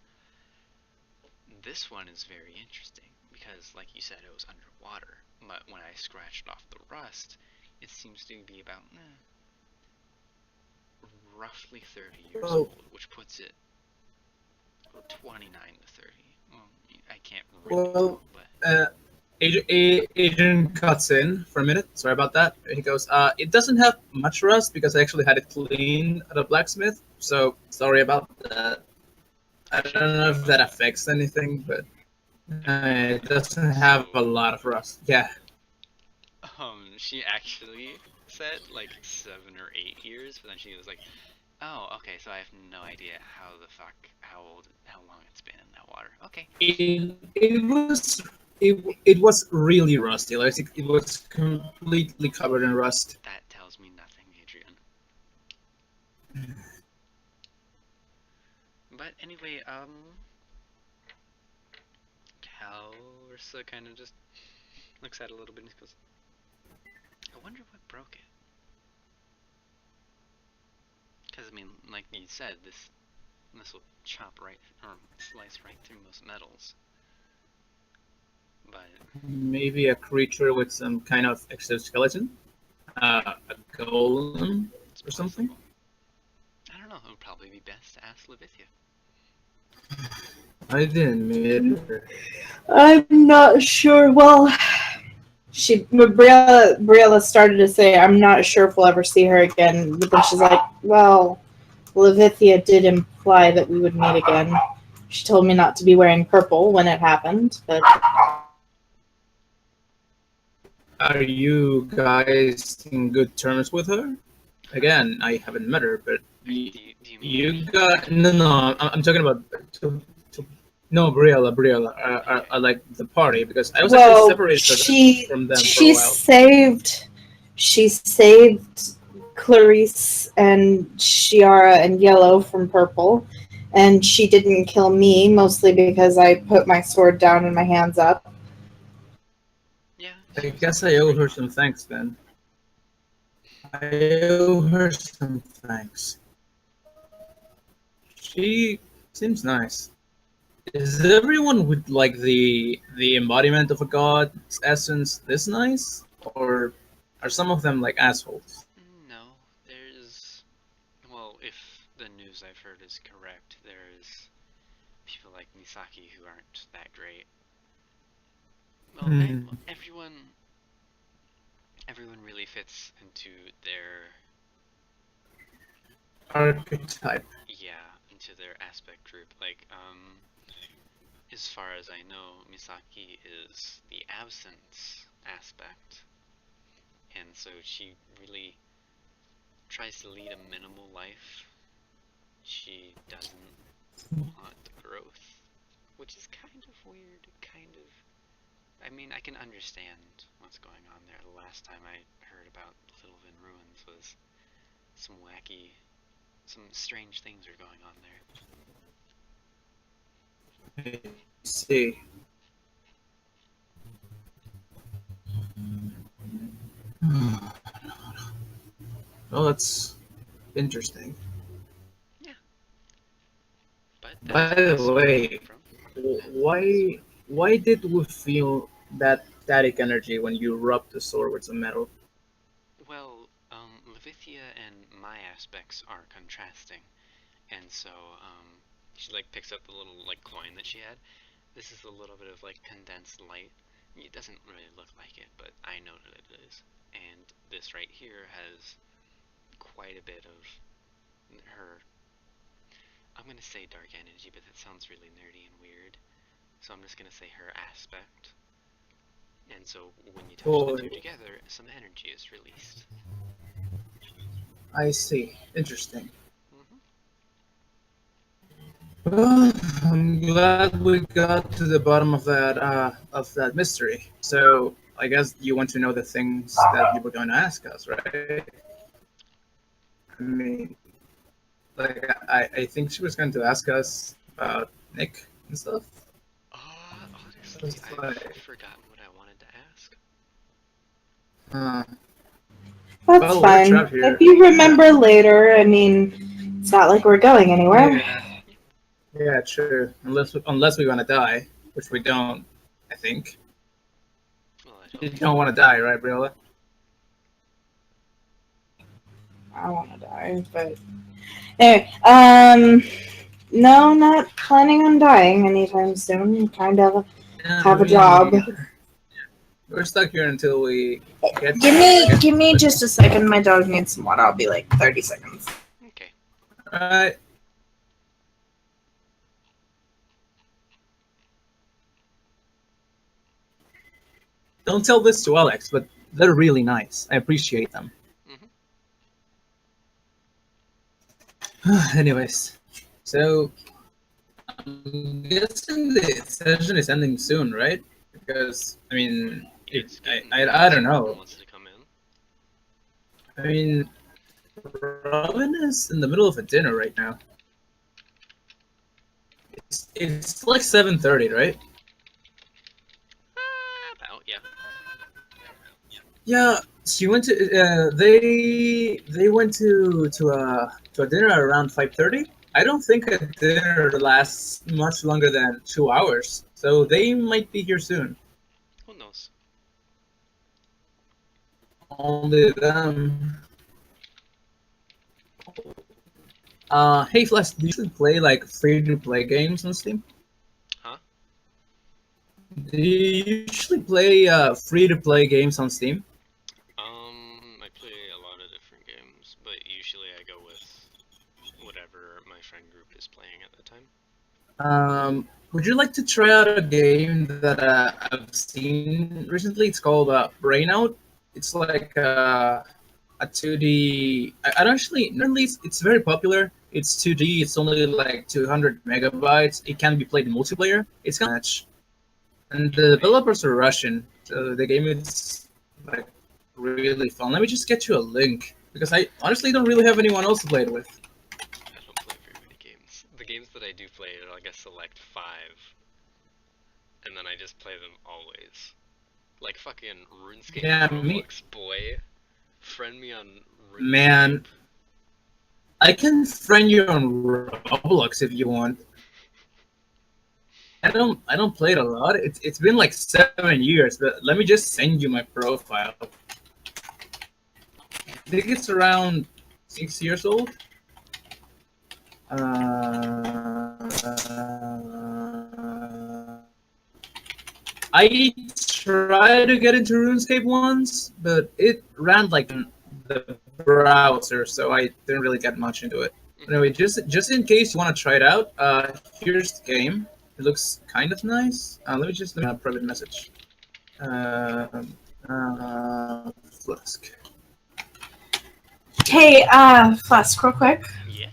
This one is very interesting because, like you said, it was underwater. But when I scratched off the rust, it seems to be about roughly 30 years old, which puts it 29 to 30. Well, I can't really tell, but... Adrian cuts in for a minute. Sorry about that. He goes, it doesn't have much rust because I actually had it cleaned at a blacksmith. So sorry about that. I don't know if that affects anything, but it doesn't have a lot of rust. Yeah. She actually said like 7 or 8 years, but then she was like, Oh, okay. So I have no idea how long it's been in that water. Okay. It was really rusty. Like it was completely covered in rust. That tells me nothing, Adrian. But anyway, Calversa kind of just looks at it a little bit and goes, I wonder what broke it. Because, I mean, like you said, this will chop right, or slice right through most metals. But Maybe a creature with some kind of exoskeleton, a golem it's or something. possible. I don't know. It would probably be best to ask Levithia. I didn't mean it. I'm not sure. Well, Briella started to say, I'm not sure if we'll ever see her again. But then she's like, well, Levithia did imply that we would meet again. She told me not to be wearing purple when it happened, but Are you guys in good terms with her? Again, I haven't met her, but Do you mean you me? got no. I'm talking about no Briella. Like the party because I was actually well, separated from them for a she while. saved Clarice and Shiara and Yellow from purple, and she didn't kill me mostly because I put my sword down and my hands up. Yeah. I guess I owe her some thanks then. I owe her some thanks. She seems nice. Is everyone with like the embodiment of a god's essence this nice, or are some of them like assholes? No, there's. Well, if the news I've heard is correct, there's people like Misaki who aren't that great. Well, everyone really fits into their Archetype. into their aspect group. Like, as far as I know, Misaki is the absence aspect, and so she really tries to lead a minimal life. She doesn't want growth, which is kind of weird, I mean, I can understand what's going on there. The last time I heard about Littleton Ruins was some strange things are going on there. I see. Well, that's interesting. Yeah. But By the way, why did we feel that static energy when you rubbed the sword with some metal? Well, Levithia and my aspects are contrasting, and so, she, like, picks up the little, like, coin that she had. This is a little bit of, like, condensed light. It doesn't really look like it, but I know that it is. And this right here has quite a bit of her, I'm gonna say dark energy, but that sounds really nerdy and weird. So I'm just gonna say her aspect. And so when you touch the two together, some energy is released. I see. Interesting. Mm-hmm. Well, I'm glad we got to the bottom of that mystery. So I guess you want to know the things that you were going to ask us, right? I mean, like I think she was going to ask us about Nick and stuff. Honestly, It's I've like, forgotten what I wanted to ask. That's well, we're fine. trapped here. If you remember later, I mean, it's not like we're going anywhere. Yeah, true. Unless we want to die, which we don't, I think. Well, You don't want to die, right, Brilla? I want to die, but anyway, no, not planning on dying anytime soon. Kind of have a job. We're stuck here until we get. Give me just a second. My dog needs some water. I'll be like 30 seconds. Okay. Alright. Don't tell this to Alex, but they're really nice. I appreciate them. Anyways, so I'm guessing the session is ending soon, right? Because I mean, It's getting I don't Robin know. wants to come in. I mean, Robin is in the middle of a dinner right now. It's like 7:30, right? About, yeah. Yeah, she went to. They went to a dinner around 5:30. I don't think a dinner lasts much longer than 2 hours, so they might be here soon. Who knows? Only them. Hey Flash, do you usually play like free-to-play games on Steam? Huh? Do you usually play free-to-play games on Steam? I play a lot of different games, but usually I go with whatever my friend group is playing at the time. Would you like to try out a game that I've seen recently? It's called Brainout. It's like a 2D. I don't actually. Normally, it's very popular. It's 2D. It's only like 200 megabytes. It can be played in multiplayer. It's kind of much. And the developers are Russian, so the game is like really fun. Let me just get you a link because I honestly don't really have anyone else to play it with. I don't play very many games. The games that I do play are like a select 5, and then I just play them always. Like fucking RuneScape Yeah, and me- Roblox, boy. Friend me on RuneScape. Man, I can friend you on Roblox if you want. I don't play it a lot. It's been like 7 years, but let me just send you my profile. I think it's around 6 years old. I tried to get into RuneScape once, but it ran like in the browser, so I didn't really get much into it. Anyway, just in case you want to try it out, here's the game. It looks kind of nice. Let me just look at a private message. Flask. Hey, Flask, real quick. Yeah.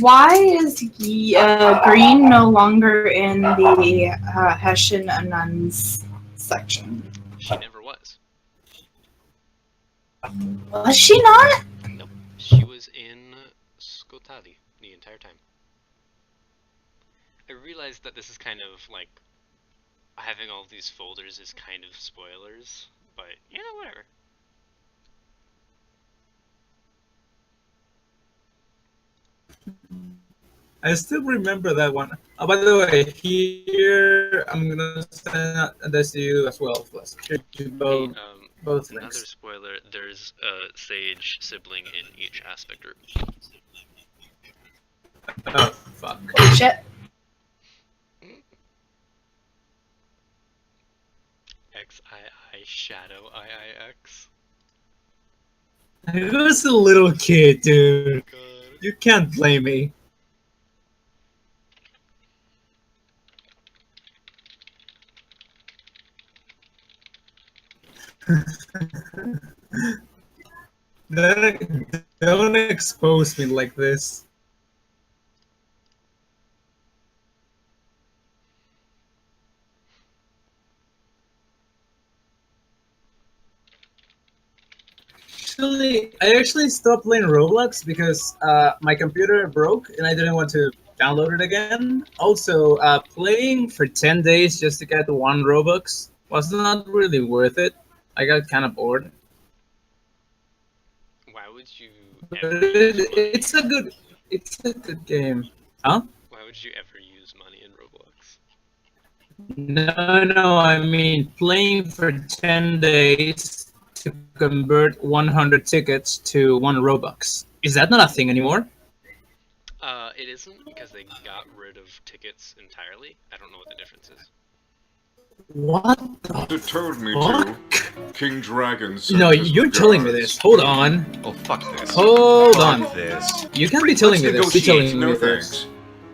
Why is green no longer in the Hessian Nuns section? She never was. Was she not? Nope. She was in Skotadi the entire time. I realized that this is kind of like having all these folders is kind of spoilers, but you know, whatever. I still remember that one. Oh, by the way, here I'm gonna send this to you as well, Flask. Here to both, both Another links. spoiler, there's a Sage sibling in each aspect group. Oh fuck. Shit. XII Shadow IIX. I was a little kid, dude. God. You can't blame me. Don't expose me like this. I actually stopped playing Roblox because my computer broke and I didn't want to download it again. Also, playing for 10 days just to get 1 Robux was not really worth it. I got kind of bored. Why would you But ever use money? it's a good game. Huh? Why would you ever use money in Roblox? No, I mean playing for 10 days to convert 100 tickets to 1 Robux. Is that not a thing anymore? It isn't because they got rid of tickets entirely. I don't know what the difference is. What the It told me fuck? to. King Dragon sent No, his you're telling me regards. this. Hold on. Oh, fuck this. Hold on. Fuck this. You can't be telling me Let's this. You're negotiate. telling me No this. thanks.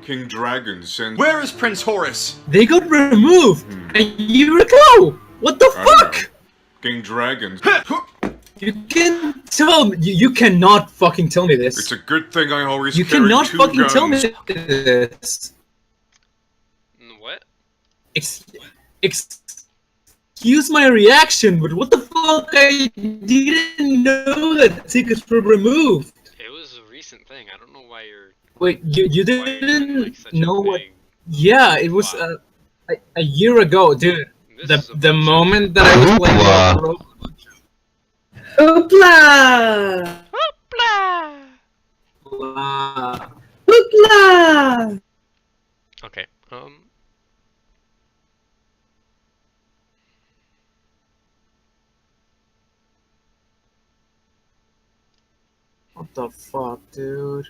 King Dragon sent. Where is Prince Horace? They got removed a year ago. What the I don't know. fuck? King Dragon. You can tell me. You cannot fucking tell me this. It's a good thing I always You carry cannot two fucking guns. tell me this. What? Excuse my reaction, but what the fuck? I didn't know that tickets were removed. It was a recent thing. I don't know why you're. Wait, you why you're didn't doing, like, such a know what? big Yeah, it was flop. a year ago, dude. This is a The bunch of- moment that I was playing Hoopla! Hoopla! Hoopla! Okay. What the fuck, dude?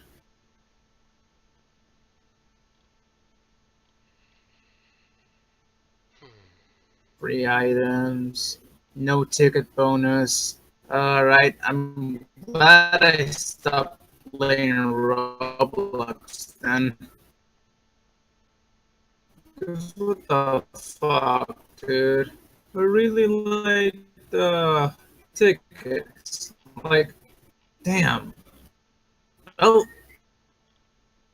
Free items, no ticket bonus. Alright, I'm glad I stopped playing Roblox then. 'Cause what the fuck, dude? I really like the tickets. Like, damn. Well,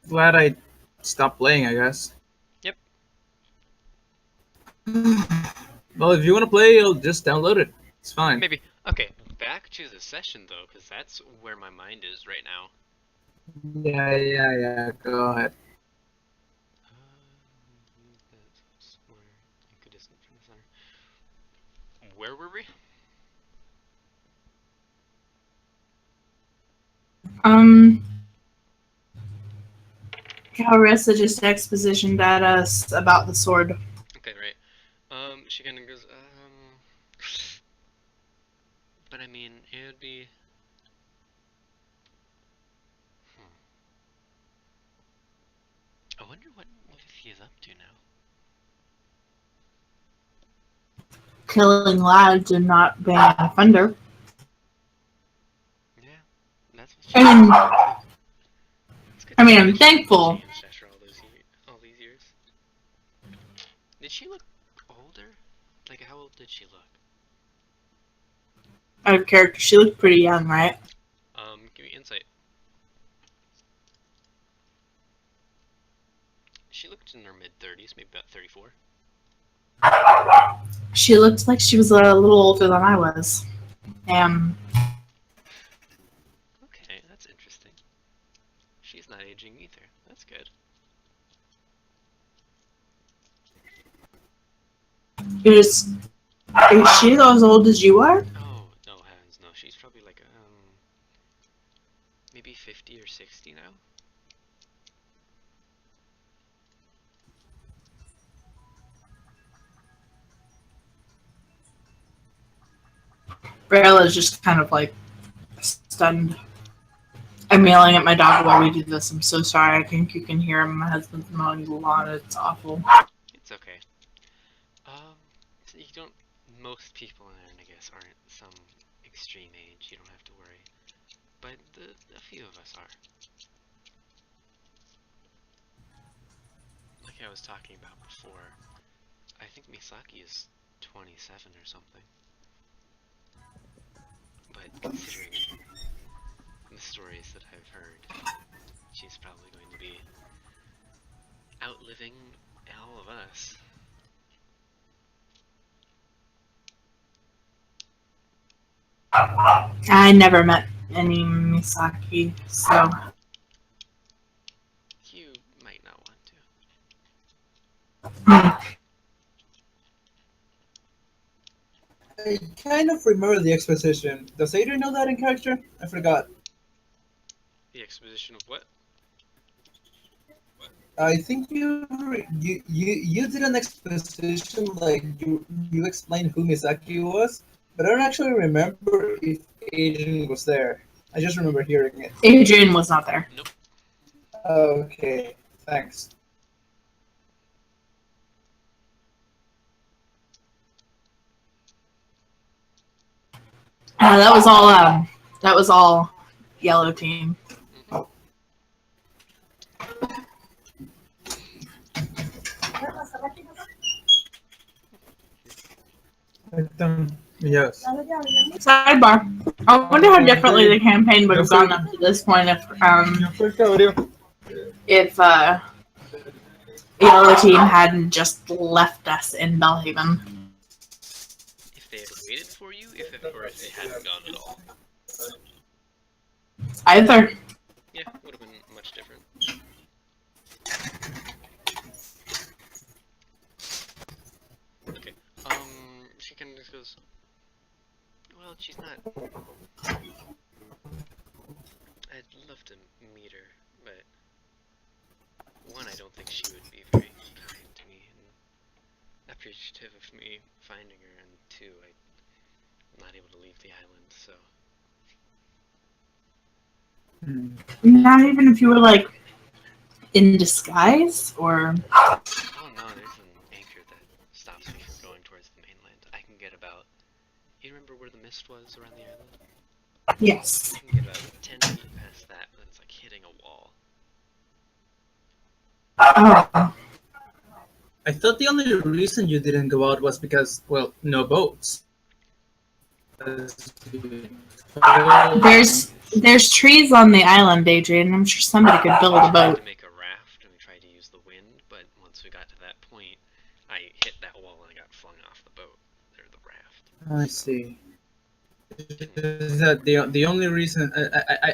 glad I stopped playing, I guess. Yep. Well, if you want to play, I'll just download it. It's fine. Maybe. Okay. Back to the session though, because that's where my mind is right now. Yeah. Go ahead. Where were we? Carissa just expositioned at us about the sword. Okay, right. She kind of goes, but I mean, it would be. I wonder what he is up to now. Killing lads and not being an offender. Yeah, that's what she. I mean, It's good I mean, to I'm see thankful. she changed after all these years. Did she look older? Like, how old did she look? Out of character, she looked pretty young, right? Give me insight. She looked in her mid-30s, maybe about 34. She looked like she was a little older than I was. Okay, that's interesting. She's not aging either. That's good. Is she as old as you are? Oh, no heavens, no. She's probably like, maybe 50 or 60 now. Bella's just kind of like stunned. I'm yelling at my dog while we do this. I'm so sorry. I think you can hear him. My husband's mowing the lawn. It's awful. It's okay. So you don't. Most people in Erinegis aren't some extreme age. You don't have to worry. But a few of us are. Like I was talking about before, I think Misaki is 27 or something. But considering the stories that I've heard, she's probably going to be outliving all of us. I never met any Misaki, so You might not want to. I kind of remember the exposition. Does Adrian know that in character? I forgot. The exposition of what? I think you did an exposition like you explained who Misaki was, but I don't actually remember if Adrian was there. I just remember hearing it. Adrian was not there. Nope. Okay, thanks. That was all. That was all. Yellow team. Yes. Sidebar. I wonder how differently the campaign would have gone up to this point if the other team hadn't just left us in Belhaven. If they had waited for you, or if they hadn't gone at all. Either. Yeah, would have been much different. Okay. She kind of just goes, well, she's not. I'd love to meet her, but one, I don't think she would be very kind to me and appreciative of me finding her, and two, I'm not able to leave the island, so. Not even if you were like in disguise, or Oh no, there's an anchor that stops me from going towards the mainland. I can get about. You remember where the mist was around the island? yes. I can get about 10 feet past that, but it's like hitting a wall. Oh, I thought the only reason you didn't go out was because, well, no boats. there's trees on the island, Adrian. I'm sure somebody could build a We tried boat. to make a raft and we tried to use the wind, but once we got to that point, I hit that wall and I got flung off the boat, or the raft. I see. Is that the only reason?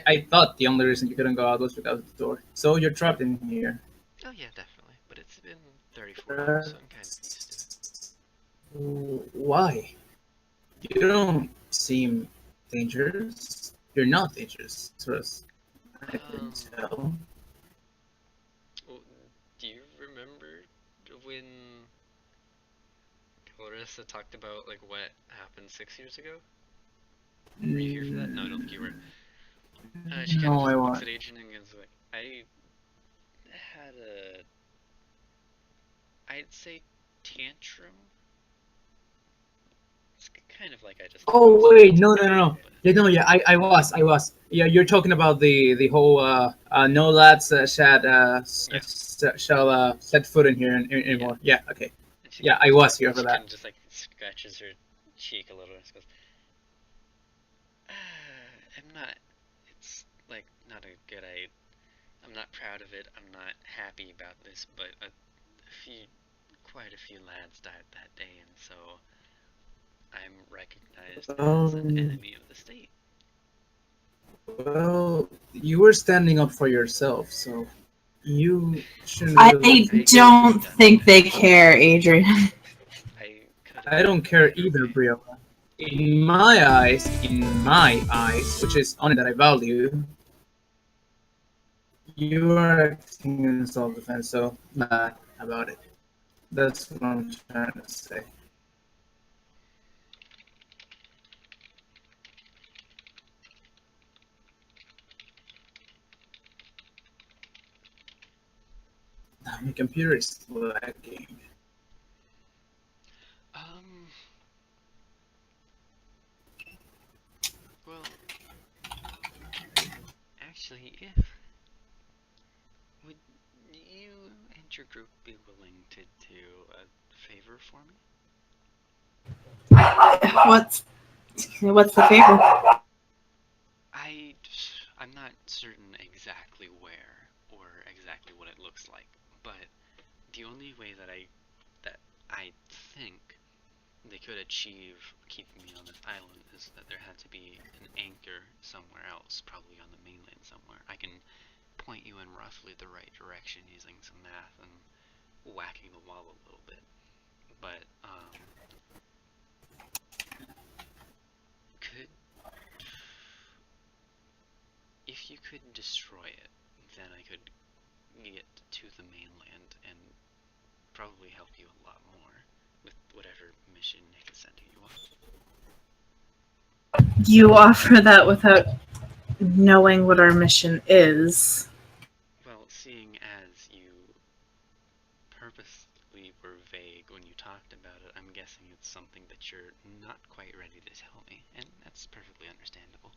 I thought the only reason you couldn't go out was because of the door. So you're trapped in here. Oh yeah, definitely. But it's been 34 hours, so I'm kind of used to it. Why? You don't seem dangerous. You're not dangerous, as far as I can tell. Well, do you remember when Clarissa talked about like what happened 6 years ago? Were you here for that? No, I don't think you were. She kind No, of I looks wasn't. at Adrian and goes like, I had a, I'd say tantrum. It's kind of like I just. Oh wait, no. Yeah, no, yeah, I was. Yeah, you're talking about the whole no lads shall set foot in here anymore. Yeah, okay. And she Yeah, kinda I was here for she that. kind of just like scratches her cheek a little and goes, I'm not. It's like not a good. I'm not proud of it. I'm not happy about this, but quite a few lads died that day, and so I'm recognized as an enemy of the state. Well, you were standing up for yourself, so you shouldn't I really. don't think they care, Adrian. I don't care either, Brio. In my eyes, which is only that I value, you are acting in self-defense, so bad about it. That's what I'm trying to say. My computer is lagging. Well, actually, would you and your group be willing to do a favor for me? What's the favor? I'm not certain exactly where or exactly what it looks like, but the only way that I think they could achieve keeping me on this island is that there had to be an anchor somewhere else, probably on the mainland somewhere. I can point you in roughly the right direction using some math and whacking the wall a little bit, but if you could destroy it, then I could get to the mainland and probably help you a lot more with whatever mission Nick is sending you on. You offer that without knowing what our mission is. Well, seeing as you purposely were vague when you talked about it, I'm guessing it's something that you're not quite ready to tell me, and that's perfectly understandable.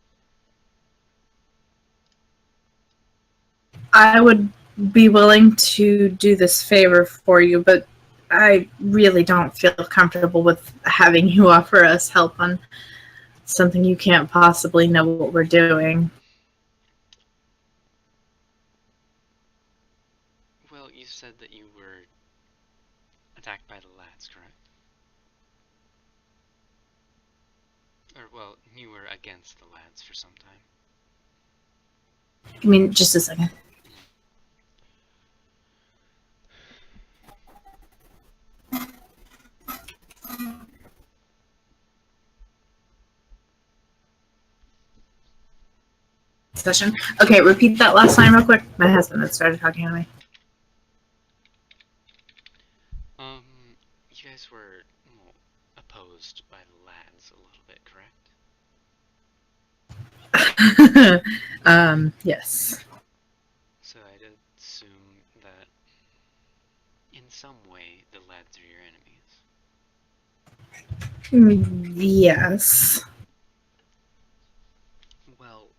I would be willing to do this favor for you, but I really don't feel comfortable with having you offer us help on something you can't possibly know what we're doing. Well, you said that you were attacked by the lads, correct? Or, well, you were against the lads for some time. I mean, just a second. Session. Okay, repeat that last line real quick. My husband had started talking to me. You guys were, well, opposed by the lads a little bit, correct? Yes. So I'd assume that in some way the lads are your enemies. Yes. Well,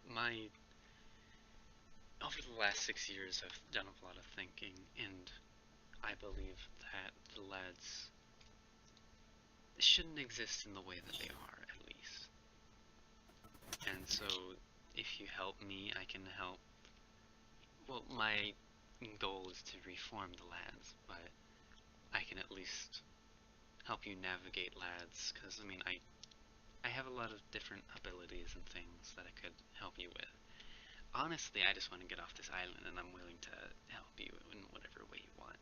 over the last 6 years I've done a lot of thinking, and I believe that the lads shouldn't exist in the way that they are, at least. And so, if you help me, I can help. Well, my goal is to reform the lads, but I can at least help you navigate lads, because, I mean, I have a lot of different abilities and things that I could help you with. Honestly, I just want to get off this island, and I'm willing to help you in whatever way you want.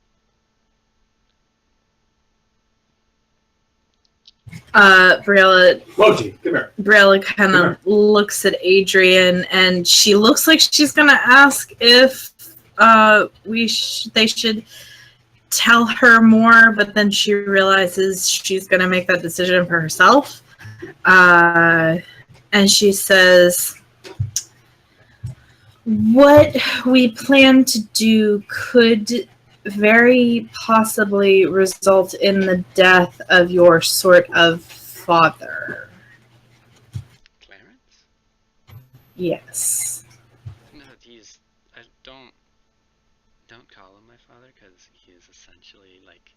Briella kind of looks at Adrian, and she looks like she's gonna ask if they should tell her more, but then she realizes she's gonna make that decision for herself. And she says, "What we plan to do could very possibly result in the death of your sort of father." Clarence? Yes. No, don't call him my father, because he is essentially, like,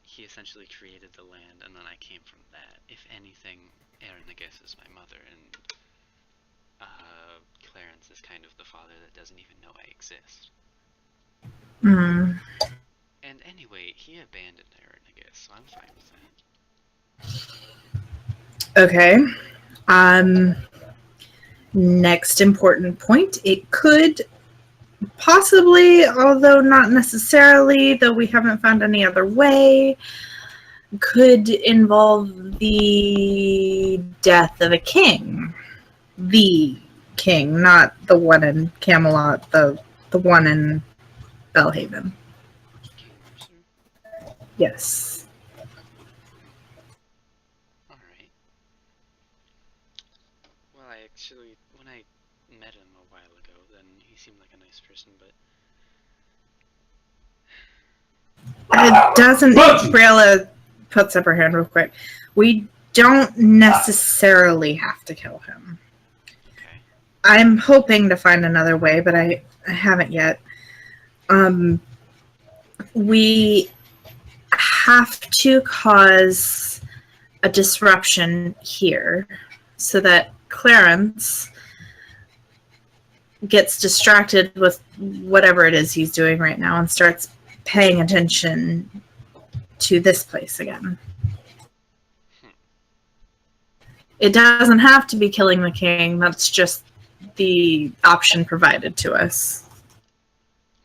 he essentially created the land, and then I came from that. If anything, Erinegis is my mother, and Clarence is kind of the father that doesn't even know I exist. Mm. And anyway, he abandoned Erinegis, so I'm fine with that. Okay. Next important point. It could possibly, although not necessarily, though we haven't found any other way, could involve the death of a king. The king, not the one in Camelot, the one in Belhaven. King Mercer? Yes. Alright. Well, when I met him a while ago, then he seemed like a nice person, but... It doesn't... Briella puts up her hand real quick. We don't necessarily have to kill him. Okay. I'm hoping to find another way, but I haven't yet. We have to cause a disruption here so that Clarence gets distracted with whatever it is he's doing right now and starts paying attention to this place again. It doesn't have to be killing the king. That's just the option provided to us.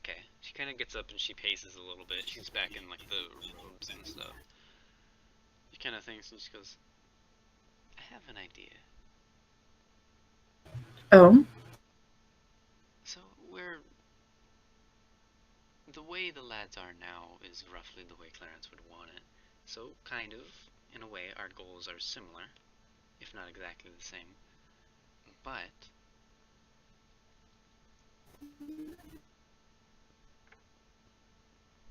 Okay. She kind of gets up and she paces a little bit. She's back in, like, the robes and stuff. She kind of thinks and she goes, I have an idea. Oh? So, the way the lads are now is roughly the way Clarence would want it. So, kind of, in a way, our goals are similar, if not exactly the same. But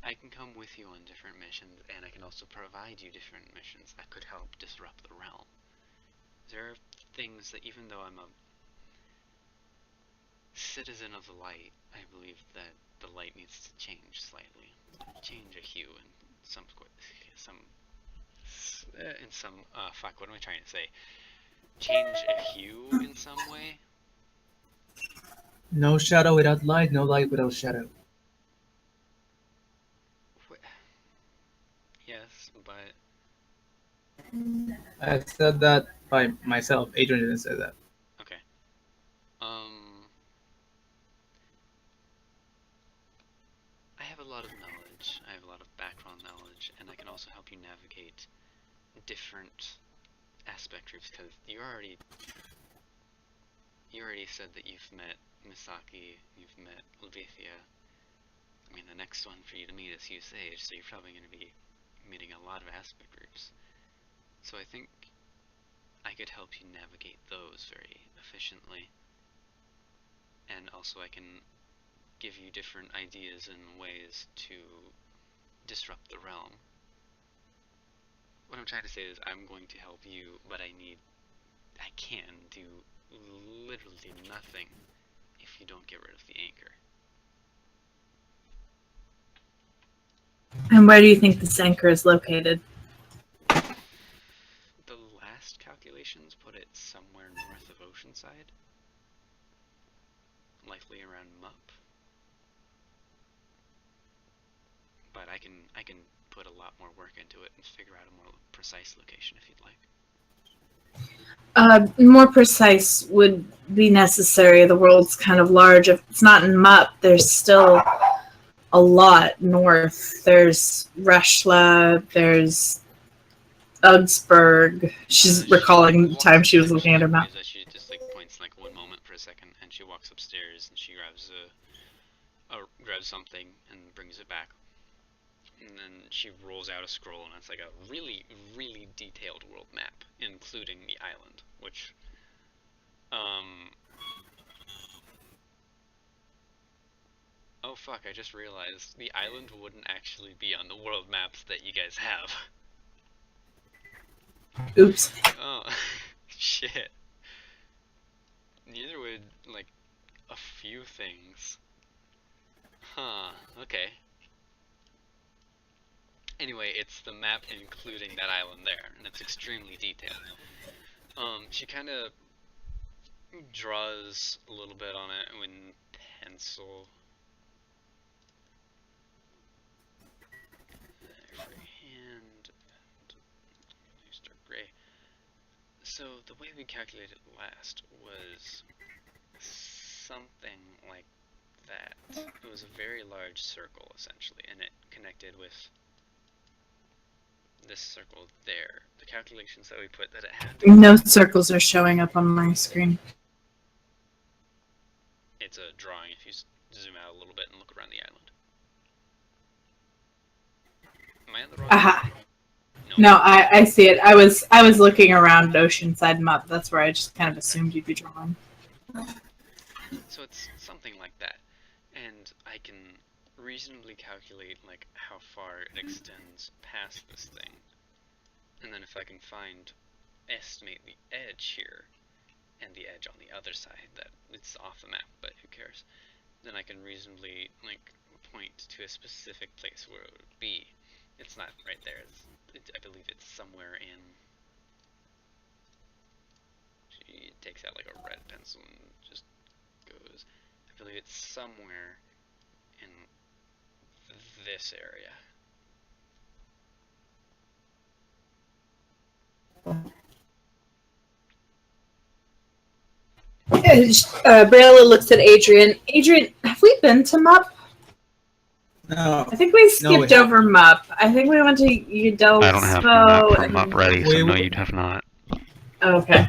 I can come with you on different missions, and I can also provide you different missions that could help disrupt the realm. There are things that, even though I'm a citizen of the light, I believe that the light needs to change slightly, change a hue in fuck, what am I trying to say? Change a hue in some way. No shadow without light, no light without shadow. Yes, but I said that by myself. Adrian didn't say that. okay. I have a lot of knowledge. I have a lot of background knowledge, and I can also help you navigate different aspect groups because you already said that you've met Misaki, you've met Levithia. I mean, the next one for you to meet is Hugh Sage, so you're probably going to be meeting a lot of aspect groups. So I think I could help you navigate those very efficiently. And also I can give you different ideas and ways to disrupt the realm. What I'm trying to say is I'm going to help you, but I can do literally nothing if you don't get rid of the anchor. And where do you think this anchor is located? The last calculations put it somewhere north of Oceanside. Likely around Mup. But I can put a lot more work into it and figure out a more precise location if you'd like. More precise would be necessary. The world's kind of large. If it's not in Mup, there's still a lot north. There's Reshla, there's Ugsburg. She's recalling the time she was looking at her map. She just like points like one moment for a second, and she walks upstairs and she grabs grabs something and brings it back. And then she rolls out a scroll, and it's like a really, really detailed world map, including the island, which, oh fuck, I just realized the island wouldn't actually be on the world maps that you guys have. Oops. Oh, shit. Neither would, like, a few things. Huh, okay. Anyway, it's the map including that island there, and it's extremely detailed. She kind of draws a little bit on it in pencil. Freehand and start gray. So the way we calculated last was something like that. It was a very large circle essentially, and it connected with this circle there. The calculations that we put that it had to No circles are showing up on my screen. it's a drawing if you zoom out a little bit and look around the island. Am I on the wrong Aha. No, I see it. I was looking around Oceanside Mup. That's where I just kind of assumed you'd be drawing. So it's something like that. And I can reasonably calculate like how far it extends past this thing. And then if I can estimate the edge here and the edge on the other side, that it's off the map, but who cares? Then I can reasonably like point to a specific place where it would be. It's not right there. I believe it's somewhere in. She takes out like a red pencil and just goes. I believe it's somewhere in this area. Briella looks at Adrian. Adrian, have we been to Mup? No. I think we skipped we over Mup. I think we went to Udelspo. I don't have the map from and... up ready, so We- no, you'd have not. Okay.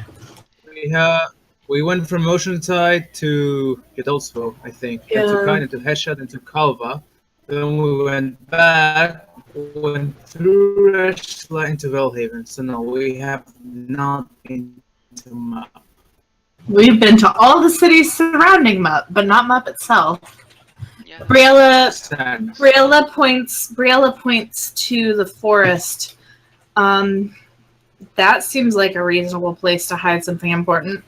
We went from Oceanside to Gedolsville, I think. Then to Yeah. Kain, to Hesha, then to Calva. Then we went back, went through Reshla into Velhaven. So no, we have not been to Mup. We've been to all the cities surrounding Mup, but not Mup itself. Yeah. Briella points to the forest. That seems like a reasonable place to hide something important.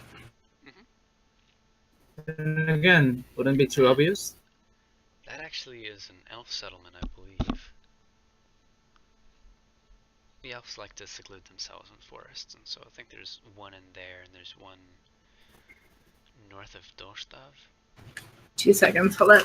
And again, wouldn't be too obvious. That actually is an elf settlement, I believe. The elves like to seclude themselves in forests, and so I think there's one in there, and there's one north of Dorstav. 2 seconds, hold on.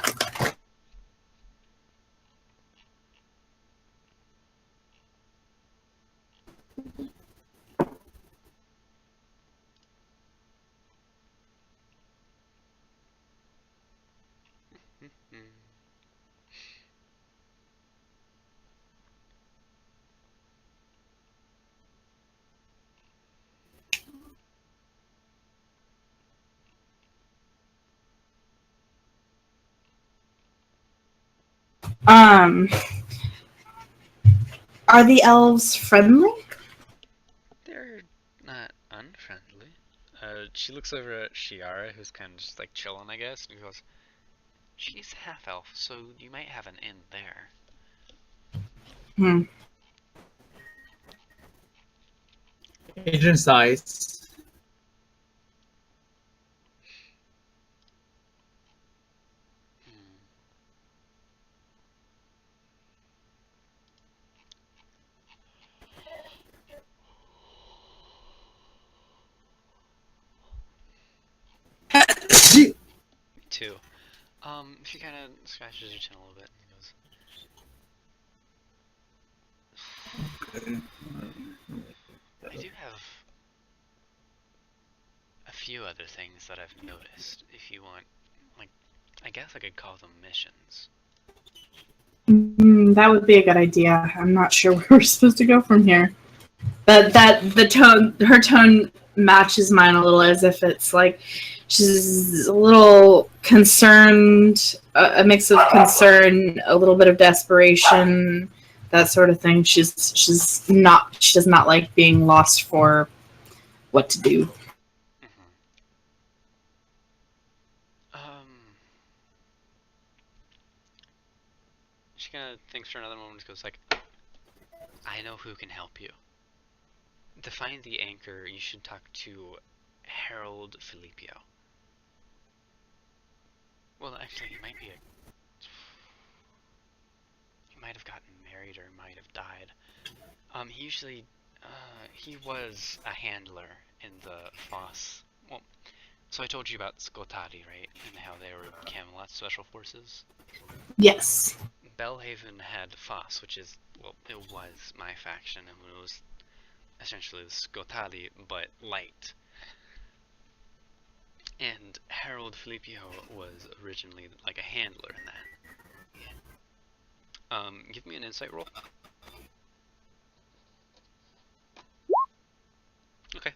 Hmm. Are the elves friendly? They're not unfriendly. She looks over at Shiara, who's kind of just like chilling, I guess, and goes, "She's half elf, so you might have an in there." Hmm. Adrian sighs. Hmm. Me too. She kind of scratches her chin a little bit and goes, "I do have a few other things that I've noticed. If you want, like, I guess I could call them missions." That would be a good idea. I'm not sure where we're supposed to go from here. Her tone matches mine a little, as if it's like she's a little concerned, a mix of concern, a little bit of desperation, that sort of thing. She does not like being lost for what to do. Mm-hmm. She kind of thinks for another moment and goes like, "I know who can help you. To find the anchor, you should talk to Harold Filipio." Well, actually, he might have gotten married or might have died. He was a handler in the Foss. Well, so I told you about Skotari, right? And how they were Camelot Special Forces? Yes. Bellhaven had Foss, which is, well, it was my faction, and it was essentially the Skotari, but light. And Harold Filipio was originally like a handler in that. Give me an insight roll. Okay.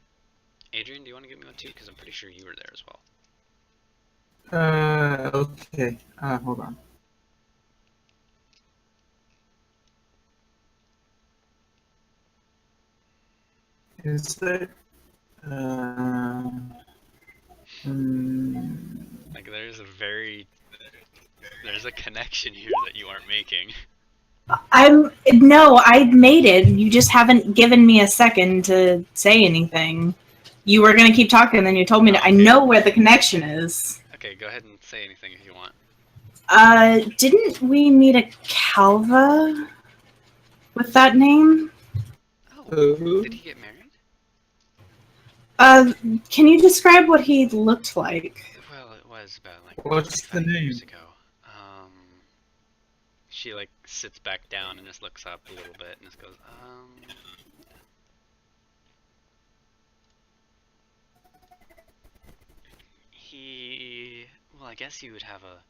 Adrian, do you want to give me one too? Because I'm pretty sure you were there as well. Okay. Hold on. Is there? Like, there's a connection here that you aren't making. I made it. You just haven't given me a second to say anything. You were gonna keep talking, and then you told me to. I know where the connection is. Okay, go ahead and say anything if you want. Didn't we meet a Calva with that name? Oh, did he get married? Can you describe what he looked like? Well, it was about like What's the 25 years name? ago. She like sits back down and just looks up a little bit and just goes, well, I guess he would have a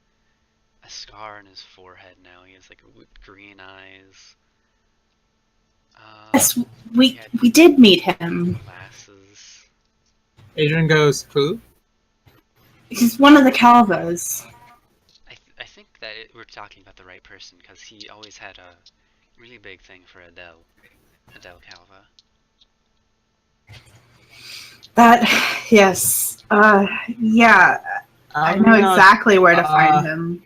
scar on his forehead now. He has like green eyes. Yes, we did meet him. Glasses. Adrian goes, who? He's one of the Calvas. I think that we're talking about the right person, because he always had a really big thing for Adele Calva. Yes. Yeah, I know exactly where to find him.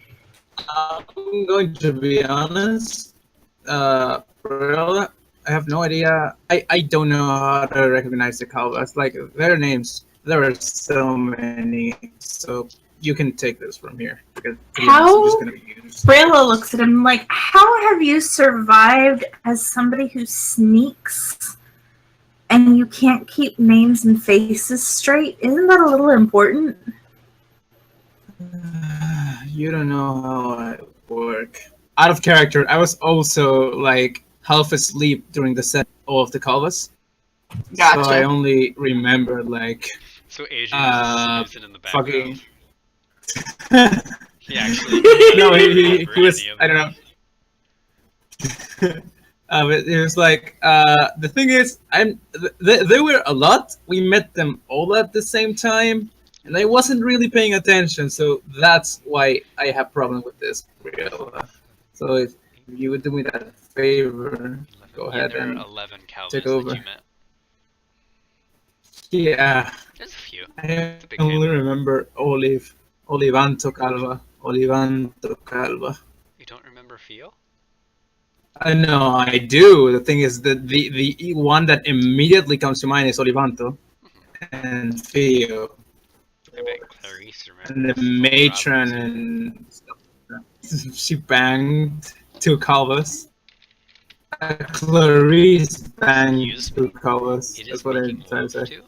I'm going to be honest. Bro, I have no idea. I don't know how to recognize the Calvas. Like, their names, there are so many. So you can take this from here. Because How? I'm just gonna use. Brayla looks at him like, how have you survived as somebody who sneaks and you can't keep names and faces straight? Isn't that a little important? You don't know how I work. Out of character, I was also like half asleep during the set of the Calvas. Gotcha. So I only remember like So Adrian is snoozing in the background. fucking. He actually No, he remember was. any of I don't know. But it was like the thing is, there were a lot. We met them all at the same time, and I wasn't really paying attention. So that's why I have problem with this. Real. So if you would do me that favor, go ahead there are and 11 Calvins take that over. you met. Yeah, There's a few. I It's a big only family. remember Olivanto Calva. You don't remember Fio? I know, I do. The thing is that the one that immediately comes to mind is Olivanto and Fio I bet Clarice remembers. and the Full matron Robinson. and stuff like that. She banged two Calvas. Clarice banged Excuse two me? Calvas. It That's is what I'm making trying to love say. to?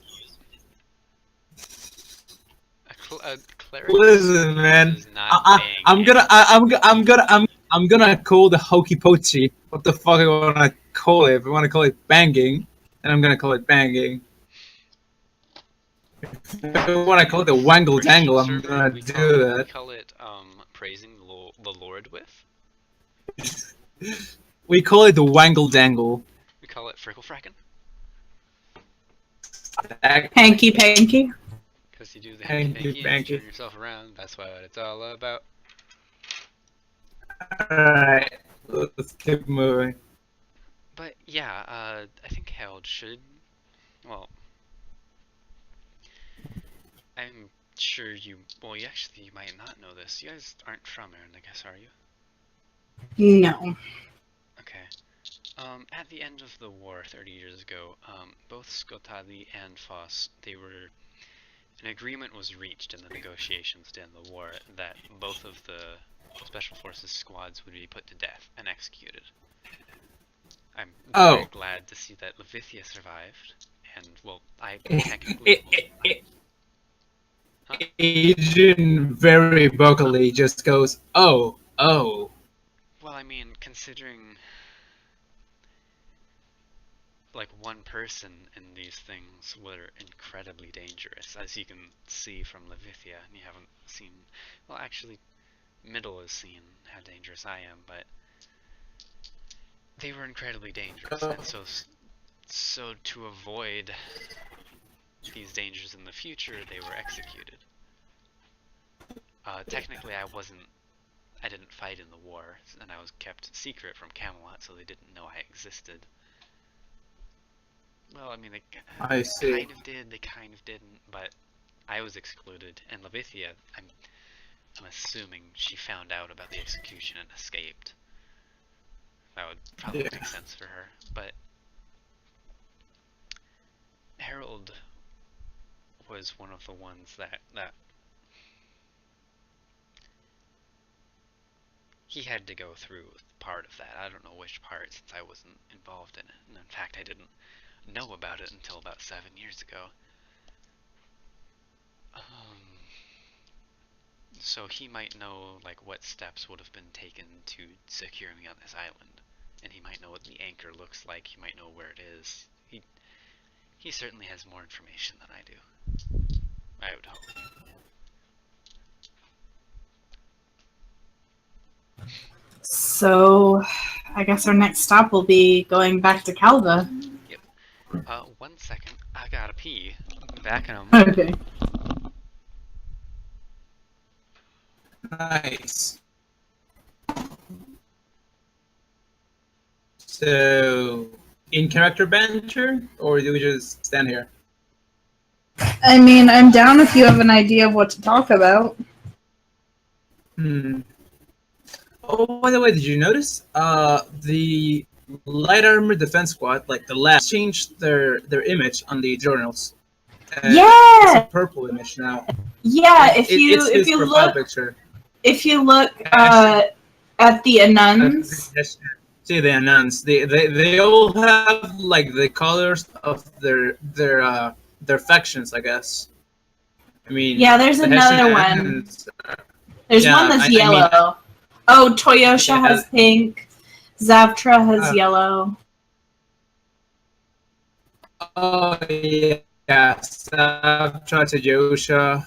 A Clarice Listen, man. is not banging I'm gonna call the hokey pokey. What the fuck I wanna call it? If I wanna call it banging, then I'm gonna call it banging. If I wanna call it the wangle For dangle, Steam I'm server, gonna we do call that. it praising the Lord with. We call it the wangle dangle. We call it frickle frackin'. Hanky panky. Because you do the Hanky hanky panky and panky. you turn yourself around. That's what it's all about. Alright, let's keep moving. But yeah, I think Harold should. Well, I'm sure you. Well, you might not know this. You guys aren't from Erinegis, are you? No. Okay. At the end of the war 30 years ago, both Skotali and Foss, an agreement was reached in the negotiations to end the war that both of the Special Forces squads would be put to death and executed. I'm very glad to see that Levithia survived, and, well, I technically... Huh? Adrian very vocally just goes, oh. Well, I mean, considering... like, one person in these things were incredibly dangerous, as you can see from Levithia, and you haven't seen... Well, actually, Middle has seen how dangerous I am, but... they were incredibly dangerous, and so to avoid these dangers in the future, they were executed. Technically, I didn't fight in the war, and I was kept secret from Camelot, so they didn't know I existed. Well, I mean, they I see. kind of did, they kind of didn't, but I was excluded, and Levithia, I'm assuming she found out about the execution and escaped. That would probably make sense for her, but Harold was one of the ones that he had to go through part of that. I don't know which part, since I wasn't involved in it, and in fact I didn't know about it until about 7 years ago. So he might know like what steps would have been taken to secure me on this island, and he might know what the anchor looks like. He might know where it is. He certainly has more information than I do. I would hope. So, I guess our next stop will be going back to Calva. Yep. 1 second. I gotta pee. I'll be back in a moment. Okay. Nice. So, in character banter, or do we just stand here? I mean, I'm down if you have an idea of what to talk about. Oh, by the way, did you notice? The light armor defense squad, like the last, changed their image on the journals. It's Yeah! a purple image now. Yeah, It's his profile picture. if you look Yes. at the Anuns, See the nuns. They all have like the colors of their factions, I guess. I mean, yeah, there's the another one. Hessians. There's one Yeah, that's I mean, yellow. Oh, Toyosha yeah, has pink. Zavtra has uh, yellow. oh yeah, Savtra Yosha.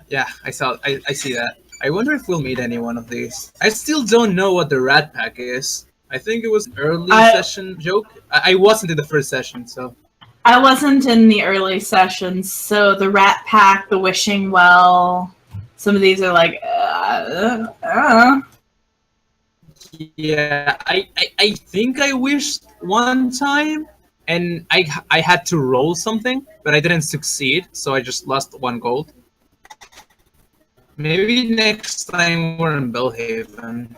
Yeah, I see that. I wonder if we'll meet any one of these. I still don't know what the Rat Pack is. I think it was an early I session joke. I wasn't in the first session, so. I wasn't in the early sessions, so the Rat Pack, the Wishing Well, some of these are like, Yeah, I think I wished one time, and I had to roll something, but I didn't succeed, so I just lost 1 gold. Maybe next time we're in Bellhaven.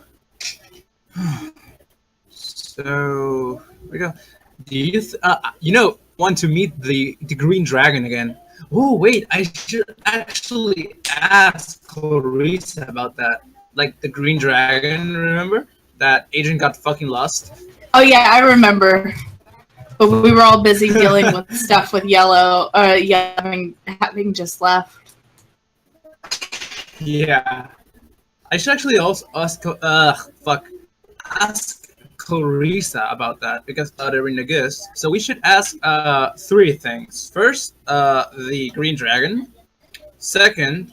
So we go. Do you want to meet the Green Dragon again? Oh wait, I should actually ask Clarissa about that. Like the Green Dragon, remember? That agent got fucking lost. oh yeah, I remember. But we were all busy dealing with stuff with Yellow, having just left. Yeah. I should actually also ask Clarissa about that because Erinegis. So we should ask 3 things. First, the Green Dragon. Second,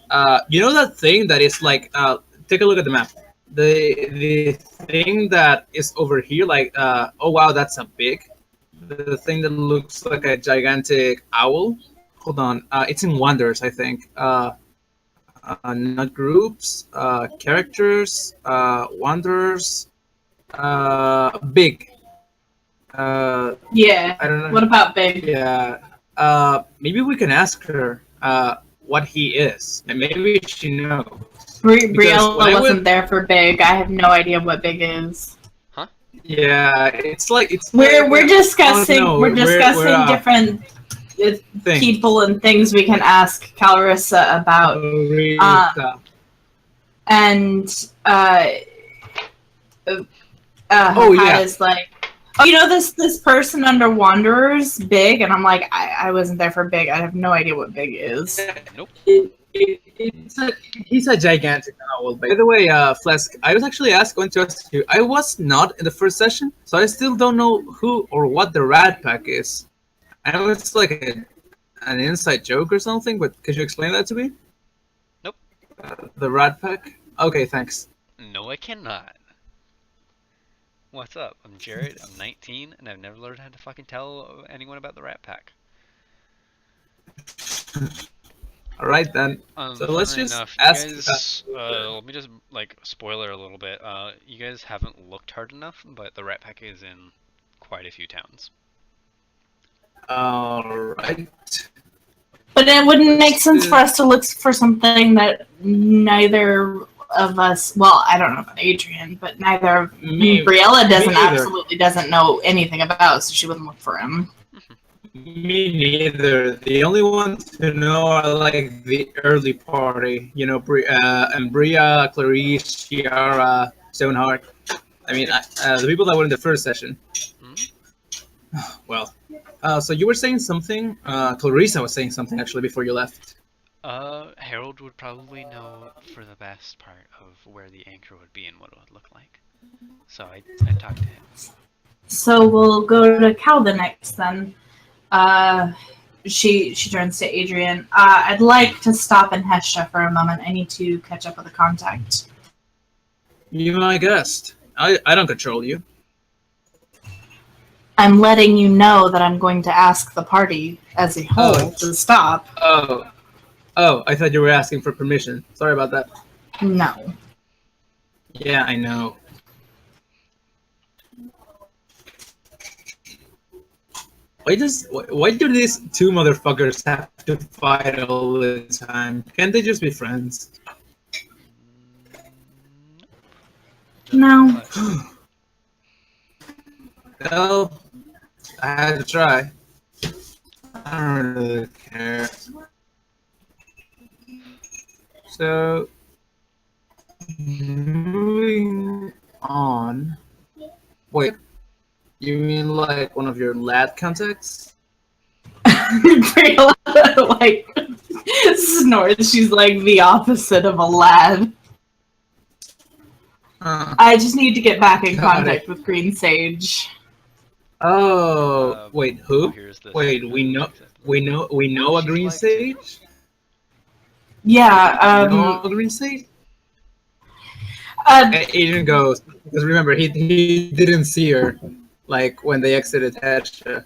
you know that thing that is like take a look at the map. The thing that is over here, like oh wow, that's a big. The thing that looks like a gigantic owl. Hold on, it's in Wonders, I think. Not groups, characters, Wonders, big. Yeah. I don't know. What about Big? Yeah. Maybe we can ask her what he is, and maybe she knows. Briella when I wasn't went- there for Big. I have no idea what Big is. Yeah, it's like We're discussing we're different thing. people and things we can ask Calrissa about. Clarissa. And Oh, yeah. is like, oh, you know this person under Wanderers, Big, and I'm like, I wasn't there for Big. I have no idea what Big is. Nope. He's a gigantic owl. By the way, Flesk, I was actually going to ask you. I was not in the first session, so I still don't know who or what the Rat Pack is. I know it's like an inside joke or something, but could you explain that to me? Nope. The Rat Pack? Okay, thanks. No, I cannot. What's up? I'm Jared, I'm 19, and I've never learned how to fucking tell anyone about the Rat Pack. Alright then. So let's funny just enough, ask. you guys, let me just, like, spoiler a little bit. You guys haven't looked hard enough, but the Rat Pack is in quite a few towns. Alright. But it wouldn't make sense for us to look for something that neither of us. Well, I don't know about Adrian, but neither Briella doesn't know anything about, so she wouldn't look for him. Me neither. The only ones to know are like the early party. You know, Bria, Clarice, Ciara, Stoneheart. I mean, the people that were in the first session. Well, so you were saying something. Clarissa was saying something actually before you left. Harold would probably know for the best part of where the anchor would be and what it would look like. So I talked to him. So we'll go to Calda next then. She turns to Adrian. I'd like to stop in Hestia for a moment. I need to catch up with a contact. You're my guest. I don't control you. I'm letting you know that I'm going to ask the party as a whole to stop. Oh, I thought you were asking for permission. Sorry about that. No. Yeah, I know. Why do these 2 motherfuckers have to fight all the time? Can't they just be friends? No. Well, I had to try. I don't really care. So, moving on. Wait, you mean like one of your lad contacts? Briella, like, snorts. She's like the opposite of a lad. I just need to get back in Got contact it. with Green Sage. Oh, wait, who? Here's this. Wait, we know a She'd green like to. sage? Yeah, No green sage? Adrian goes, because remember, he didn't see her, like, when they exited Hesha.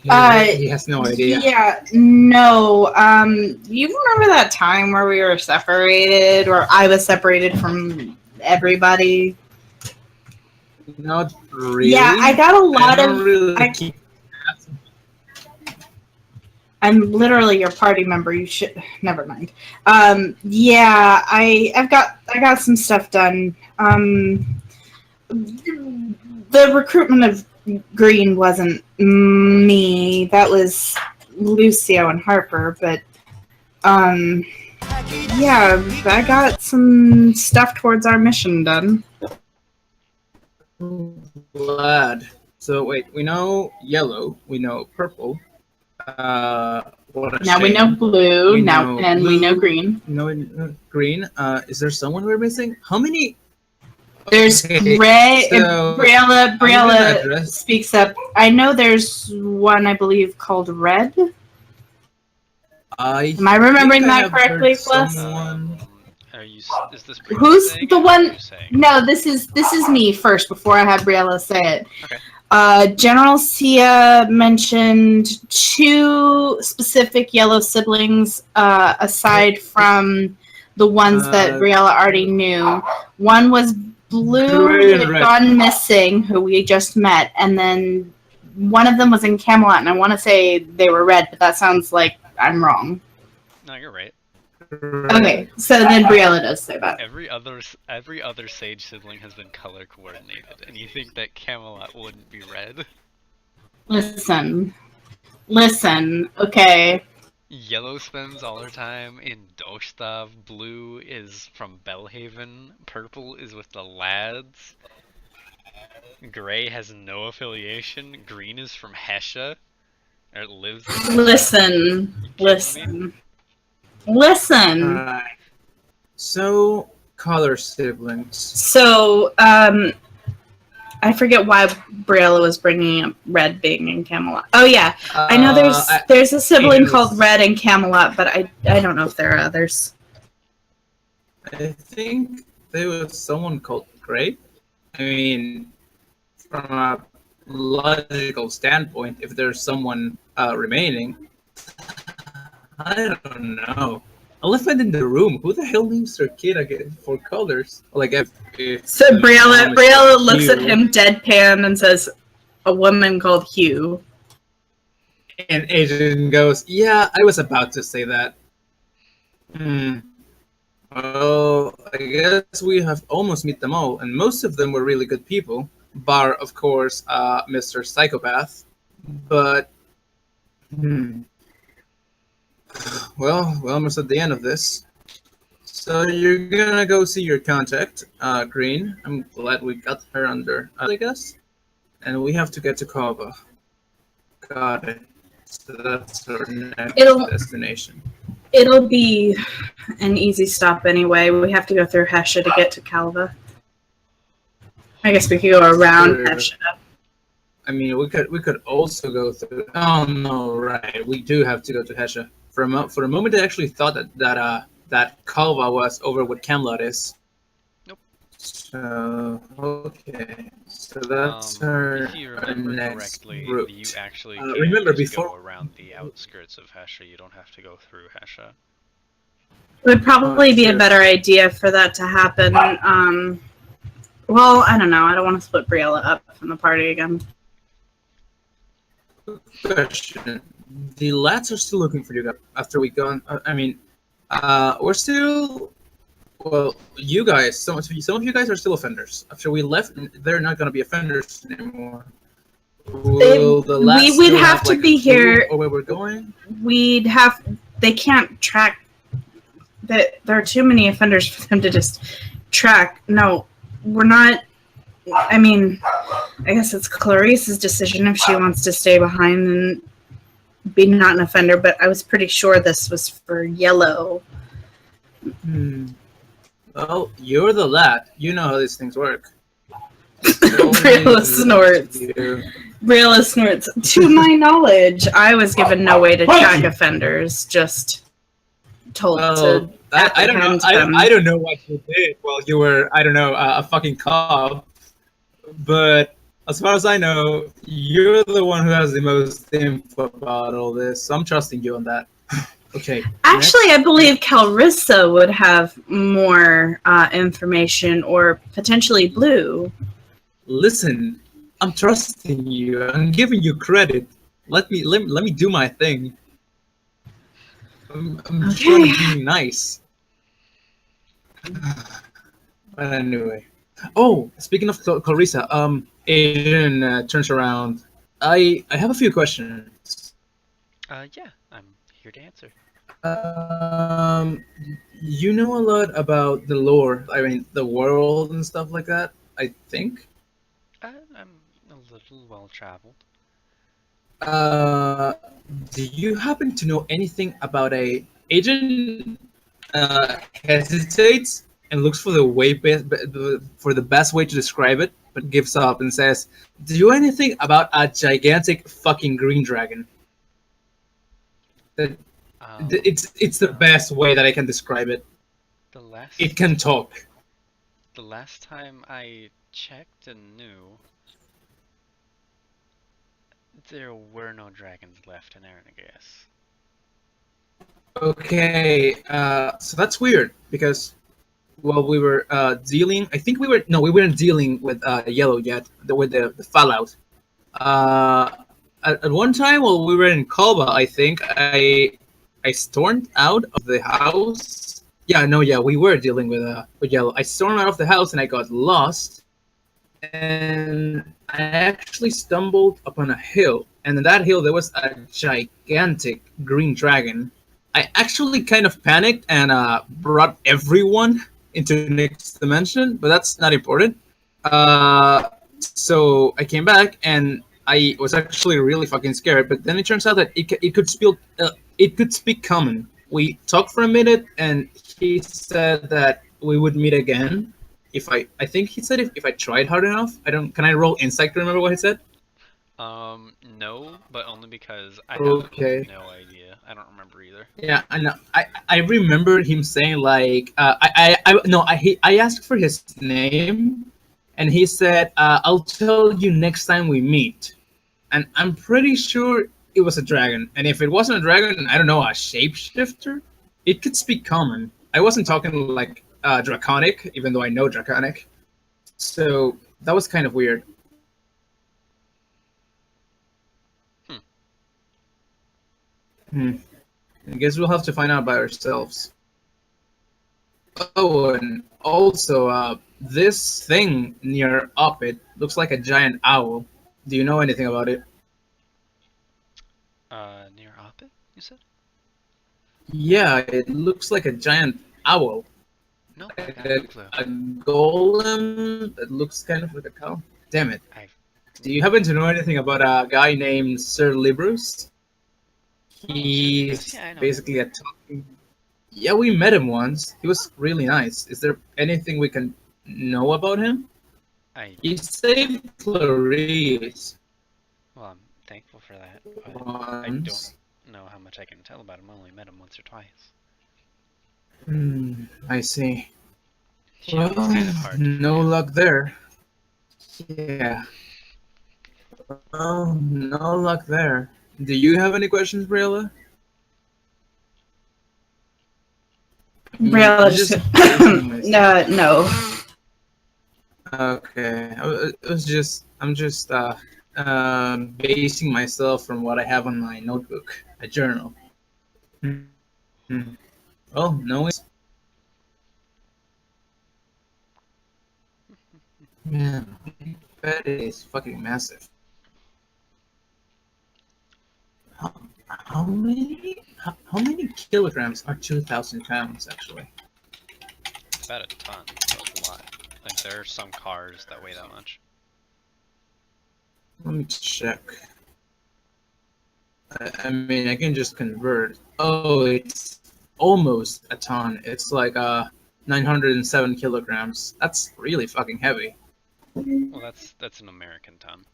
He has no idea. Yeah, no. You remember that time where we were separated, or I was separated from everybody? Not really. Yeah, I got a lot don't of. really keep. I'm literally your party member. You should. Never mind. Yeah, I got some stuff done. The recruitment of Green wasn't me. That was Lucio and Harper. But yeah, I got some stuff towards our mission done. Glad. So wait, we know yellow, we know purple. What a Now we shame. know blue. We Now know and we blue. know green. No, green. Is there someone we're missing? How many? There's Okay, Ray. so Briella I'm gonna address- speaks up. I know there's one, I believe, called Red. Am I remembering think I that have correctly, heard Plus? someone- Is this Briella Who's saying the it, or one- are you saying? No, this is me first before I have Briella say it. Okay. General Sia mentioned 2 specific yellow siblings, aside from the ones that Briella already knew. One was blue, Gray who and had red. gone missing, who we just met, and then one of them was in Camelot, and I want to say they were red, but that sounds like I'm wrong. No, you're right. Okay, so then Briella does say that. Every other Sage sibling has been color coordinated, and you think that Camelot wouldn't be red? Listen, okay. Yellow spends all her time in Dostav, blue is from Bellhaven, purple is with the lads, gray has no affiliation, green is from Hesha, or lives in Listen. Alright. So, color siblings. So, I forget why Briella was bringing up Red being in Camelot. Oh yeah, I know there's a sibling Adrian called was- Red in Camelot, but I don't know if there are others. I think there was someone called Gray. I mean, from a logical standpoint, if there's someone remaining, I don't know. Elephant in the room. Who the hell names their kid again for colors? Like if So Briella looks at Hugh. him deadpan and says, "A woman called Hugh." And Adrian goes, "Yeah, I was about to say that." Well, I guess we have almost met them all, and most of them were really good people, bar, of course, Mr. Psychopath. But, well, we're almost at the end of this. So you're gonna go see your contact, Green. I'm glad we got her under, I guess. And we have to get to Kava. Got it. So that's our next destination. It'll be an easy stop anyway. We have to go through Hesha to get to Calva. I guess we could go around Sure. Hesha. I mean, we could also go through. Oh no, right? We do have to go to Hesha. For a moment, I actually thought that Kalva was over what Camelot is. Nope. So okay, so that's our, if you our remember next correctly, route. you actually remember can just before- go around the outskirts of Hesha. You don't have to go through Hesha. It would probably be a sure. better idea for that to happen. Well, I don't know. I don't want to split Briella up from the party again. Question: the lads are still looking for you guys after we gone. We're still. Well, you guys. Some of you guys are still offenders. After we left, they're not going to be offenders anymore. Will the lads we'd still have to like, be a clue here- or where we're going? They can't track that there are too many offenders for them to just track. No, we're not. I mean, I guess it's Clarice's decision if she wants to stay behind and be not an offender, but I was pretty sure this was for Yellow. Well, you're the lad. You know how these things work. Rayla snorts. Rayla snorts. To my knowledge, I was given no way to track offenders, just told to I don't know. apprehend them. I don't know what you did while you were, I don't know, a fucking cop. But as far as I know, you're the one who has the most info about all this. So I'm trusting you on that. Okay. Actually, I believe Calrissa would have more information, or potentially Blue. Listen, I'm trusting you. I'm giving you credit. Let me do my thing. I'm trying to be nice. But anyway. Oh, speaking of Clarissa, Adrian turns around. I have a few questions. Yeah, I'm here to answer. You know a lot about the lore. I mean, the world and stuff like that. I think. I'm a little well traveled. Do you happen to know anything about a agent? Hesitates and looks for the best way to describe it, but gives up and says, "Do you know anything about a gigantic fucking green dragon?" That it's the best way that I can describe it. It can talk. The last time I checked and knew, there were no dragons left in Erinegis. Okay, so that's weird because, well, we were dealing. I think we weren't dealing with Yellow yet. With the Fallout. At one time while we were in Kalba, I think I stormed out of the house. Yeah, no, yeah, we were dealing with Yellow. I stormed out of the house and I got lost, and I actually stumbled upon a hill, and in that hill there was a gigantic green dragon. I actually kind of panicked and brought everyone into the next dimension, but that's not important. So I came back and I was actually really fucking scared. But then it turns out that it could speak common. We talked for a minute, and he said that we would meet again if I think he said if I tried hard enough. I don't. Can I roll insight to remember what he said? No, but only because I have no idea. I don't remember either. Yeah, I know. I remember him saying like I asked for his name, and he said I'll tell you next time we meet, and I'm pretty sure it was a dragon. And if it wasn't a dragon, I don't know, a shapeshifter. It could speak common. I wasn't talking like draconic, even though I know draconic. So that was kind of weird. I guess we'll have to find out by ourselves. Oh, and also, this thing near Uppit looks like a giant owl. Do you know anything about it? Near Oppet, you said? Yeah, it looks like a giant owl. No, Like I have no clue. a golem that looks kind of like a cow. Damn it. I've Do you happen to know anything about a guy named Sir Librus? He's Yeah, I know basically a talking. Yeah, we met him once. He was really nice. Is there anything we can know about him? He saved Clarice Well, I'm thankful for that, but I don't once. know how much I can tell about him. I only met him once or twice. I see. Yeah, it's kind of hard. No luck there. Yeah. Well, no luck there. Do you have any questions, Briella? Briella just no. Okay, I'm just basing myself from what I have on my notebook, a journal. Well, no. Yeah, that is fucking massive. how many kilograms are 2,000 pounds actually? About a ton, so it's a lot. Like there are some cars that weigh that much. Let me check. I mean, I can just convert. Oh, it's almost a ton. It's like 907 kilograms. That's really fucking heavy. Well, that's an American ton,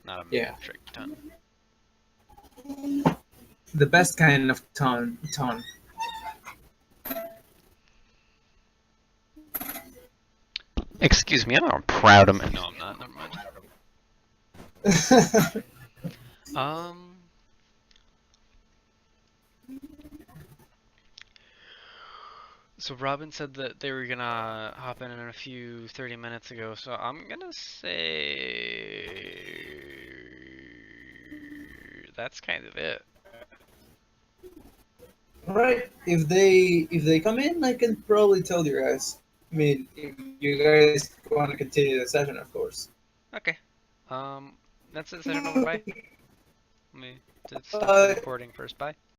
not a Yeah. metric ton. The best kind of ton. Excuse me, I'm proud of. No, I'm not. Never mind. So Robin said that they were gonna hop in a few 30 minutes ago, so I'm gonna say that's kind of it. Alright, if they come in, I can probably tell you guys. I mean, if you guys want to continue the session, of course. Okay. That's it. Session over. Bye. Let me stop the Bye. recording first. Bye.